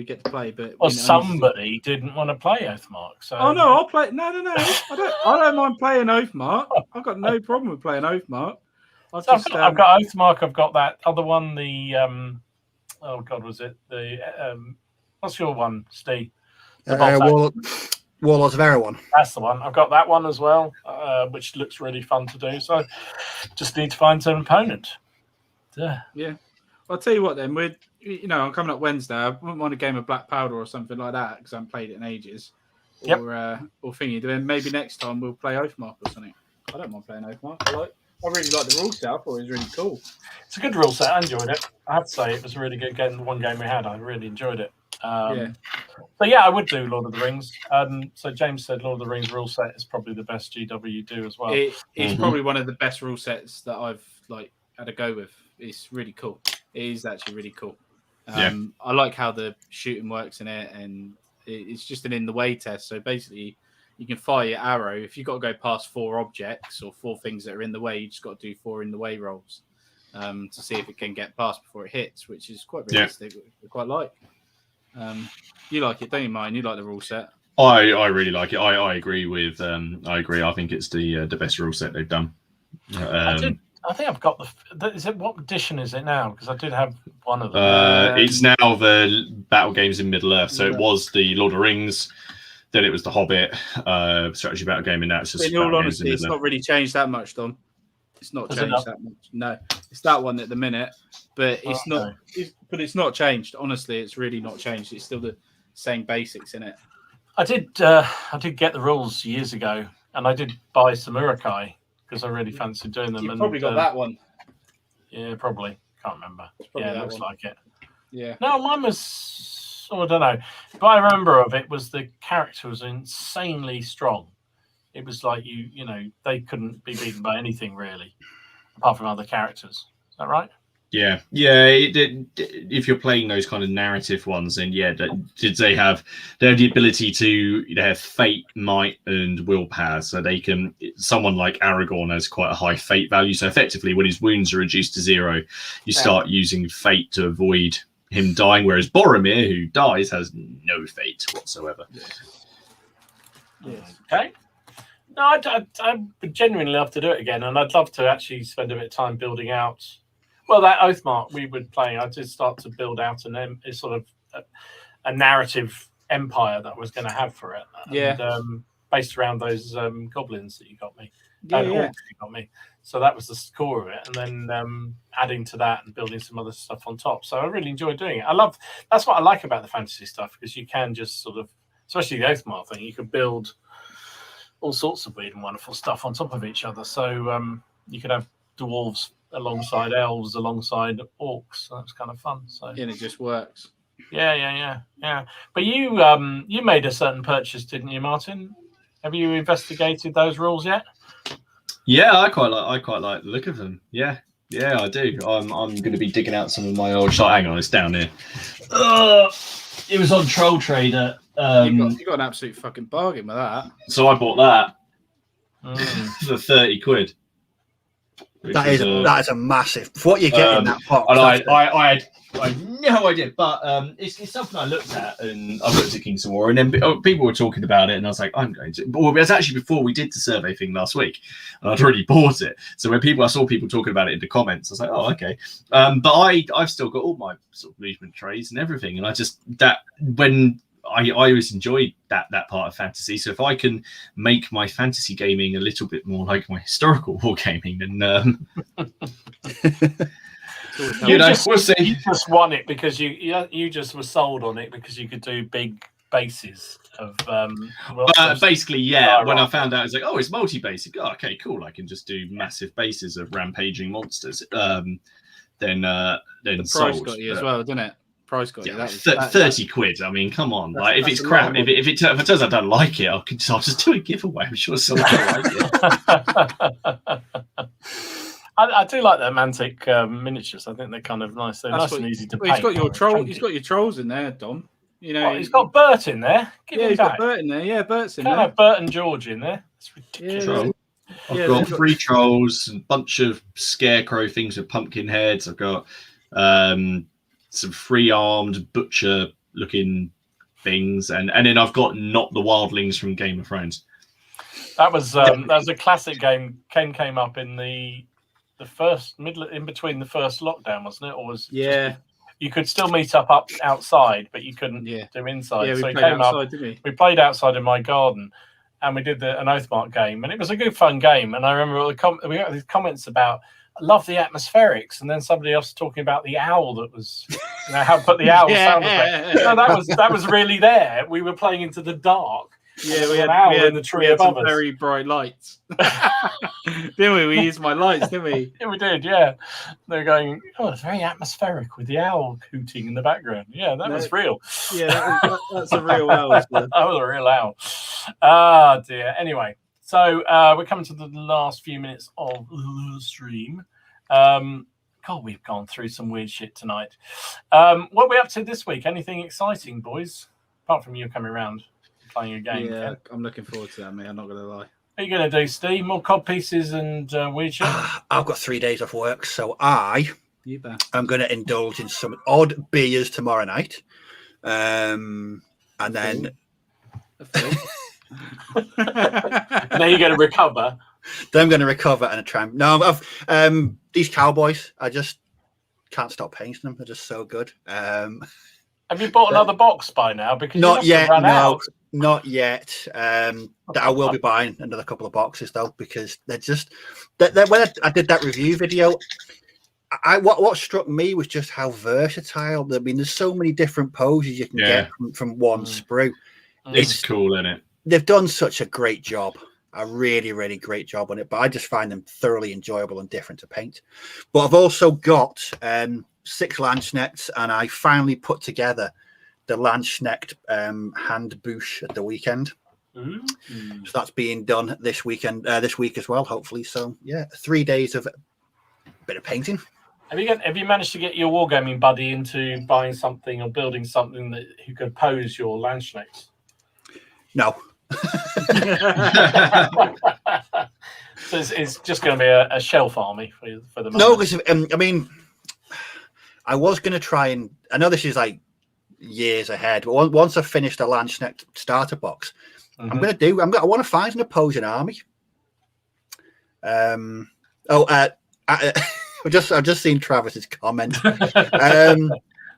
get to play. But somebody didn't want to play Oathmark. So I'll play. No. I don't mind playing Oathmark. I've got no problem with playing Oathmark. I've got Oathmark. I've got that other one. The oh god, was it the what's your one, Steve? Warlords of Erewhon. That's the one. I've got that one as well, which looks really fun to do. So just need to find an opponent. Yeah. I'll tell you what then. I'm coming up Wednesday. I wouldn't mind a game of Black Powder or something like that because I haven't played it in ages. Or thingy. Then maybe next time we'll play Oathmark or something. I don't mind playing Oathmark. I really like the rule set. I thought it was really cool. It's a good rule set. I enjoyed it. I have to say it was a really good game. The one game we had, I really enjoyed it. But I would do Lord of the Rings. So James said Lord of the Rings rule set is probably the best GW do as well. It's probably one of the best rule sets that I've had a go with. It's really cool. It is actually really cool. I like how the shooting works in it, and it's just an in the way test. So basically, you can fire your arrow. If you've got to go past 4 objects or 4 things that are in the way, you just got to do 4 in the way rolls to see if it can get past before it hits, which is quite realistic. I quite like. You like it, don't you, Mine? You like the rule set? I really like it. I agree with. I agree. I think it's the best rule set they've done. I think I've got is it what edition is it now? Because I did have one of them. It's now the Battle Games in Middle Earth. So it was the Lord of the Rings, then it was the Hobbit strategy battle game, and now it's just. In all honesty, it's not really changed that much, Dom. It's not changed that much. No, it's that one at the minute, but it's not. It's not changed. Honestly, it's really not changed. It's still the same basics in it. I did get the rules years ago, and I did buy some Urukai because I really fancied doing them. You probably got that one. Yeah, probably. Can't remember. Yeah, it looks like it. Yeah. No, mine was. I don't know. But I remember of it was the character was insanely strong. It was like they couldn't be beaten by anything really, apart from other characters. Is that right? Yeah. If you're playing those kind of narrative ones, then did they have the ability to have fate, might, and willpower? So they can. Someone like Aragorn has quite a high fate value. So effectively, when his wounds are reduced to 0, you start using fate to avoid him dying. Whereas Boromir, who dies, has no fate whatsoever. Yes. Okay. No, I would genuinely love to do it again, and I'd love to actually spend a bit of time building out. Well, that Oathmark we were playing, I did start to build out a sort of a narrative empire that I was going to have for it. And, based around those goblins that you got me, orcs you got me. So that was the core of it, and then adding to that and building some other stuff on top. So I really enjoyed doing it. That's what I like about the fantasy stuff, because you can just sort of, especially the Oathmark thing, you could build all sorts of weird and wonderful stuff on top of each other. So you could have dwarves alongside elves, alongside orcs. So that's kind of fun. So and it just works. Yeah. But you made a certain purchase, didn't you, Martin? Have you investigated those rules yet? Yeah, I quite like the look of them. Yeah, I do. I'm going to be digging out some of my old shot. Hang on, it's down here. It was on Troll Trader. You got an absolute fucking bargain with that. So I bought that for 30 quid. That is a massive. For what you get in that box. And I had no idea, but it's something I looked at, and I looked at Kings of War, and then people were talking about it, and I was like, I'm going to. Well, it was actually before we did the survey thing last week, and I'd already bought it. So when I saw people talking about it in the comments, I was like, oh, okay. But I've still got all my sort of movement trays and everything, and I always enjoyed that part of fantasy. So if I can make my fantasy gaming a little bit more like my historical wargaming, then we'll see. You just won it because you just were sold on it because you could do big bases of. Basically, yeah. When I found out, I was like, oh, it's multi-basic. Oh, okay, cool. I can just do massive bases of rampaging monsters. Then the price sold. got you as well, didn't it? Price got you. Yeah, 30 quid. I mean, come on. Like, if it's crap, if it turns out I don't like it, I'll just do a giveaway. I'm sure someone will like it. I do like the Mantic miniatures. I think they're kind of nice. They're nice and easy to paint. He's got your trolls in there, Dom. You know, he's got Bert in there. He's got Bert in there. Yeah, Bert's in there. Have Bert and George in there. It's ridiculous. I've got 3 trolls, a bunch of scarecrow things with pumpkin heads. I've got some free-armed butcher-looking things, and then I've got not the wildlings from Game of Thrones. That was a classic game. Came up in the first in between the first lockdown, wasn't it? Or was you could still meet up outside, but you couldn't do inside. Yeah, so we it played came outside, up. didn't we? We played outside in my garden, and we did an Oathmark game, and it was a good fun game. And I remember we got these comments about, I love the atmospherics, and then somebody else talking about the owl that was, how to put the owl sound effect. No, that was really there. We were playing into the dark. Yeah, we had an owl in the tree above us. Very bright lights, didn't we? We used my lights, didn't we? Yeah, we did. Yeah, they're going. Oh, it's very atmospheric with the owl hooting in the background. Yeah, that was real. Yeah, that's a real owl. That was a real owl. Ah, dear. Anyway. So we're coming to the last few minutes of the stream. God, we've gone through some weird shit tonight. What are we up to this week? Anything exciting, boys? Apart from you coming around playing a game. Yeah, I'm looking forward to that, mate. I'm not going to lie. What are you going to do, Steve? More cod pieces and weird shit? I've got 3 days off work, so I'm going to indulge in some odd beers tomorrow night. And then... Now you're going to recover. Then I'm going to recover and try. No, these Cowboys, I just can't stop painting them. They're just so good. Have you bought another box by now? Because not yet. Not yet. I will be buying another couple of boxes though, because they're just. When I did that review video, what struck me was just how versatile. I mean, there's so many different poses you can get from one sprue. It's cool, isn't it? They've done such a great job, a really, really great job on it. But I just find them thoroughly enjoyable and different to paint. But I've also got 6 Landsknechts, and I finally put together the Landsknecht hand boosh at the weekend. So that's being done this weekend, this week as well, hopefully. So yeah, 3 days of a bit of painting. Have you managed to get your wargaming buddy into buying something or building something that who could pose your Landsknechts? No. So it's just going to be a shelf army for the moment. No, because I mean, I was going to try and I know this is like years ahead, but once I've finished the Landsknecht starter box, I want to find an opposing army. I've just seen Travis's comment.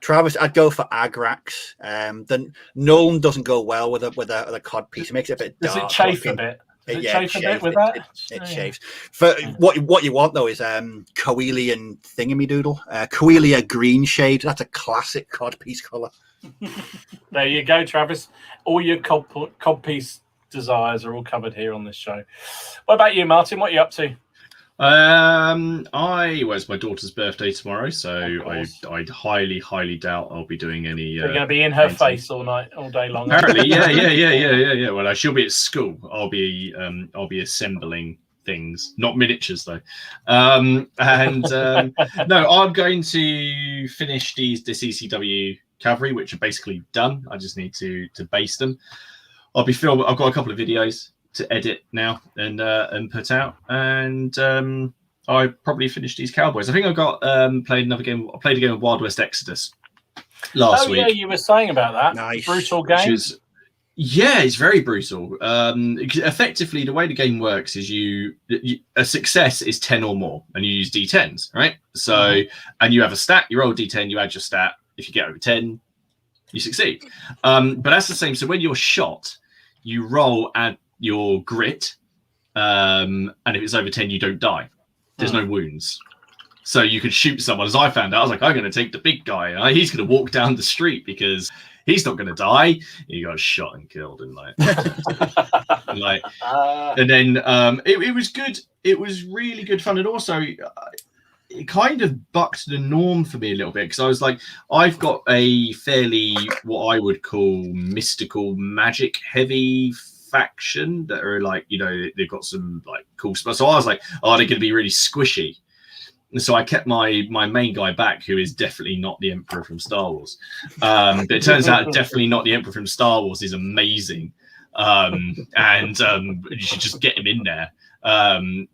Travis, I'd go for Agrax. Then Nuln doesn't go well with a cod piece. It makes it a bit dark. Does it chafe a bit? It chafe with that? It chafes. For what you want though is Coelian thingamadoodle. Coelia green shade. That's a classic cod piece colour. There you go, Travis. All your cod piece desires are all covered here on this show. What about you, Martin? What are you up to? Well, it's my daughter's birthday tomorrow, so I highly doubt I'll be doing any. You're going to be in her face all day long. Apparently, yeah. Well, she'll be at school. I'll be assembling things, not miniatures though. No, I'm going to finish this ECW cavalry, which are basically done. I just need to base them. I've got a couple of videos to edit now and put out, and I probably finished these cowboys. I think I got played another game. I played a game of Wild West Exodus last week. Yeah, you were saying about that. Nice. Brutal game. It's very brutal. Effectively, the way the game works is a success is 10 or more, and you use D10s, right? So, and you have a stat. You roll D10, you add your stat. If you get over 10, you succeed. But that's the same. So when you're shot, you roll at your grit, and if it's over 10, you don't die. There's no wounds. So you could shoot someone. As I found out, I was like, I'm going to take the big guy. He's going to walk down the street because he's not going to die. He got shot and killed, and and then it was good. It was really good fun, and also it kind of bucked the norm for me a little bit, because I was like, I've got a fairly what I would call mystical magic heavy faction that are like, they've got some like cool stuff. So I was like, they're going to be really squishy. And so I kept my main guy back, who is definitely not the Emperor from Star Wars. But it turns out definitely not the Emperor from Star Wars is amazing. And you should just get him in there.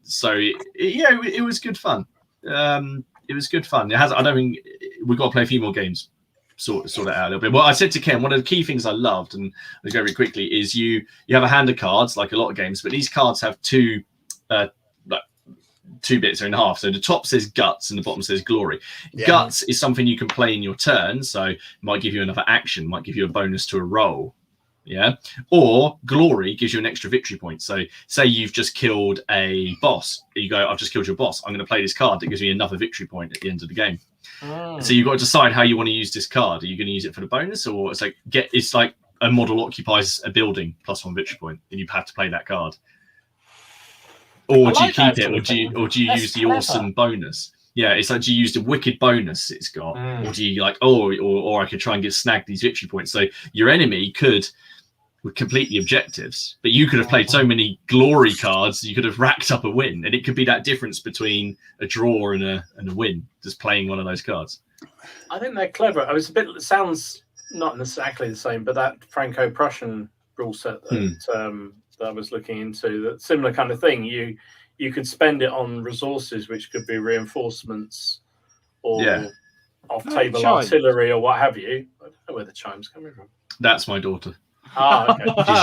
So it was good fun. It was good fun. I don't think we've got to play a few more games, sort it out a little bit. Well, I said to Ken, one of the key things I loved, and I'll go very quickly, is you have a hand of cards like a lot of games, but these cards have two bits are in half. So the top says guts and the bottom says glory. Yeah. Guts is something you can play in your turn, so it might give you another action, might give you a bonus to a roll. Yeah. Or glory gives you an extra victory point. So say you've just killed a boss. You go, I've just killed your boss. I'm going to play this card that gives me another victory point at the end of the game. So you've got to decide how you want to use this card. Are you going to use it for the bonus, or it's like a model occupies a building plus 1 victory point, and you have to play that card. Or do you keep it, or do you use the awesome bonus? Yeah, it's like, do you use the wicked bonus it's got, or do you or I could try and get snagged these victory points. So your enemy could complete the objectives, but you could have played so many glory cards, you could have racked up a win, and it could be that difference between a draw and a win, just playing one of those cards. I think they're clever. It sounds not exactly the same, but that Franco-Prussian rule set that I was looking into, that similar kind of thing. You could spend it on resources, which could be reinforcements or off-table artillery or what have you. I don't know where the chime's coming from. That's my daughter. Okay.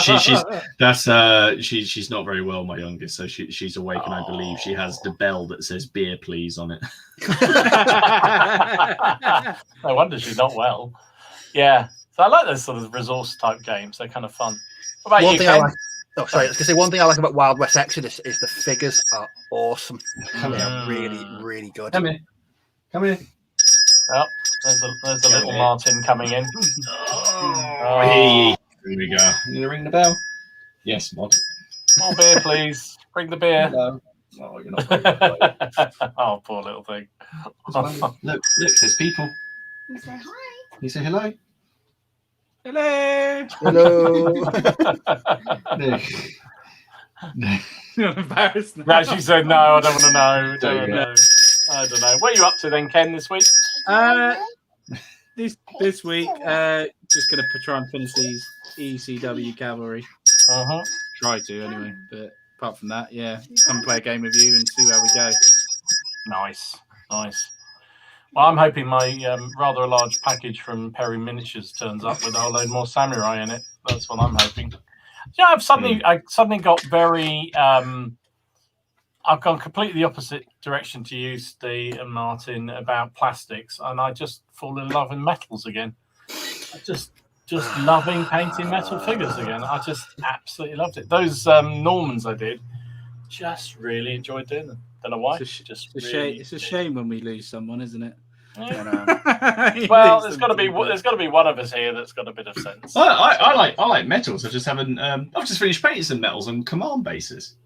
She's not very well, my youngest, so she's awake, and I believe she has the bell that says "beer, please" on it. No wonder she's not well. Yeah, so I like those sort of resource type games. They're kind of fun. What about you, Ken? I was going to say, one thing I like about Wild West Exodus is the figures are awesome. They're really, really good. Come here. Oh, there's a little Martin coming in. Hey. Here we go. You going to ring the bell? Yes, Mod. More beer, please. Bring the beer. Hello. Oh, you're not. Oh, poor little thing. Look, there's people. You say hi. You say hello. Hello. No. You're embarrassed now. Now she said no. I don't want to know. I don't know. What are you up to then, Ken, this week? This week, just going to try and finish these ECW cavalry. Try to anyway, but apart from that, come play a game with you and see where we go. Nice. Well, I'm hoping my rather large package from Perry Miniatures turns up with a whole load more samurai in it. That's what I'm hoping. Yeah, I suddenly got very. I've gone completely the opposite direction to you, Steve and Martin, about plastics, and I just fall in love with metals again. I just loving painting metal figures again. I just absolutely loved it. Those Normans I did, just really enjoyed doing them. Don't know why. It's a shame when we lose someone, isn't it? Yeah. Well, there's got to be one of us here that's got a bit of sense. I like metals. I just haven't. I've just finished painting some metals on command bases.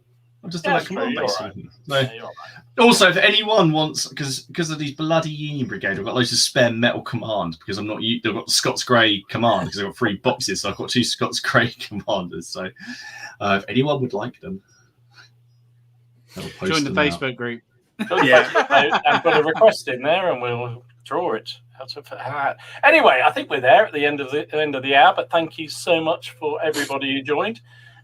I've just done that command you're base. right. No. Yeah, you're right. Also, if anyone wants, because of these bloody Union Brigade, I've got loads of spare metal command because I'm not. I've got the Scots Grey command because I've got 3 boxes, so I've got 2 Scots Grey commanders. So, if anyone would like them, I'll post Join the them out. Facebook group. Yeah, and put a request in there, and we'll draw it. Anyway, I think we're there at the end of the hour. But thank you so much for everybody who joined.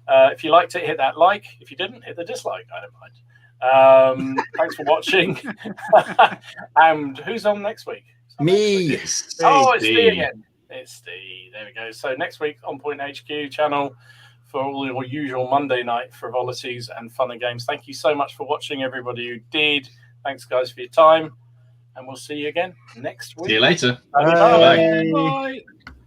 If you liked it, hit that like. If you didn't, hit the dislike. I don't mind. Thanks for watching. And who's on next week? Me. It's Steve again. It's Steve. There we go. So next week on Point HQ channel for all your usual Monday night frivolities and fun and games. Thank you so much for watching, everybody who did. Thanks, guys, for your time. And we'll see you again next week. See you later. Bye. Bye.